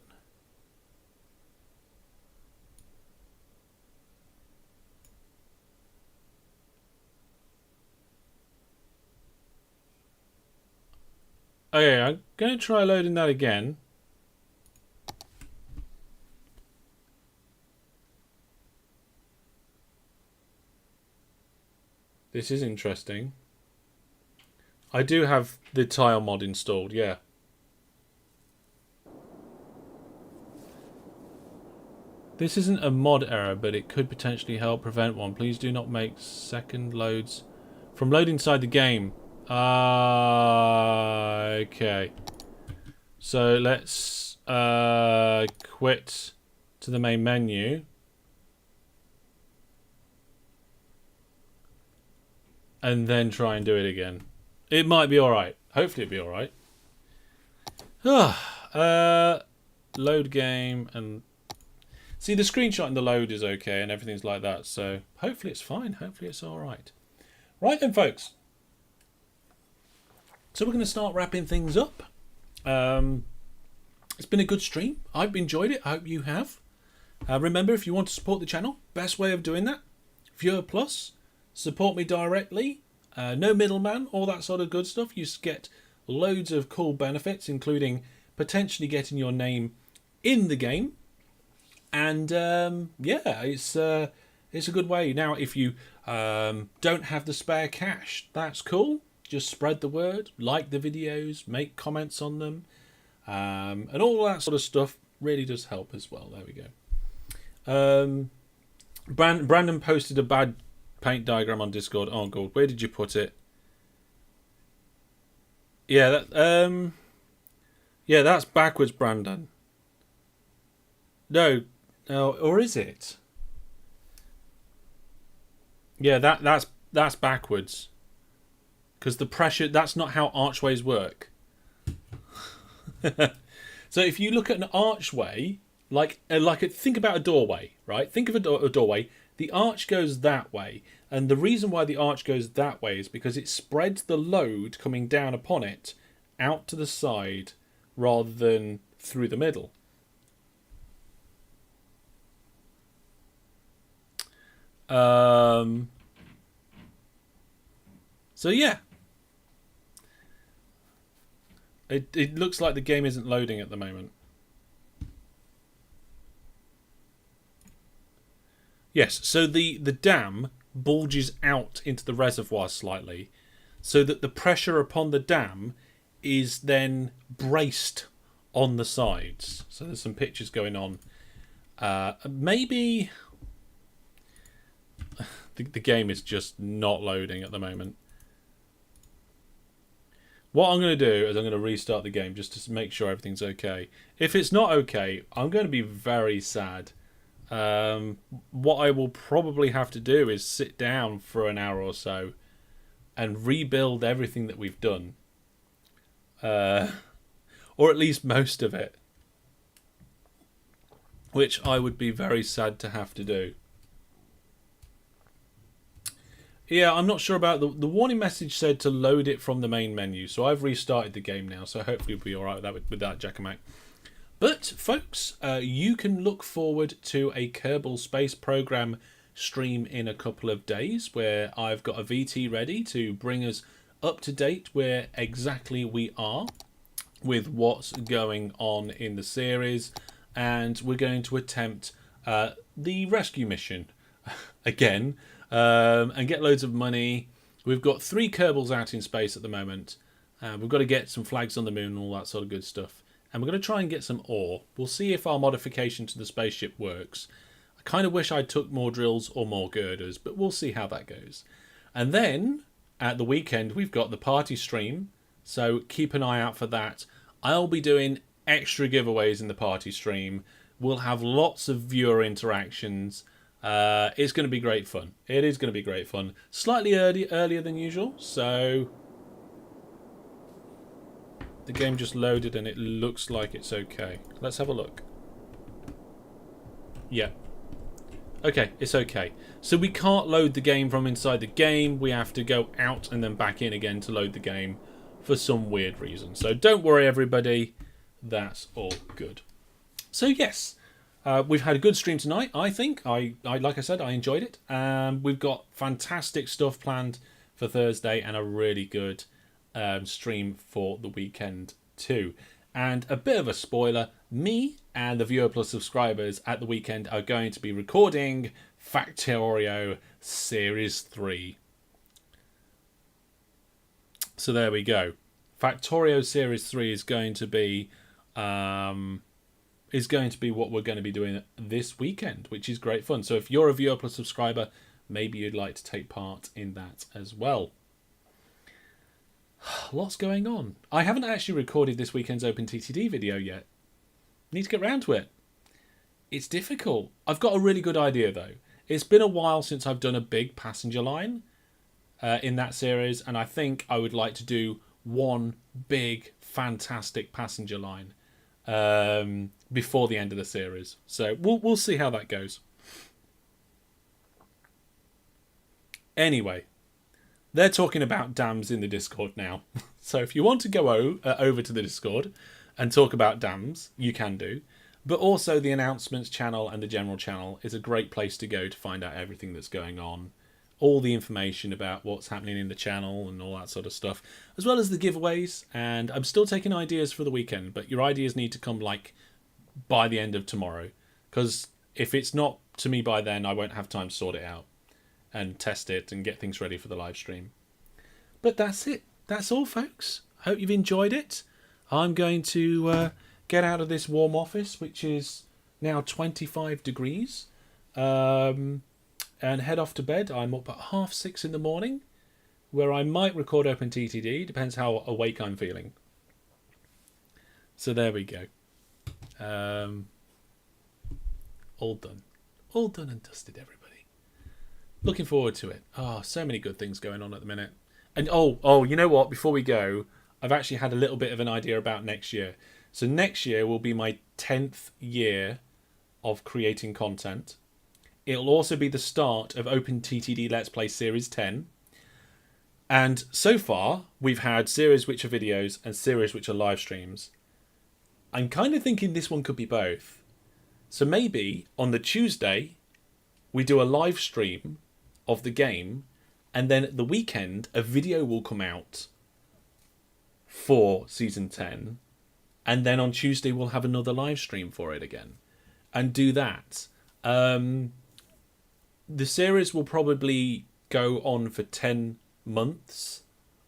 Okay, I'm going to try loading that again. This is interesting. I do have the tile mod installed, yeah. This isn't a mod error, but it could potentially help prevent one. Please do not make second loads from load inside the game. Okay. So let's quit to the main menu. And then try and do it again. It might be alright. Hopefully it'll be alright. Load game and... See, the screenshot and the load is okay and everything's like that. So hopefully it's fine. Hopefully it's alright. Right then, folks. So we're going to start wrapping things up. It's been a good stream. I've enjoyed it. I hope you have. Remember, if you want to support the channel, best way of doing that, Viewer Plus, support me directly, no middleman, all that sort of good stuff. You get loads of cool benefits, including potentially getting your name in the game. And yeah, it's a good way. Now, if you don't have the spare cash, that's cool. Just spread the word, like the videos, make comments on them, and all that sort of stuff really does help as well. There we go. Brandon posted a bad paint diagram on Discord. Oh god, where did you put it? Yeah, yeah, that's backwards, Brandon. No, or is it? Yeah, that's backwards. Because the pressure, that's not how archways work. So if you look at an archway, think about a doorway, right? Think of a doorway. The arch goes that way. And the reason why the arch goes that way is because it spreads the load coming down upon it out to the side rather than through the middle. So yeah. It looks like the game isn't loading at the moment. Yes, so the dam bulges out into the reservoir slightly so that the pressure upon the dam is then braced on the sides. So there's some pictures going on. Maybe the game is just not loading at the moment. What I'm going to do is I'm going to restart the game just to make sure everything's okay. If it's not okay, I'm going to be very sad. What I will probably have to do is sit down for an hour or so and rebuild everything that we've done. Or at least most of it. Which I would be very sad to have to do. Yeah, I'm not sure about the warning message said to load it from the main menu, so I've restarted the game now, so hopefully we'll be alright with that, Jackamak. But, folks, you can look forward to a Kerbal Space Program stream in a couple of days, where I've got a VT ready to bring us up to date where exactly we are with what's going on in the series, and we're going to attempt the rescue mission again. And get loads of money. We've got 3 Kerbals out in space at the moment. We've got to get some flags on the moon and all that sort of good stuff. And we're going to try and get some ore. We'll see if our modification to the spaceship works. I kind of wish I took more drills or more girders, but we'll see how that goes. And then, at the weekend, we've got the party stream. So keep an eye out for that. I'll be doing extra giveaways in the party stream. We'll have lots of viewer interactions. It's going to be great fun. It is going to be great fun. Slightly earlier than usual, so the game just loaded and it looks like it's okay. Let's have a look. Yeah. Okay, it's okay. So we can't load the game from inside the game. We have to go out and then back in again to load the game for some weird reason. So don't worry, everybody. That's all good. So yes. We've had a good stream tonight, I think. I like I said, I enjoyed it. We've got fantastic stuff planned for Thursday and a really good stream for the weekend too. And a bit of a spoiler, me and the Viewer Plus subscribers at the weekend are going to be recording Factorio Series 3. So there we go. Factorio Series 3 is going to be what we're going to be doing this weekend, which is great fun. So if you're a Viewer Plus subscriber, maybe you'd like to take part in that as well. Lots going on. I haven't actually recorded this weekend's OpenTTD video yet. Need to get round to it. It's difficult. I've got a really good idea though. It's been a while since I've done a big passenger line in that series, and I think I would like to do one big, fantastic passenger line before the end of the series. So we'll see how that goes. Anyway, they're talking about dams in the Discord now. So if you want to go over to the Discord and talk about dams, you can do. But also the announcements channel and the general channel is a great place to go to find out everything that's going on. All the information about what's happening in the channel and all that sort of stuff. As well as the giveaways. And I'm still taking ideas for the weekend. But your ideas need to come like by the end of tomorrow. Because if it's not to me by then, I won't have time to sort it out. And test it and get things ready for the live stream. But that's it. That's all, folks. Hope you've enjoyed it. I'm going to get out of this warm office, which is now 25 degrees, and head off to bed. I'm up at 6:30 in the morning, where I might record OpenTTD. Depends how awake I'm feeling. So there we go. All done. All done and dusted, everybody. Looking forward to it. Oh, so many good things going on at the minute. And oh, you know what? Before we go, I've actually had a little bit of an idea about next year. So next year will be my 10th year of creating content. It'll also be the start of OpenTTD Let's Play Series 10. And so far, we've had series which are videos and series which are live streams. I'm kind of thinking this one could be both. So maybe on the Tuesday, we do a live stream of the game, and then at the weekend, a video will come out for Season 10, and then on Tuesday we'll have another live stream for it again, and do that. The series will probably go on for 10 months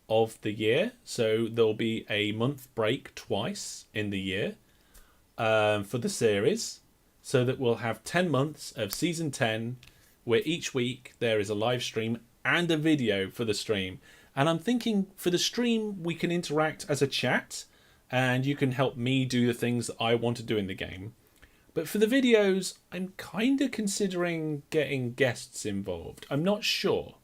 of the year, so there'll be a month break twice in the year for the series, so that we'll have 10 months of Season 10, where each week there is a live stream and a video for the stream. And I'm thinking for the stream we can interact as a chat, and you can help me do the things that I want to do in the game. But for the videos, I'm kind of considering getting guests involved. I'm not sure,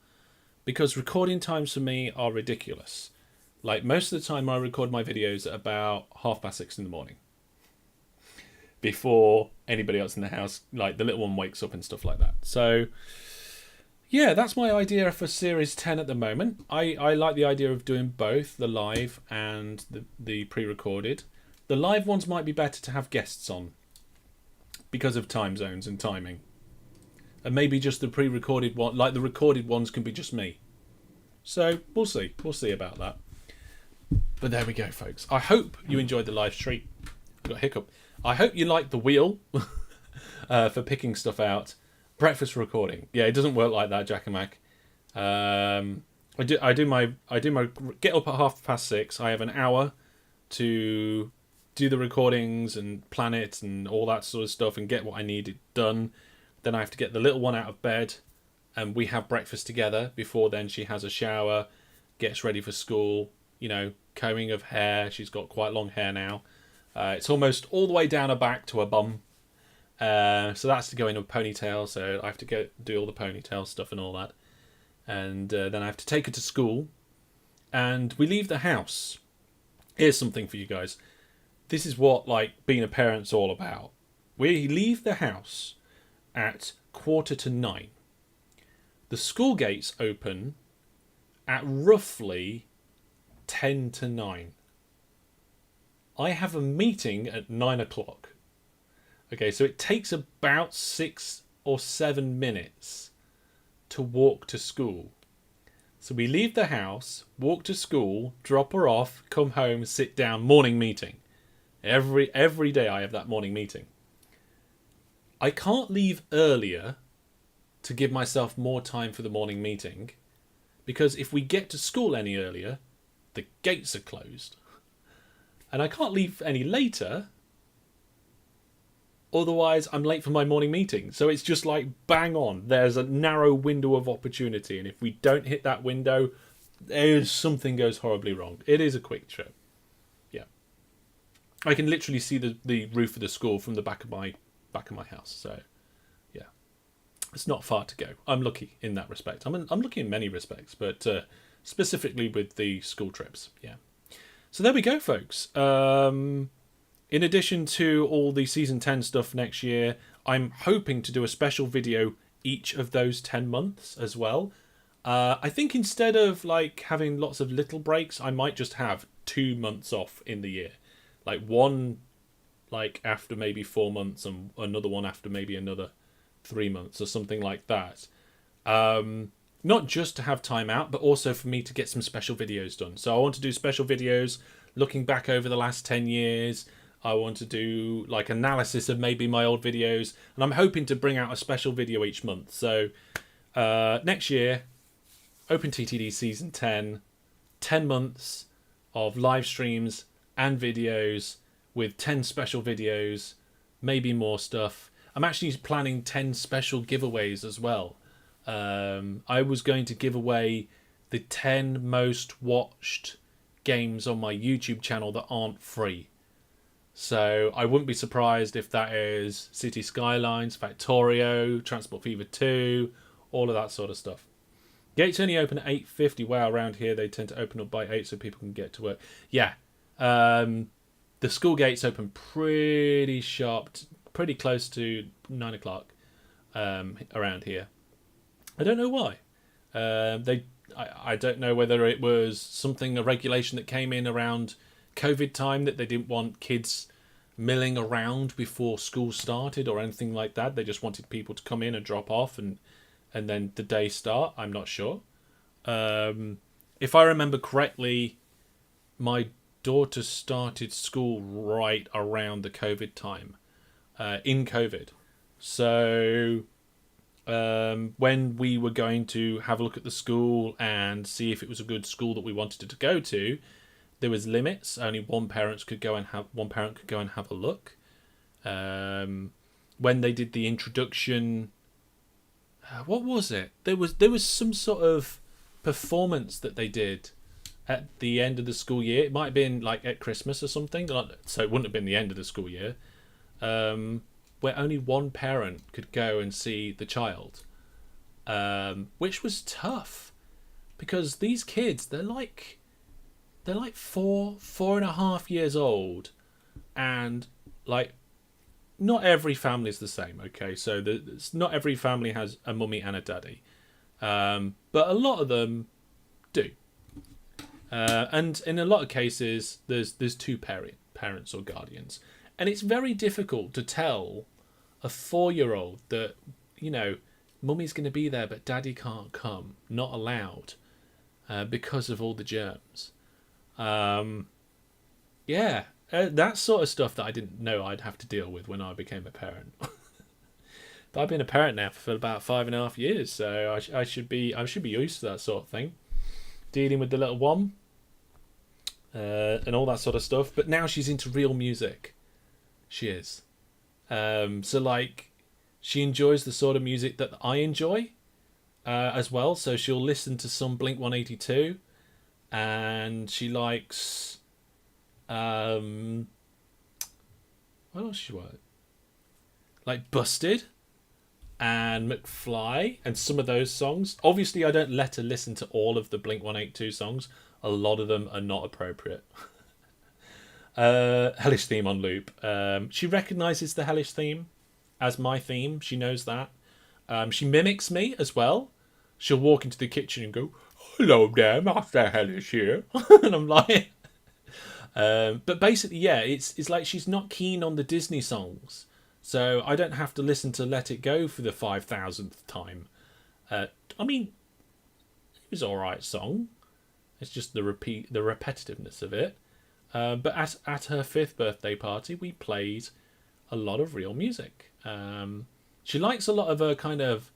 because recording times for me are ridiculous. Like, most of the time I record my videos at about 6:30 in the morning, before anybody else in the house, like the little one, wakes up and stuff like that. So yeah, that's my idea for Series 10 at the moment. I like the idea of doing both, the live and the pre-recorded. The live ones might be better to have guests on, because of time zones and timing. And maybe just the pre-recorded one, like the recorded ones, can be just me. So we'll see. We'll see about that. But there we go, folks. I hope you enjoyed the live stream. I got a hiccup. I hope you liked the wheel for picking stuff out. Breakfast recording. Yeah, it doesn't work like that, Jack and Mac. I do my get up at 6:30. I have an hour to do the recordings and plan it and all that sort of stuff and get what I needed done. Then I have to get the little one out of bed, and we have breakfast together. Before then, she has a shower, gets ready for school, combing of hair. She's got quite long hair now. It's almost all the way down her back to her bum. So that's to go in a ponytail, so I have to go do all the ponytail stuff and all that. And then I have to take her to school. And we leave the house. Here's something for you guys. This is what being a parent's all about. We leave the house at 9:15. The school gates open at roughly 9:10. I have a meeting at 9:00. Okay, so it takes about 6 or 7 minutes to walk to school. So we leave the house, walk to school, drop her off, come home, sit down, morning meeting. Every day I have that morning meeting. I can't leave earlier to give myself more time for the morning meeting, because if we get to school any earlier, the gates are closed. And I can't leave any later, otherwise I'm late for my morning meeting. So it's just bang on. There's a narrow window of opportunity, and if we don't hit that window, something goes horribly wrong. It is a quick trip. Yeah. I can literally see the roof of the school from the back of my house. So yeah. It's not far to go. I'm lucky in that respect. I'm lucky in many respects, but specifically with the school trips. Yeah. So there we go, folks. In addition to all the Season 10 stuff next year, I'm hoping to do a special video each of those 10 months as well. I think instead of having lots of little breaks, I might just have 2 months off in the year. One after maybe 4 months and another one after maybe another 3 months or something like that. Not just to have time out, but also for me to get some special videos done. So I want to do special videos looking back over the last 10 years. I want to do analysis of maybe my old videos, and I'm hoping to bring out a special video each month. So next year, Open TTD Season 10, 10 months of live streams and videos with 10 special videos, maybe more stuff. I'm actually planning 10 special giveaways as well. I was going to give away the 10 most watched games on my YouTube channel that aren't free. So I wouldn't be surprised if that is Cities Skylines, Factorio, Transport Fever 2, all of that sort of stuff. Gates only open at 8:50. Wow, around here they tend to open up by 8 so people can get to work. Yeah, the school gates open pretty sharp, pretty close to 9 o'clock around here. I don't know why. I don't know whether it was a regulation that came in around COVID time, that they didn't want kids milling around before school started or anything like that. They just wanted people to come in and drop off and then the day start. I'm not sure. If I remember correctly, my daughter started school right around the COVID time, in COVID. So when we were going to have a look at the school and see if it was a good school that we wanted it to go to, there was limits. Only one parent could go and have a look. When they did the introduction, what was it? There was some sort of performance that they did at the end of the school year. It might have been at Christmas or something, so it wouldn't have been the end of the school year. where only one parent could go and see the child, which was tough because these kids, they're like 4.5 years old, and like not every family is the same. Okay, so not every family has a mummy and a daddy, but a lot of them do, and in a lot of cases, there's two parents or guardians, and it's very difficult to tell a 4-year-old that, you know, mummy's going to be there, but daddy can't come, not allowed, because of all the germs. That sort of stuff that I didn't know I'd have to deal with when I became a parent. But I've been a parent now for about 5.5 years, so I should be used to that sort of thing, dealing with the little one, and all that sort of stuff. But now she's into real music. She is. So like, she enjoys the sort of music that I enjoy, as well. So she'll listen to some Blink 182, and she likes, what else she like? Like Busted and McFly and some of those songs. Obviously, I don't let her listen to all of the Blink 182 songs. A lot of them are not appropriate. Hellish theme on loop. She recognises the Hellish theme as my theme. She knows that. She mimics me as well. She'll walk into the kitchen and go, "Hello there, Master Hellish here." And I'm like... but basically, yeah, it's like she's not keen on the Disney songs. So I don't have to listen to Let It Go for the 5,000th time. I mean, it was an alright song. It's just the repetitiveness of it. But at her 5th birthday party, we played a lot of real music. She likes a lot of a kind of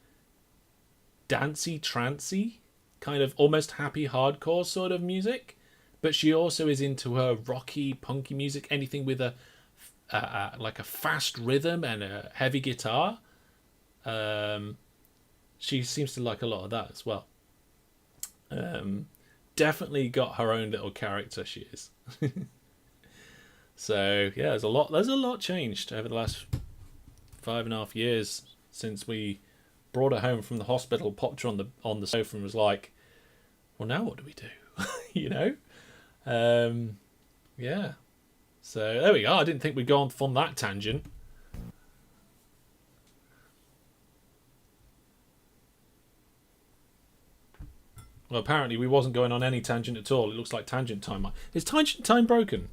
dancey, trancy, kind of almost happy hardcore sort of music. But she also is into her rocky, punky music, anything with a like a fast rhythm and a heavy guitar. She seems to like a lot of that as well. Definitely got her own little character, she is. So yeah, there's a lot changed over the last 5.5 years since we brought her home from the hospital, popped her on the sofa and was like, well, now what do we do? You know? Yeah. So there we go. I didn't think we'd go on that tangent. Well, apparently we wasn't going on any tangent at all. It looks like tangent time. Is tangent time broken?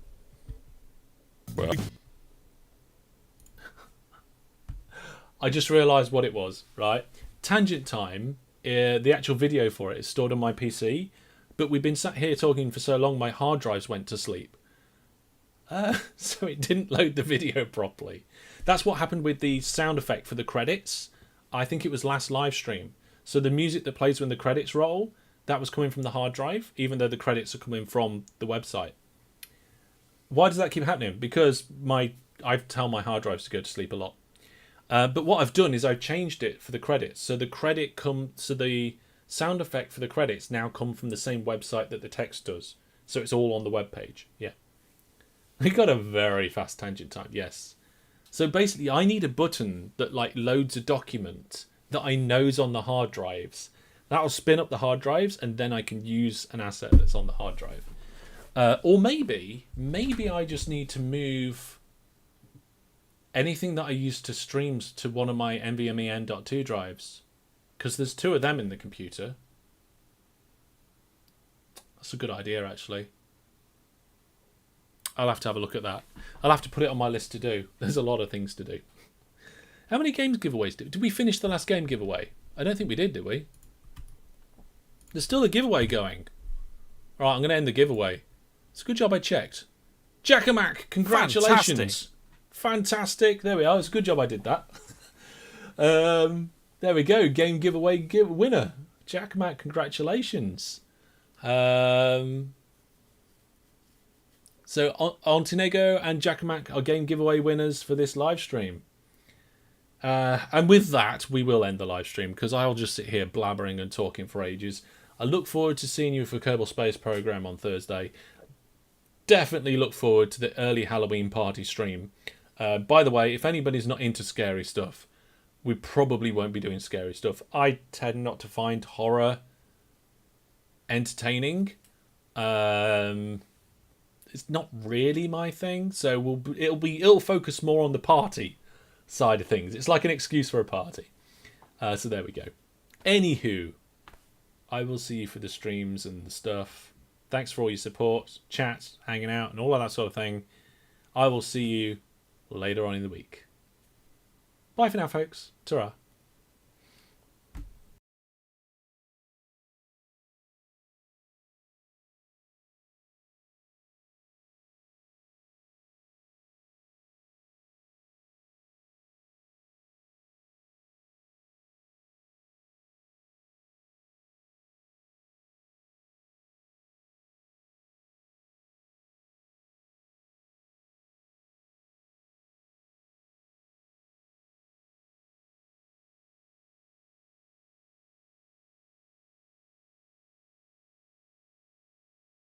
Well, I just realised what it was, right? Tangent time, the actual video for it is stored on my PC, but we've been sat here talking for so long my hard drives went to sleep. So it didn't load the video properly. That's what happened with the sound effect for the credits. I think it was last live stream. So the music that plays when the credits roll, that was coming from the hard drive, even though the credits are coming from the website. Why does that keep happening? Because I tell my hard drives to go to sleep a lot. But what I've done is I've changed it for the credits. So the sound effect for the credits now come from the same website that the text does. So it's all on the web page. Yeah. We got a very fast tangent time, yes. So basically, I need a button that like loads a document that I know's on the hard drives. That'll spin up the hard drives, and then I can use an asset that's on the hard drive. Or maybe I just need to move anything that I use to streams to one of my NVMe N.2 drives, because there's 2 of them in the computer. That's a good idea, actually. I'll have to have a look at that. I'll have to put it on my list to do. There's a lot of things to do. How many games giveaways did we finish the last game giveaway? I don't think we did we? There's still a giveaway going. Alright, I'm going to end the giveaway. It's a good job I checked. Jackamac, congratulations. Fantastic. There we are. It's a good job I did that. There we go. Game giveaway winner. Jackamac, congratulations. So Ontinego and Jackamac are game giveaway winners for this live stream. And with that, we will end the live stream because I'll just sit here blabbering and talking for ages. I look forward to seeing you for Kerbal Space Program on Thursday. Definitely look forward to the early Halloween party stream. By the way, if anybody's not into scary stuff, we probably won't be doing scary stuff. I tend not to find horror entertaining. It's not really my thing, so it'll focus more on the party side of things. It's like an excuse for a party. So there we go. Anywho, I will see you for the streams and the stuff. Thanks for all your support, chat, hanging out, and all of that sort of thing. I will see you later on in the week. Bye for now, folks. Ta-ra.